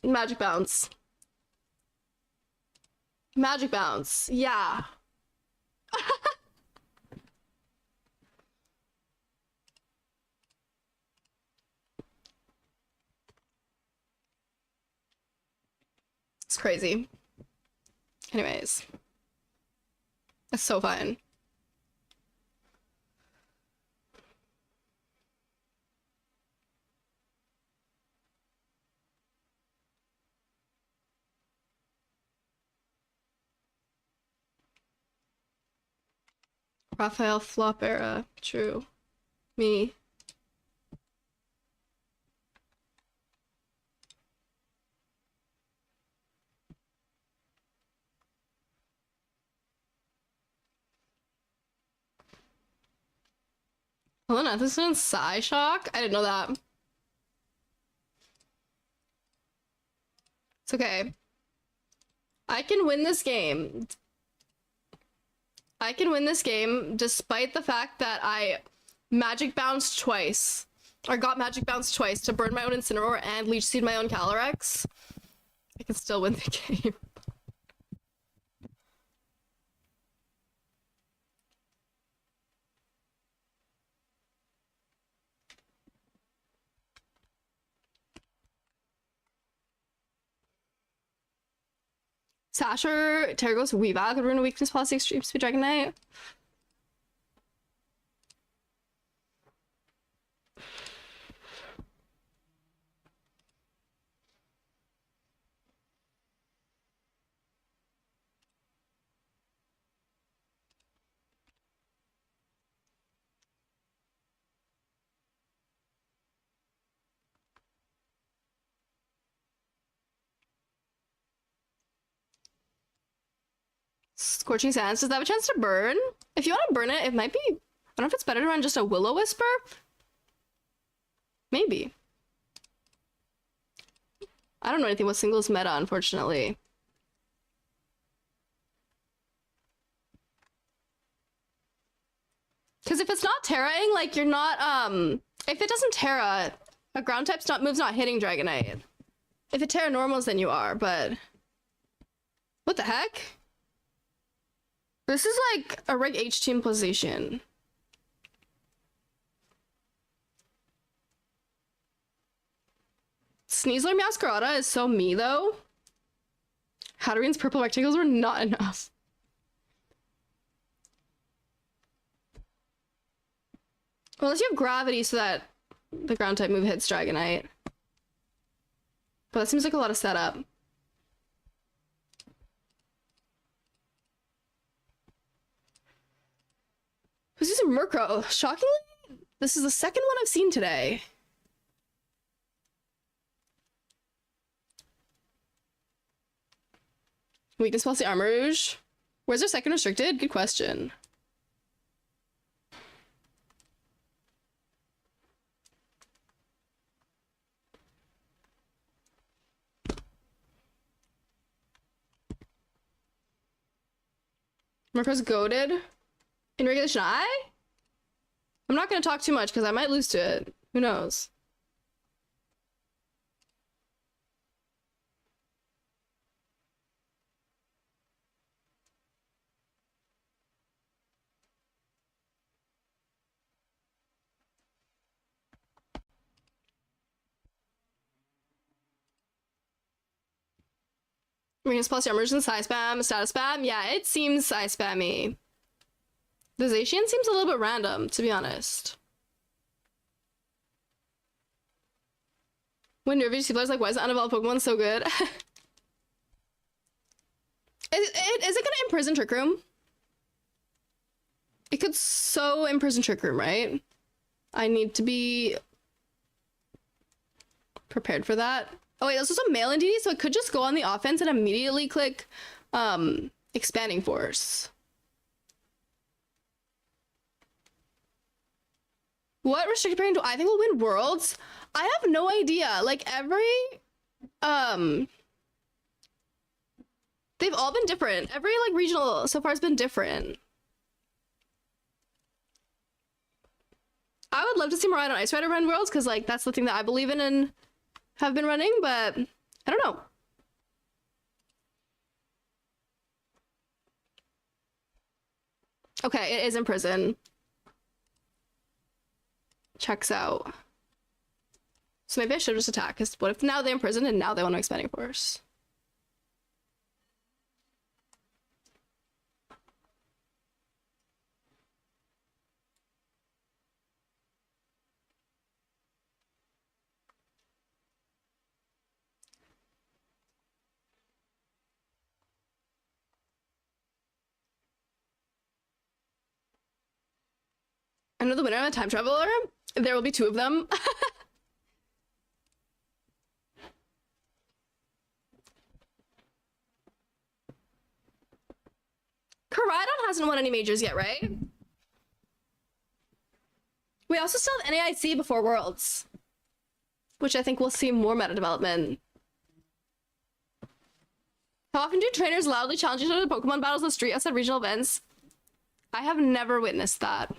Speaker 1: Magic Bounce. Magic bounce. Yeah. It's crazy. Anyways. It's so fun. Raphael flop era. True. Me. Hold on, this is Psy Shock? I didn't know that. It's okay. I can win this game. I can win this game despite the fact that I magic bounced twice. Or got magic bounced twice to burn my own Incineroar and leech seed my own Calyrex. I can still win the game. Sasher, Terragos, Weavile could ruin a weakness policy, extreme speed Dragonite. Scorching Sands, does that have a chance to burn? If you want to burn it, it might be... I don't know if it's better to run just a Will-O-Wisper? Maybe. I don't know anything about singles meta, unfortunately. Because if it's not Terraing, like, you're not, if it doesn't Terra, a ground type's not move's not hitting Dragonite. If it Terra normals, then you are, but... What the heck? This is like a reg H team position. Sneasler Masquerada is so me though. Hattereen's purple rectangles were not enough. Well, unless you have gravity so that the ground type move hits Dragonite. But that seems like a lot of setup. Who's using Murkrow? Shockingly, this is the second one I've seen today. Weakness policy Armor Rouge. Where's our second restricted? Good question. Murkrow's goated. In regulation I? I'm not gonna talk too much because I might lose to it. Who knows? Weakness plus your immersion, Psy spam, status spam. Yeah, it seems Psy spammy. The Zacian seems a little bit random, to be honest. When nervy players like, why is the undeveloped Pokemon so good? Is it gonna imprison Trick Room? It could so imprison Trick Room, right? I need to be prepared for that. Oh wait, this was a mail-in DD, so it could just go on the offense and immediately click Expanding Force. What restricted pairing do I think will win Worlds? I have no idea. Like every they've all been different. Every like regional so far has been different. I would love to see Mariah and Ice Rider run Worlds because like that's the thing that I believe in and have been running, but I don't know. Okay, it is in prison. Checks out. So maybe I should just attack, because what if now they're in prison and now they want to expanding force? I know the winner of a time traveler. There will be two of them. Koraidon hasn't won any majors yet, right? We also still have NAIC before Worlds, which I think we'll see more meta development. How often do trainers loudly challenge each other to Pokemon battles on the street outside regional events? I have never witnessed that.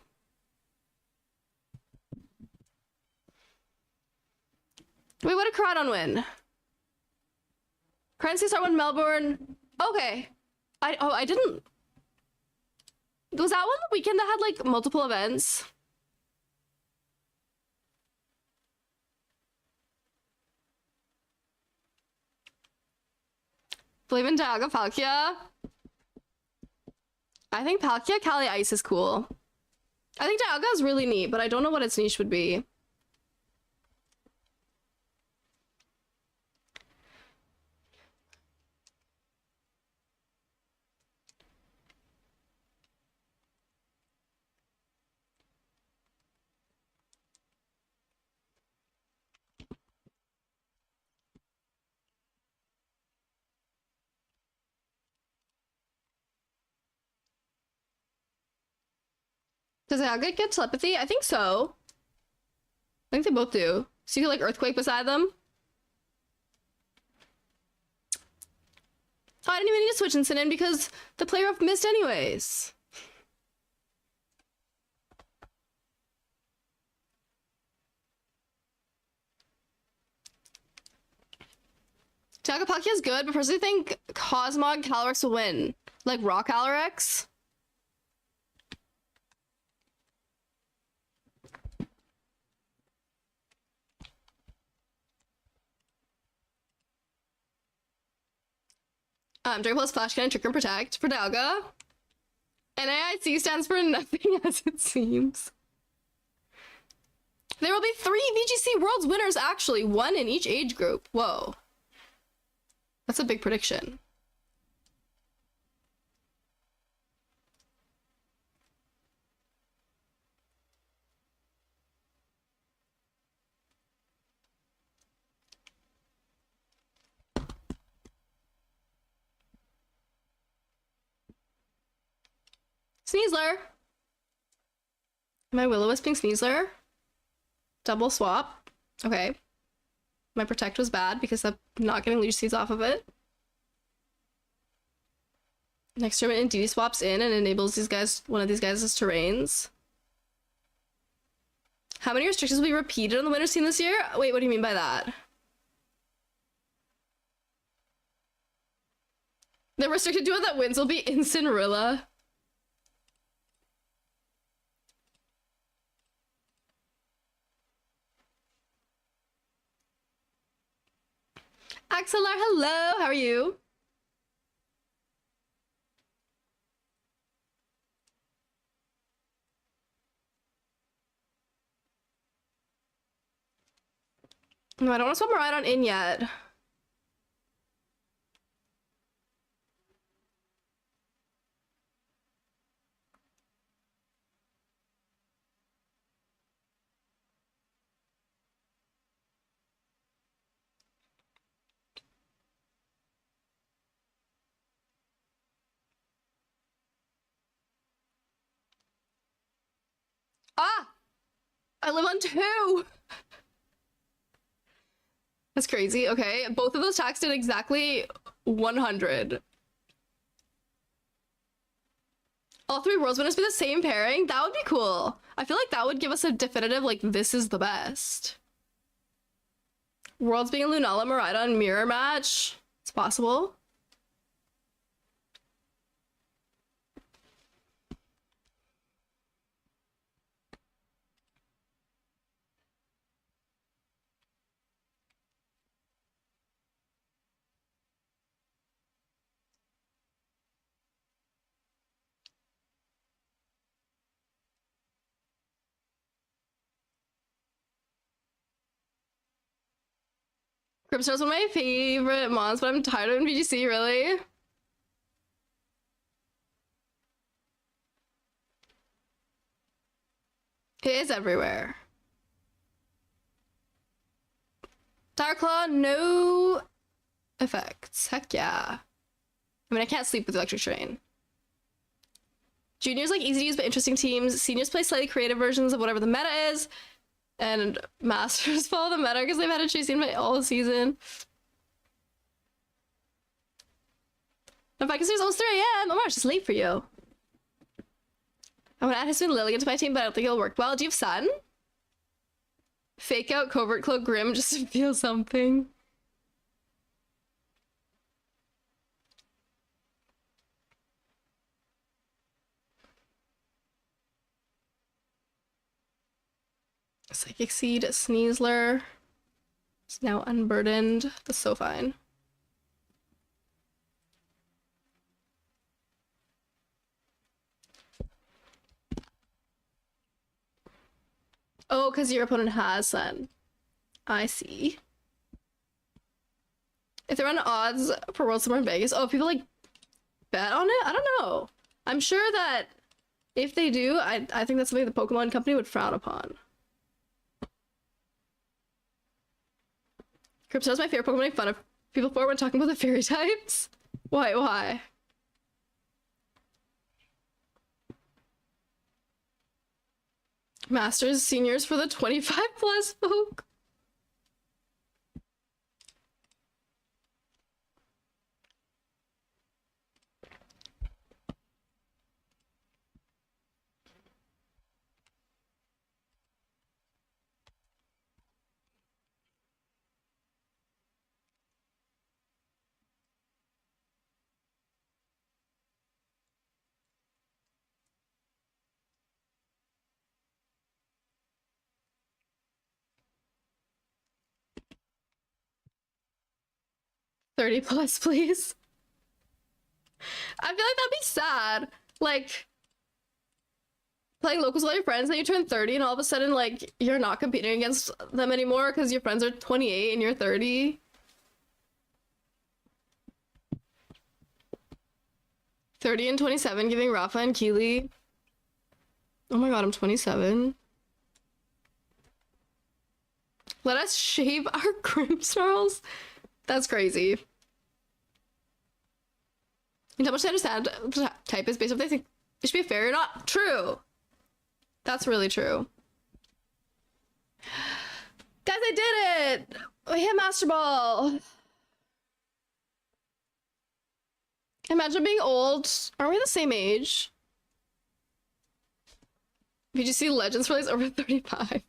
Speaker 1: Wait, what did Koraidon win? Currency start won Melbourne. Okay. I didn't. Was that one the weekend that had like multiple events? Believe in Dialga Palkia. I think Palkia Kali Ice is cool. I think Dialga is really neat, but I don't know what its niche would be. Does Dialga get telepathy? I think so. I think they both do. So you can like Earthquake beside them. Oh, I didn't even need to switch incident because the player off missed anyways. Dialga Palkia is good, but personally think Cosmog Calyrex will win. Like Rock Calyrex. Dragon Plus Flash Cannon, Trick and Protect for Dialga. NAIC stands for nothing as it seems. There will be 3 VGC Worlds winners actually, 1 in each age group. Whoa. That's a big prediction. Sneasler. Am I Will-O-Wisping Sneasler? Double swap. Okay. My Protect was bad because I'm not getting Leech Seeds off of it. Next turn, and DD swaps in and enables these guys, one of these guys' terrains. How many restrictions will be repeated on the winner's team this year? Wait, what do you mean by that? The restricted duo that wins will be Incineroar. Axelar, hello, how are you? No, I don't want to swap Miraidon in yet. Ah! I live on 2! That's crazy. Okay, both of those attacks did exactly 100. All 3 worlds winners be the same pairing? That would be cool. I feel like that would give us a definitive, like, this is the best. Worlds being a Lunala Miraidon mirror match. It's possible. Grimstar's one of my favorite mons, but I'm tired of VGC, really. It is everywhere. Darklaw, no effects. Heck yeah. I mean, I can't sleep with Electric Train. Juniors like easy to use but interesting teams. Seniors play slightly creative versions of whatever the meta is. And Masters follow the meta because they've had a chasing fight all season. In fact, it's almost 3 a.m. Omar, it's just late for you. I want to add Hisui and Lily into my team, but I don't think it'll work well. Do you have Sun? Fake out Covert Cloak Grim just to feel something. Psychic Seed, Sneasler. It's now unburdened. That's so fine. Oh, because your opponent has Sun. I see. If they run odds for World Summer in Vegas, oh, people like bet on it? I don't know. I'm sure that if they do, I think that's something the Pokemon company would frown upon. Crypto's my favorite Pokemon, make fun of people for when talking about the fairy types. Why? Masters, seniors for the 25 plus folk. $30 plus, please. I feel like that'd be sad. Like, playing locals with all your friends, then you turn 30 and all of a sudden, like, you're not competing against them anymore because your friends are 28 and you're 30. 30 and 27, giving Rafa and Keely. Oh my god, I'm 27. Let us shave our Grimmsnarls? That's crazy. And how much I understand the type is based on if they think it should be a fairy or not. True. That's really true. Guys, I did it! We hit Master Ball. Imagine being old. Aren't we the same age? Did you see Legends release over 35?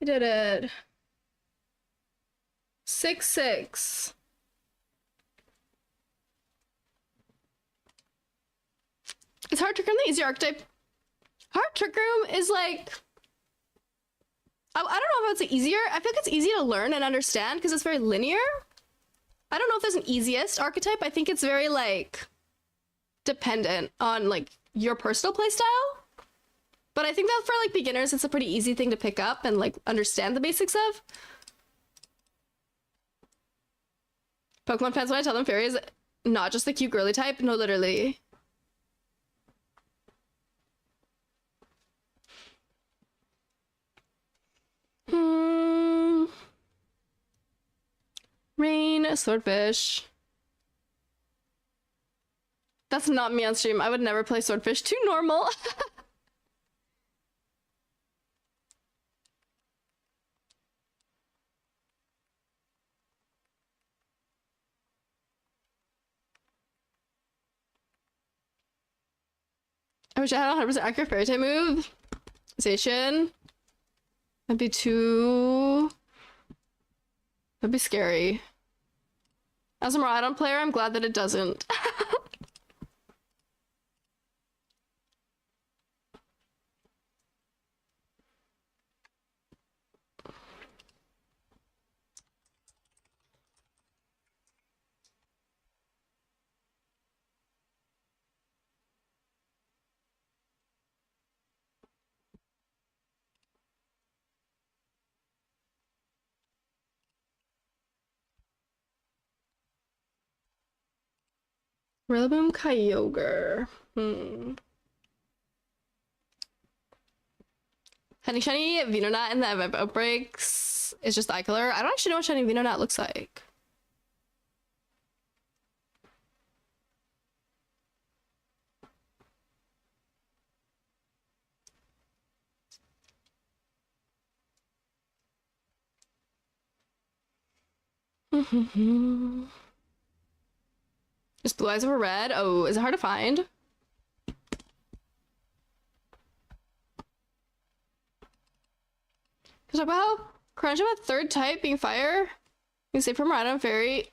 Speaker 1: I did it. 6-6. Is Heart Trick Room the easier archetype? Heart Trick Room is like... I don't know if it's easier. I feel like it's easy to learn and understand because it's very linear. I don't know if there's an easiest archetype. I think it's very, like, dependent on, like, your personal playstyle. But I think that for, like, beginners, it's a pretty easy thing to pick up and, like, understand the basics of. Pokemon fans, when I tell them fairy is not just the cute girly type. No, literally. Rain, Swordfish. That's not me on stream. I would never play Swordfish. Too normal. I wish I had a 100% accurate fairy type move. Station. That'd be too... That'd be scary. As a Miraidon player, I'm glad that it doesn't. Rillaboom Kyogre. Shiny Venonat in the event outbreaks is just eye color. I don't actually know what shiny Venonat looks like. Just blue eyes over red. Oh, is it hard to find? Talk about how crunch about third type being fire. You can say from random fairy.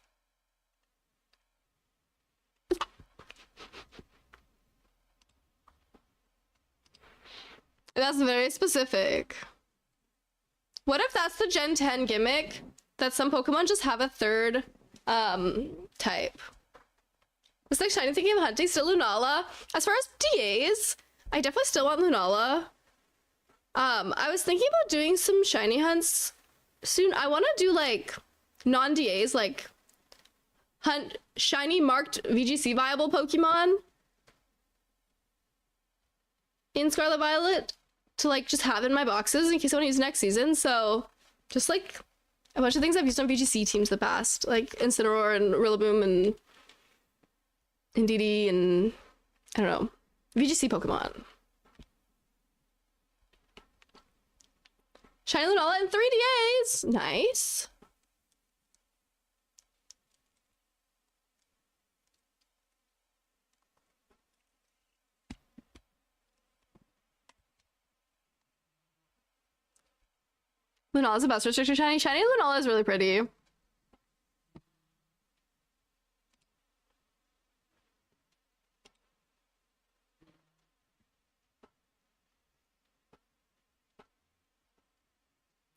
Speaker 1: That's very specific. What if that's the Gen 10 gimmick? That some Pokemon just have a third type. It's like shiny thinking of hunting, still Lunala. As far as DAs, I definitely still want Lunala. I was thinking about doing some shiny hunts soon. I want to do like non-DAs, like hunt shiny marked VGC viable Pokemon in Scarlet Violet to like just have in my boxes in case I want to use next season. So just like a bunch of things I've used on VGC teams in the past, like Incineroar and Rillaboom and Indeedee and I don't know, VGC Pokemon. Shiny Lunala in 3DAs! Nice. Lunala's the best restrictor shiny. Shiny Lunala is really pretty.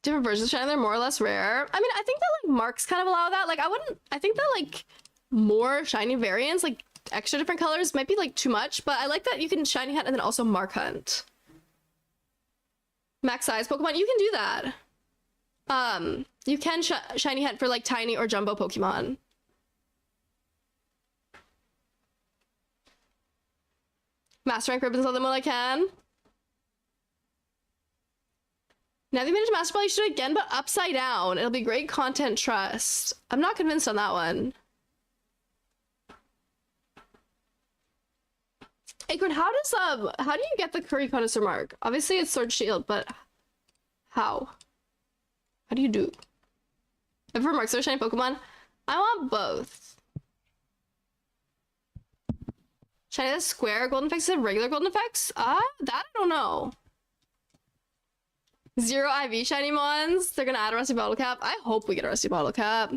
Speaker 1: Different versions of shiny, they're more or less rare. I mean, I think that like marks kind of allow that. Like I think that like more shiny variants, like extra different colors might be like too much, but I like that you can shiny hunt and then also mark hunt. Max size Pokemon, you can do that. You can shiny hunt for like tiny or jumbo Pokemon. Master rank ribbons all them while I can. Now that you managed to Master Ball, you should do it again, but upside down. It'll be great content, trust. I'm not convinced on that one. Acorn, how do you get the Curry Connoisseur mark? Obviously it's Sword Shield, but how? How do you do? If for marks are shiny Pokemon, I want both. Shiny the square golden effects and regular golden effects? That I don't know. 0 IV shiny ones. They're gonna add a rusty bottle cap. I hope we get a rusty bottle cap.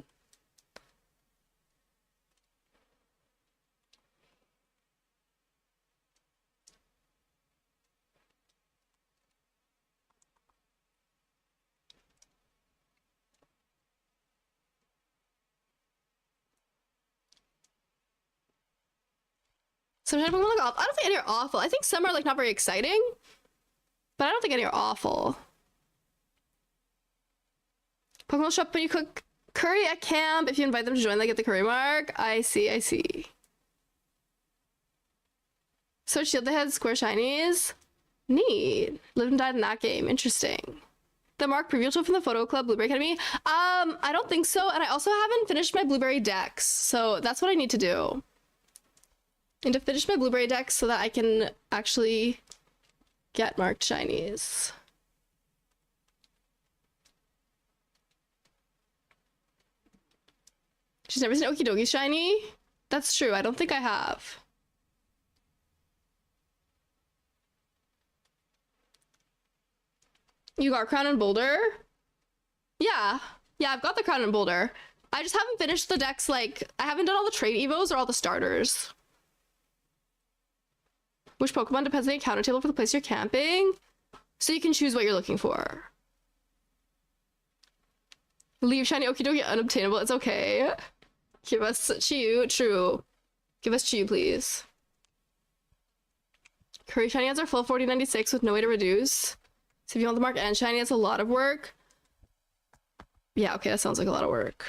Speaker 1: Some shiny Pokemon look awful. I don't think any are awful. I think some are like not very exciting, but I don't think any are awful. Pokemon will show up when you cook curry at camp. If you invite them to join, they get the curry mark. I see, I see. Sword Shield, they had square shinies. Neat. Lived and died in that game. Interesting. The mark preview tool from the Photo Club Blueberry Academy. I don't think so. And I also haven't finished my Blueberry decks. So that's what I need to do. And to finish my Blueberry decks so that I can actually get marked shinies. She's never seen Okidogi shiny? That's true. I don't think I have. You got Crown and Boulder? Yeah. Yeah, I've got the Crown and Boulder. I just haven't finished the decks, like, I haven't done all the trade evos or all the starters. Which Pokemon depends on the encounter table for the place you're camping? So you can choose what you're looking for. Leave shiny Okidogi unobtainable. It's okay. Give us Chiyu. True. Give us Chiyu, please. Curry shiny ads are full 4096 with no way to reduce. So if you want the mark and shiny, it's a lot of work. Yeah, okay, that sounds like a lot of work.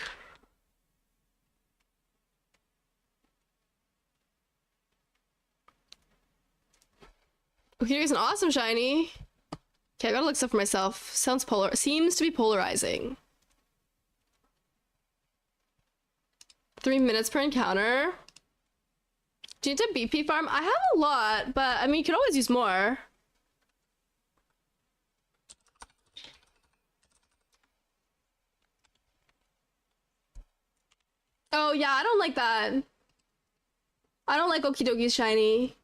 Speaker 1: Here's an awesome shiny. Okay, I gotta look stuff for myself. Seems to be polarizing. 3 minutes per encounter. Do you need to BP farm? I have a lot, but I mean, you could always use more. Oh yeah, I don't like that. I don't like Okie Doki's shiny.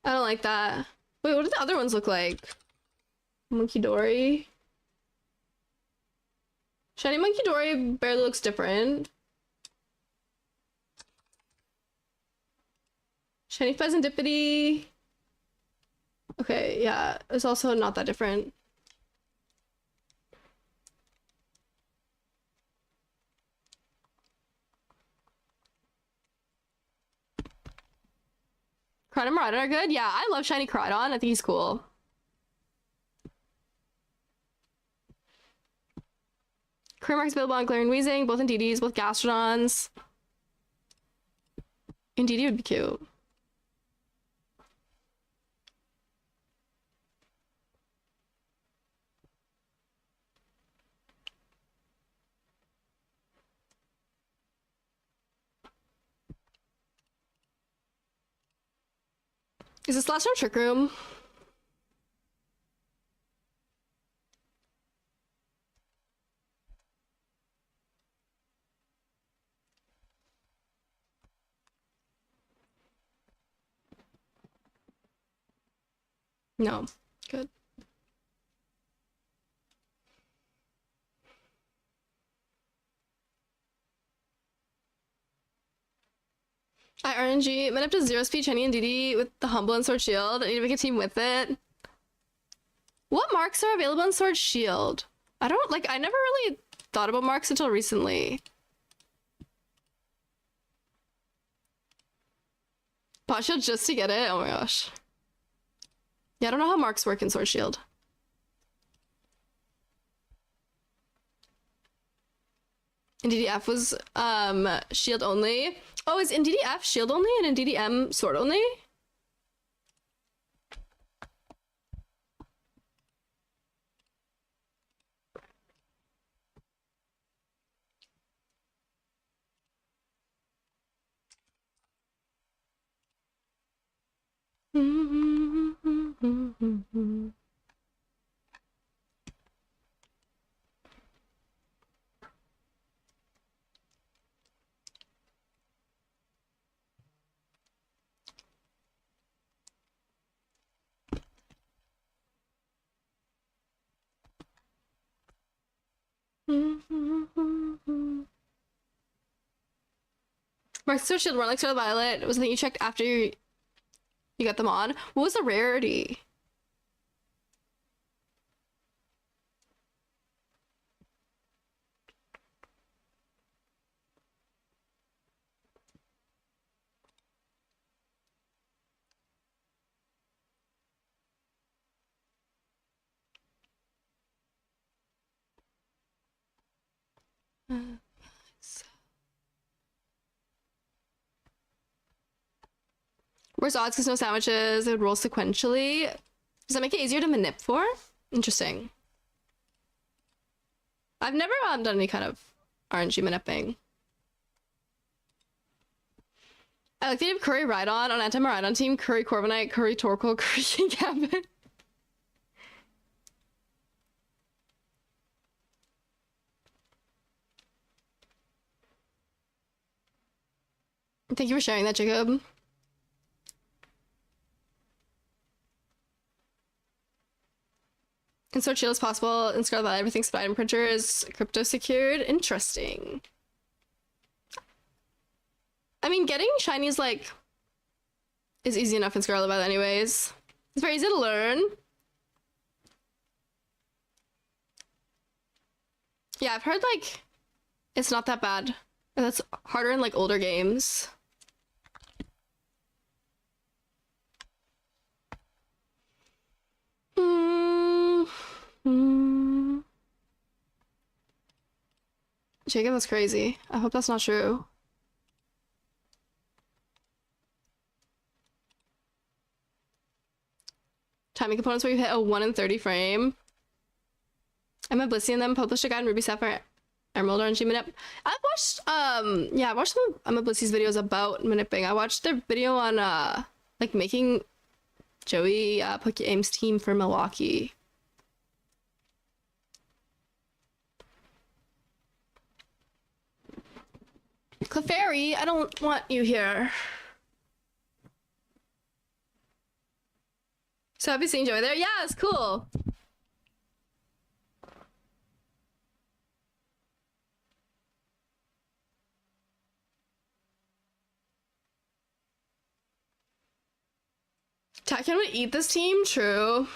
Speaker 1: I don't like that. Wait, what do the other ones look like? Monkey Dory. Shiny Monkey Dory barely looks different. Shiny Pheasantipity. Okay, yeah, it's also not that different. Cridon and Miraidon are good? Yeah, I love Shiny Cridon. I think he's cool. Career marks available on Glaring Weezing, both in DDs, both Gastrodons. In DD would be cute. Is this last round Trick Room? No. Good. I RNG went up to 0 speed Shiny and DD with the Humble and Sword Shield. I need to make a team with it. What marks are available in Sword Shield? I never really thought about marks until recently. Bot Shield just to get it? Oh my gosh. Yeah, I don't know how marks work in Sword Shield. And DDF was shield only. Oh, is in DDF shield only and in DDM sword only? Marks Sword Shield weren't like Sword Violet. It was the thing you checked after you got them on. What was the rarity? Where's odds because no sandwiches? They would roll sequentially. Does that make it easier to manip for? Interesting. I've never done any kind of RNG manipping. I like the name of Curry Rhydon on anti-Miraidon team, Curry Corviknight, Curry Torkoal, Curry Gambit. Thank you for sharing that, Jacob. And Sword Shield is possible. In Scarlet Violet, everything's item printer is crypto secured. Interesting. I mean, getting shinies is easy enough in Scarlet Violet anyways. It's very easy to learn. Yeah, I've heard it's not that bad. And that's harder in older games. Jacob, that's crazy. I hope that's not true. timing components where you hit a 1 in 30 frame. I'm a Blissey and then published a guide on Ruby Sapphire Emerald RNG manip. I've watched yeah, I watched some of Emma Blissy's videos about manipping. I watched their video on like making Joey Poke Aim's team for Milwaukee. Clefairy, I don't want you here. So happy seeing Joey there. Yeah, it's cool. Takion would eat this team? True.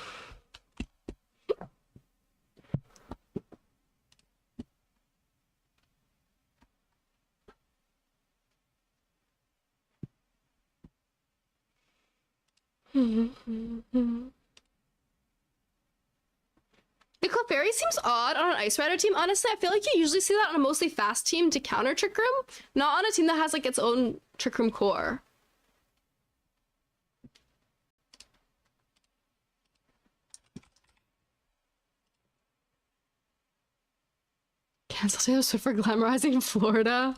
Speaker 1: The Clefairy seems odd on an Ice Rider team. Honestly, I feel like you usually see that on a mostly fast team to counter Trick Room, not on a team that has like its own Trick Room core. Cancel Taylor Swift for glamorizing Florida.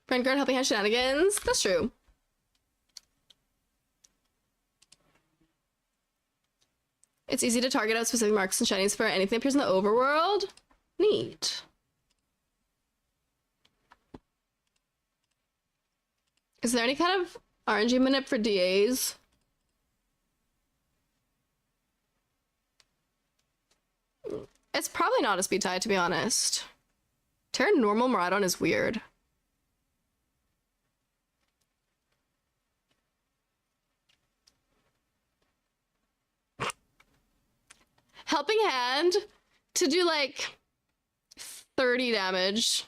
Speaker 1: Friend guard helping out shenanigans. That's true. It's easy to target out specific marks and shinies for anything that appears in the overworld. Neat. Is there any kind of RNG manip for DAs? It's probably not a speed tie, to be honest. Terra normal Miraidon is weird. Helping Hand to do like 30 damage.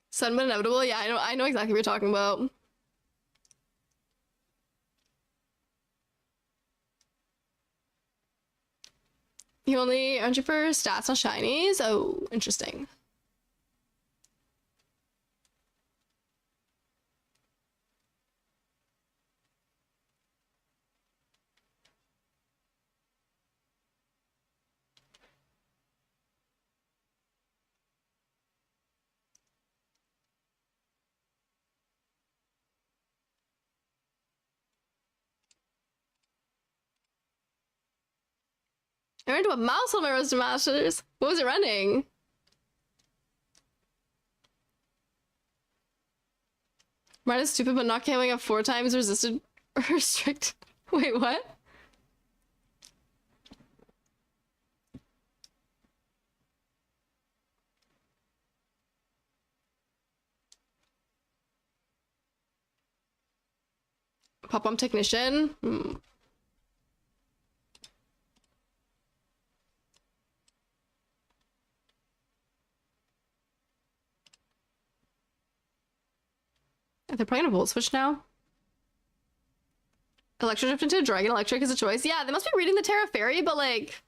Speaker 1: Sudden but inevitable. Yeah, I know exactly what you're talking about. You only earned you for stats on shinies? Oh, interesting. I ran into a mouse on my Road to Masters. What was it running? Mine is stupid, but not KOing up 4 times resisted or restricted. Wait, what? Pop-Bomb Technician? They're probably gonna Volt Switch now. Electro Drift into Dragon Electric is a choice. Yeah, they must be reading the Terra Fairy, but like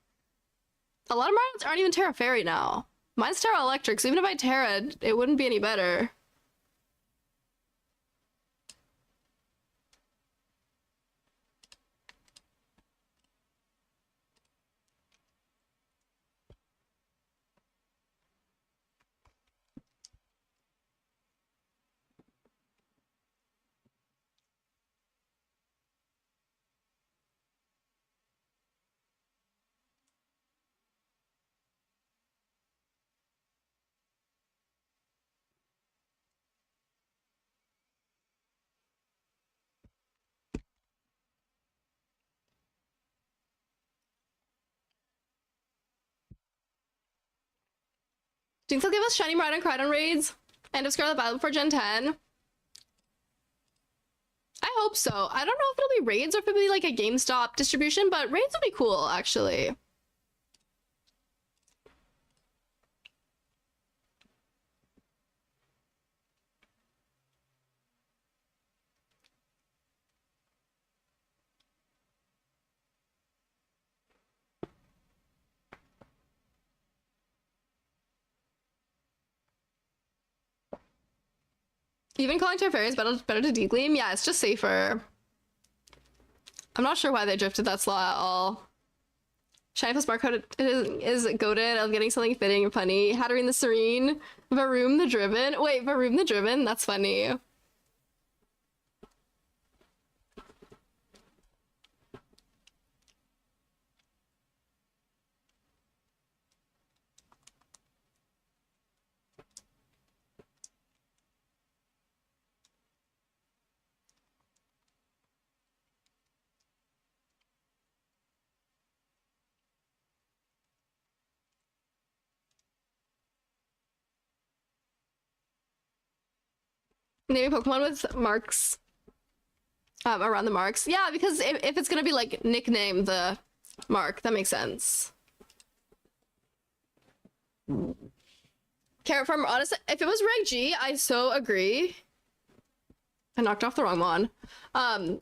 Speaker 1: a lot of mines aren't even Terra Fairy now. Mine's Terra Electric, so even if I Terra, it wouldn't be any better. Do you think they'll give us Shiny Miraidon and Cridon raids? End of Scarlet Violet before Gen 10? I hope so. I don't know if it'll be raids or if it'll be like a GameStop distribution, but raids would be cool, actually. Even calling Terra Fairy is better to Degleam. Yeah, it's just safer. I'm not sure why they drifted that slot at all. Shiny plus Mark Code is goated. I'm getting something fitting and funny. Hatterene the Serene. Varoom the Driven. Wait, Varoom the Driven? That's funny. Naming Pokemon with marks around the marks. Yeah, because if it's gonna be like nickname the mark, that makes sense. Carrot Farmer, honestly, if it was Reg G, I so agree. I knocked off the wrong one.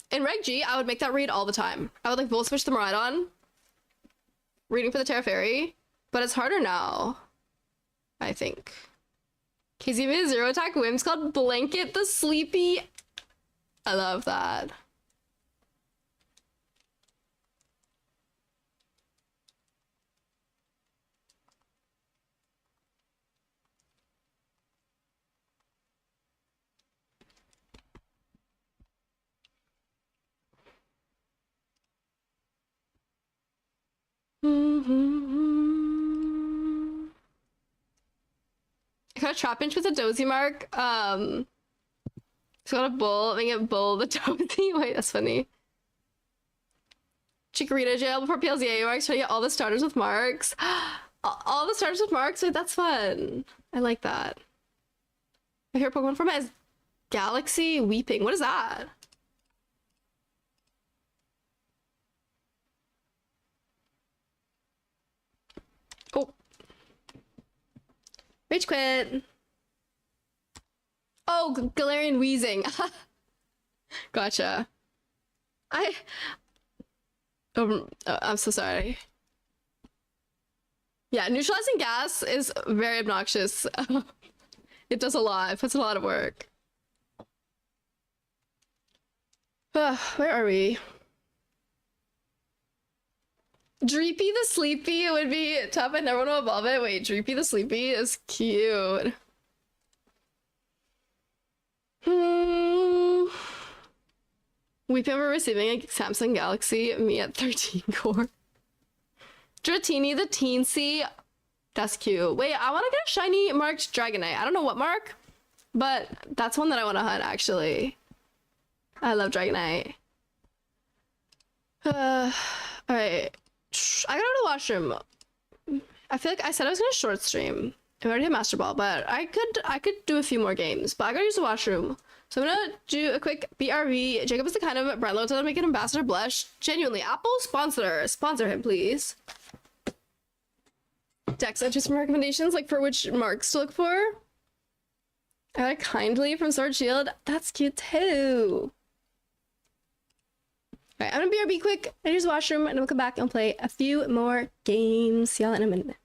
Speaker 1: In Reg G, I would make that read all the time. I would like Volt Switch the Miraidon, reading for the Terra Fairy, but it's harder now, I think. KZ made a zero attack whims called Blanket the Sleepy. I love that. I got a Trapinch with a Dozy mark. So got a bull, make it bull the Dozy. Wait, that's funny. Chikorita jail before PLZA marks, trying to get all the starters with marks. All the starters with marks? Wait, that's fun. I like that. My favorite Pokemon format is Galaxy Weeping. What is that? Oh. Rage quit. Oh, Galarian Wheezing. Gotcha. I'm so sorry. Yeah, neutralizing gas is very obnoxious. It does a lot. It puts a lot of work. Where are we? Dreepy the Sleepy would be tough. I never want to evolve it. Wait, Dreepy the Sleepy is cute. Weeping over receiving a Samsung Galaxy, me at 13 core. Dratini the Teensy. That's cute. Wait, I want to get a shiny marked Dragonite. I don't know what mark, but that's one that I want to hunt, actually. I love Dragonite. Alright. I gotta go to the washroom. I feel like I said I was gonna short stream. I already have Master Ball, but I could do a few more games, but I gotta use the washroom. So I'm gonna do a quick BRB. Jacob is the kind of Brent to make an ambassador blush. Genuinely, Apple sponsor him, please. Dex, enter some recommendations, like for which marks to look for. I like Kindly from Sword Shield. That's cute too. Alright, I'm gonna BRB quick. I use the washroom, and we'll come back and play a few more games. See y'all in a minute.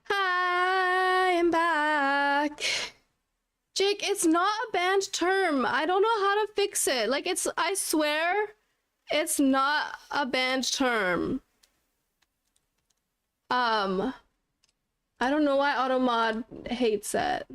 Speaker 1: I am back. Jake, it's not a banned term. I don't know how to fix it. Like, I swear, it's not a banned term. I don't know why Automod hates it.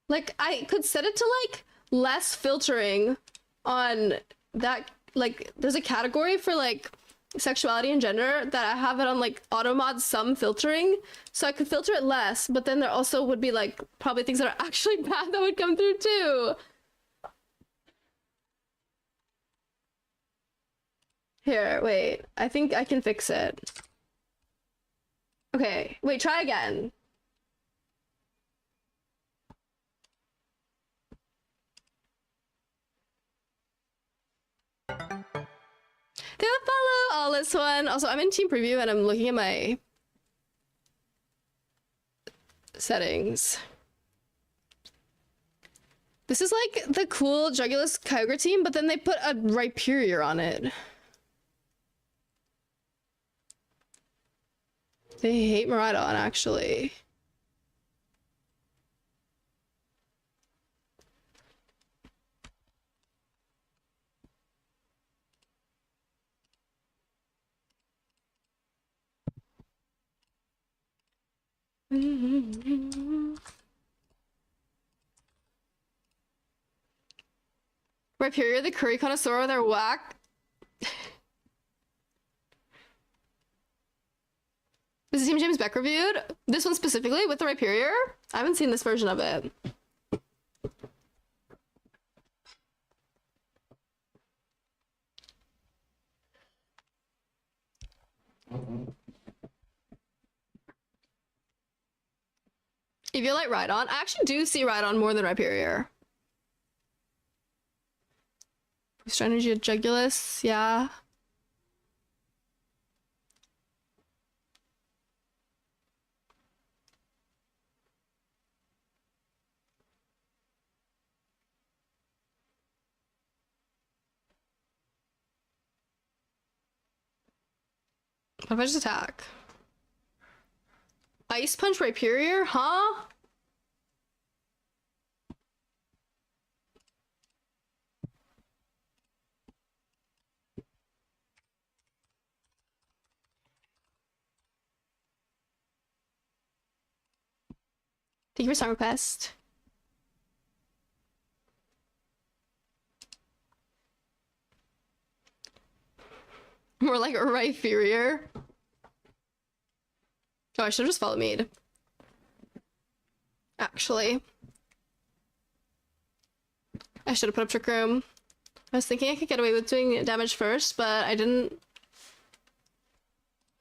Speaker 1: Like, I could set it to, like, less filtering on that. Like, there's a category for, like, sexuality and gender that I have it on, like, Automod some filtering. So I could filter it less, but then there also would be, like, probably things that are actually bad that would come through, too. Here, wait. I think I can fix it. Okay, wait, try again. Do a follow all this one. Also, I'm in team preview and I'm looking at my settings. This is like the cool Jugulus Kyogre team, but then they put a Rhyperior on it. They hate Miraidon, actually. Rhyperior, the curry connoisseur, they're whack. Is the Team James Beck reviewed? This one specifically with the Rhyperior? I haven't seen this version of it. If you like Rhydon, I actually do see Rhydon more than Rhyperior. Boost energy at Jugulus, yeah. What if I just attack? Ice Punch Rhyperior? Huh? Thank you for song request. More like a Rhyperior. Oh, I should have just followed Mead. Actually. I should have put up Trick Room. I was thinking I could get away with doing damage first, but I didn't.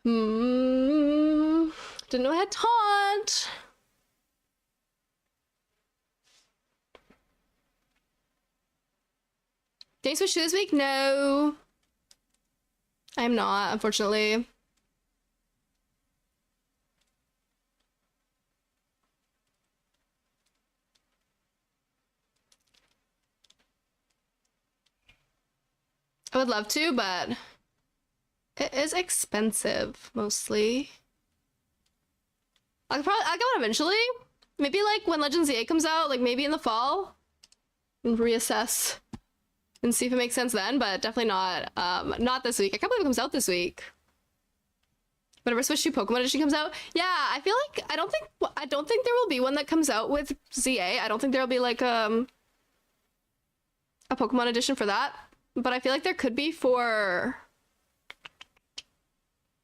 Speaker 1: Didn't know I had Taunt. Did I switch to this week? No. I'm not, unfortunately. I would love to, but it is expensive, mostly. I'll go on eventually. Maybe like when Legends ZA comes out, like maybe in the fall, and reassess and see if it makes sense then, but definitely not this week. I can't believe it comes out this week. Whenever Switch 2 Pokemon Edition comes out. Yeah, I feel like I don't think there will be one that comes out with ZA. I don't think there'll be like a Pokemon Edition for that. But I feel like there could be for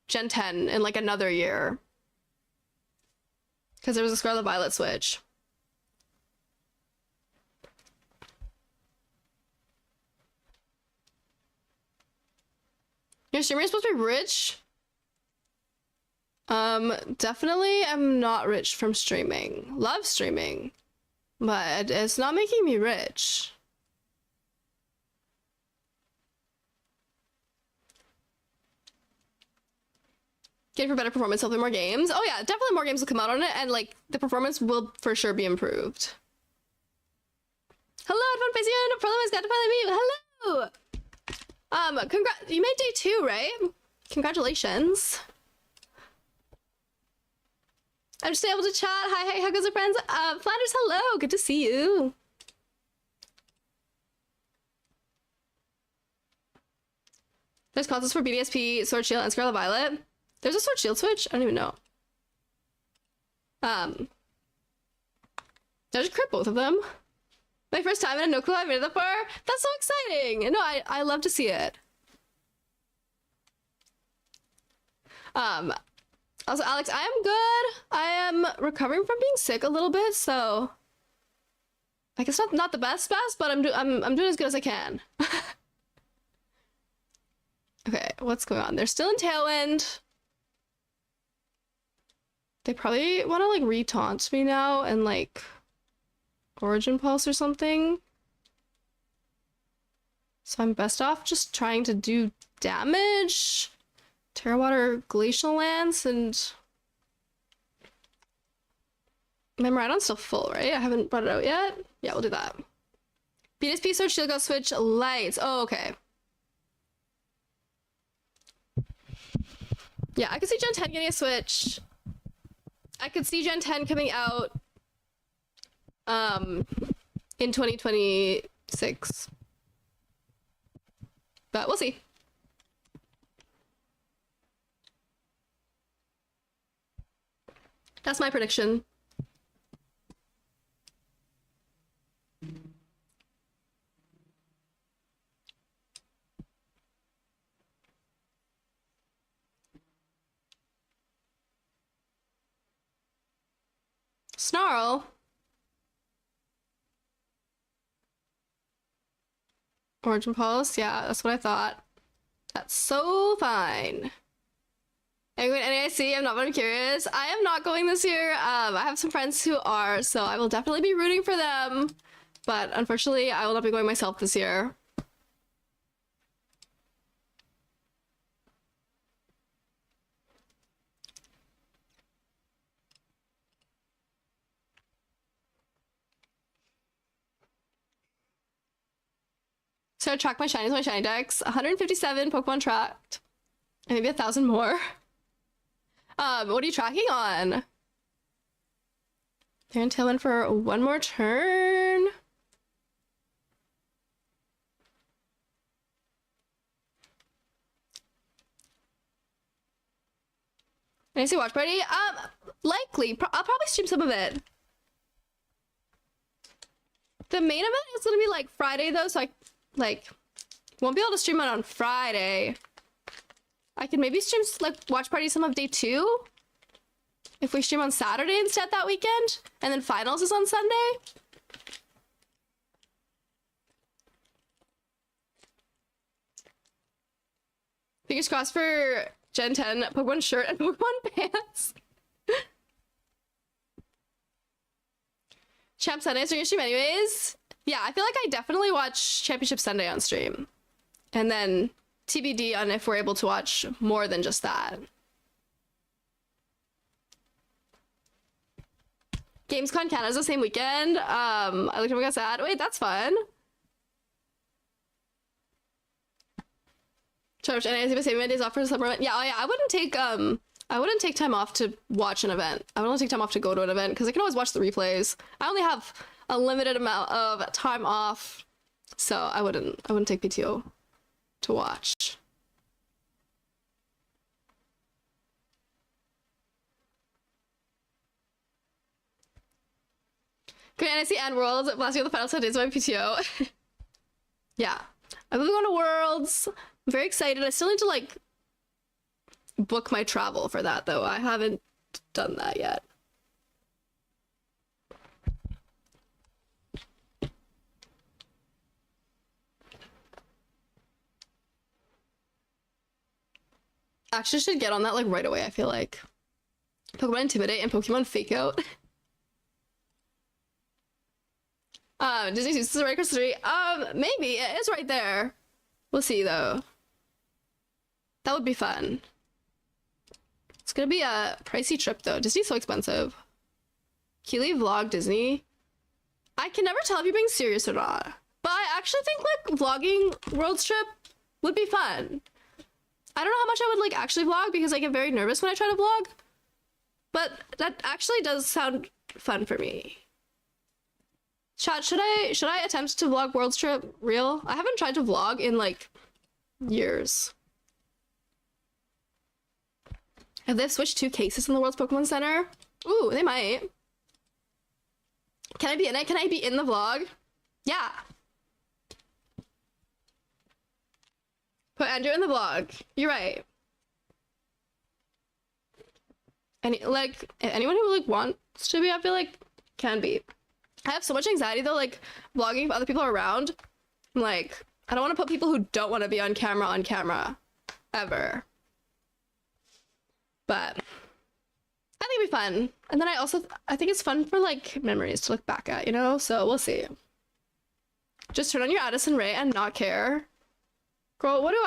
Speaker 1: Gen 10 in like another year. Because there was a Scarlet Violet Switch. Your streamer is supposed to be rich? Definitely I'm not rich from streaming. Love streaming. But it's not making me rich. Getting for better performance, hopefully more games. Oh yeah, definitely more games will come out on it, and like the performance will for sure be improved. Hello, everyone. Facing problem is got to finally meet. Hello. Congrats. You made day 2, right? Congratulations. I'm just able to chat. Hi, how goes it, friends? Flanders, hello. Good to see you. There's contests for BDSP, Sword Shield, and Scarlet Violet. There's a Sword Shield switch? I don't even know. Did I just crit both of them? My first time and no clue I made it that far? That's so exciting! No, I love to see it. Also, Alex, I am good. I am recovering from being sick a little bit, so I guess not the best, but I'm doing as good as I can. Okay, what's going on? They're still in Tailwind. They probably want to like re-taunt me now and like Origin Pulse or something. So I'm best off just trying to do damage. Terrawater Glacial Lance and my Miraidon's still full, right? I haven't brought it out yet. Yeah, we'll do that. BDSP Sword Shield Go Switch Lights. Oh, okay. Yeah, I could see Gen 10 getting a Switch. I could see Gen 10 coming out in 2026. But we'll see. That's my prediction. Snarl. Origin Pulse, yeah, that's what I thought. That's so fine. Anyway, NAIC, I'm not, but I'm curious. I am not going this year. I have some friends who are, so I will definitely be rooting for them. But unfortunately, I will not be going myself this year. So I track my shinies, my shiny decks. 157 Pokemon tracked. And maybe 1,000 more. What are you tracking on? They're in Tailwind for one more turn. Can I see Watch Party? Likely. I'll probably stream some of it. The main event is gonna be like Friday though, so I like won't be able to stream it on Friday. I can maybe stream like Watch Party some of day 2 if we stream on Saturday instead that weekend, and then finals is on Sunday. Fingers crossed for Gen 10 Pokemon shirt and Pokemon pants. Champ Sunday, so you're gonna stream anyways? Yeah, I feel like I definitely watch Championship Sunday on stream. And then TBD on if we're able to watch more than just that. Gamescom Canada's the same weekend. I looked up and got sad. Wait, that's fun. Charge and I say days off for summer event. Yeah, I wouldn't take time off to watch an event. I would only take time off to go to an event because I can always watch the replays. I only have a limited amount of time off, so I wouldn't take PTO to watch. Great, and I see Ann Worlds last year the final 7 days of my PTO. Yeah, I've been going to Worlds. I'm very excited. I still need to like book my travel for that though. I haven't done that yet. Actually should get on that like right away, I feel like. Pokemon Intimidate and Pokemon Fake Out. Disney Suits is right across the street. Maybe it is right there. We'll see though. That would be fun. It's gonna be a pricey trip though. Disney's so expensive. Keely vlog Disney. I can never tell if you're being serious or not. But I actually think like vlogging World's Trip would be fun. I don't know how much I would like actually vlog because I get very nervous when I try to vlog. But that actually does sound fun for me. Chat, should I attempt to vlog World's Trip real? I haven't tried to vlog in like years. Have they switched 2 cases in the World's Pokemon Center? Ooh, they might. Can I be in it? Can I be in the vlog? Yeah. Put Andrew in the vlog. You're right. Anyone who like wants to be, I feel like can be. I have so much anxiety though, like vlogging if other people are around. I'm like, I don't want to put people who don't want to be on camera ever. But I think it'd be fun. And then I think it's fun for like memories to look back at, you know? So we'll see. Just turn on your Addison Rae and not care. Girl, what do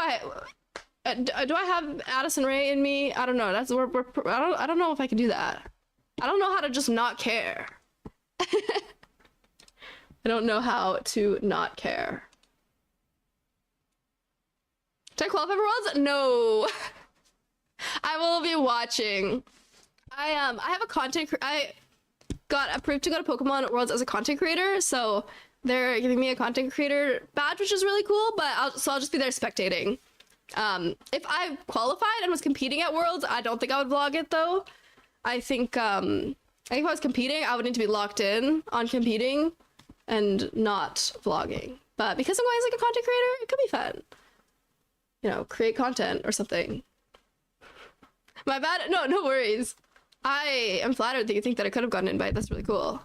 Speaker 1: I have Addison Rae in me? I don't know. I don't know if I can do that. I don't know how to just not care. I don't know how to not care. Did I qualify for Worlds? No. I will be watching. I have I got approved to go to Pokemon Worlds as a content creator, so they're giving me a content creator badge, which is really cool, but I'll just be there spectating. If I qualified and was competing at Worlds, I don't think I would vlog it though. I think if I was competing, I would need to be locked in on competing and not vlogging. But because I'm going as like a content creator, it could be fun. You know, create content or something. My bad. No worries. I am flattered that you think that I could have gotten an invite. That's really cool.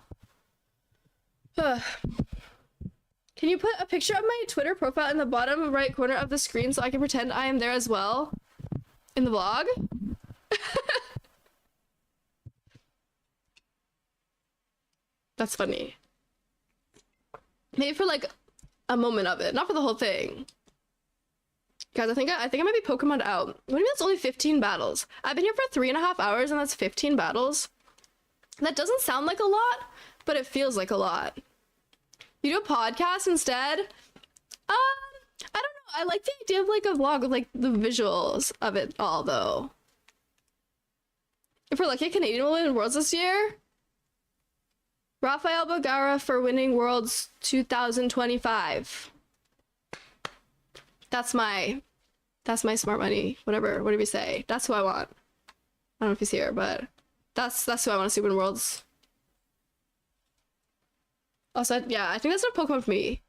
Speaker 1: Can you put a picture of my Twitter profile in the bottom right corner of the screen so I can pretend I am there as well in the vlog? That's funny. Maybe for like a moment of it, not for the whole thing. Guys, I think I might be Pokemon out. What do you mean that's only 15 battles? I've been here for 3.5 hours and that's 15 battles. That doesn't sound like a lot, but it feels like a lot. You do a podcast instead? I don't know. I like the idea of like a vlog with like the visuals of it all though. If we're lucky, a Canadian will win Worlds this year. Rafael Bogara for winning Worlds 2025. That's my smart money. Whatever you say. That's who I want. I don't know if he's here, but that's who I want to see win Worlds. Also, yeah, I think that's not Pokemon for me.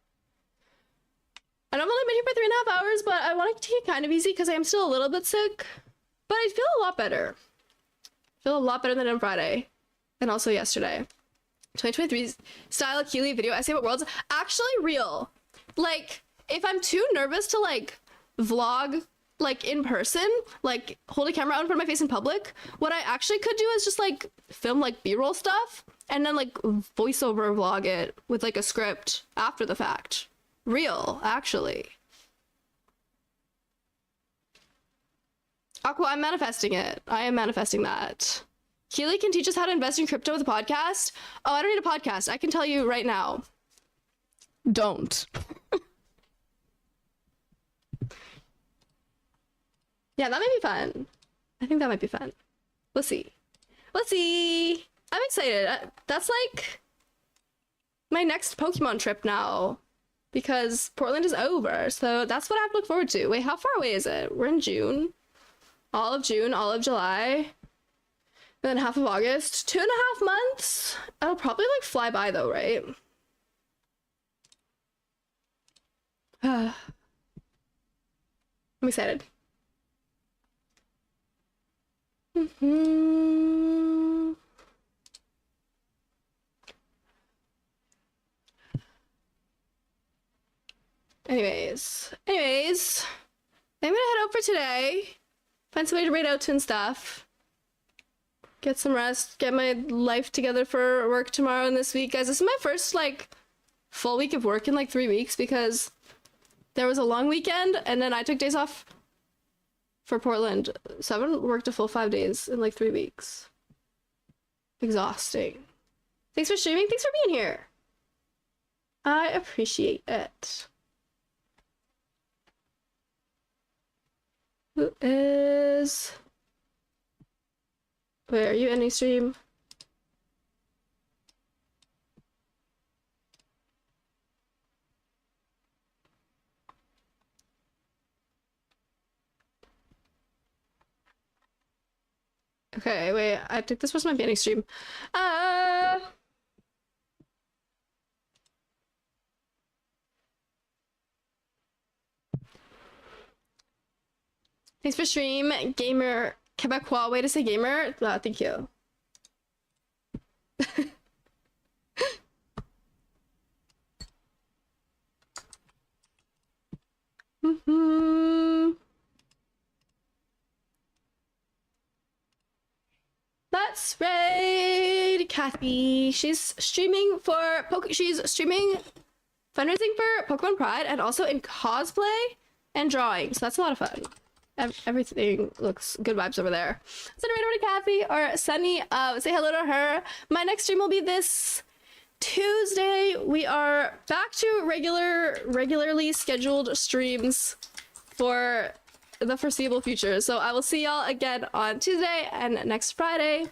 Speaker 1: And I've only been here for 3.5 hours, but I want to take it kind of easy because I am still a little bit sick. But I feel a lot better. I feel a lot better than on Friday. And also yesterday. 2023 style Keely video essay about Worlds. Actually real. Like, if I'm too nervous to like vlog like in person, like hold a camera out in front of my face in public, what I actually could do is just like film like B-roll stuff and then like voiceover vlog it with like a script after the fact. Real, actually. Aqua, I'm manifesting it. I am manifesting that. Keely can teach us how to invest in crypto with a podcast. Oh, I don't need a podcast. I can tell you right now. Don't. Yeah, that might be fun. I think that might be fun. Let's see. Let's see. I'm excited. That's like my next Pokemon trip now because Portland is over. So that's what I have to look forward to. Wait, how far away is it? We're in June. All of June, all of July. And then half of August. 2.5 months. It'll probably like fly by though, right? I'm excited. Anyways, I'm gonna head out for today. Find somebody to raid out to and stuff. Get some rest, get my life together for work tomorrow and this week. Guys, this is my first like full week of work in like 3 weeks because there was a long weekend and then I took days off for Portland. So I haven't worked a full 5 days in like 3 weeks. Exhausting. Thanks for streaming. Thanks for being here. I appreciate it. Who is... Wait, are you ending stream? Okay, wait, I think this was my banning stream. Thanks for stream, gamer Quebecois. Way to say gamer. Thank you. Let's raid Kathy. She's streaming fundraising for Pokemon Pride and also in cosplay and drawing. So that's a lot of fun. Everything looks good vibes over there. Send a raid over to Kathy or Sunny. Say hello to her. My next stream will be this Tuesday. We are back to regularly scheduled streams for the foreseeable future. So I will see y'all again on Tuesday and next Friday.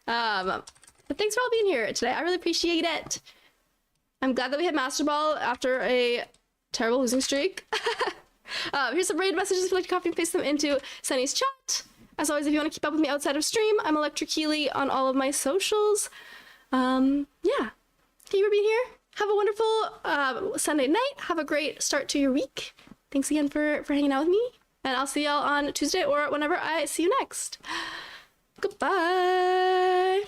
Speaker 1: But thanks for all being here today. I really appreciate it. I'm glad that we had Master Ball after a terrible losing streak. Here's some raid messages if you'd like to copy and paste them into Sunny's chat. As always, if you want to keep up with me outside of stream, I'm Electric Keely on all of my socials. Yeah. Thank you for being here. Have a wonderful Sunday night. Have a great start to your week. Thanks again for hanging out with me. And I'll see y'all on Tuesday or whenever I see you next. Goodbye.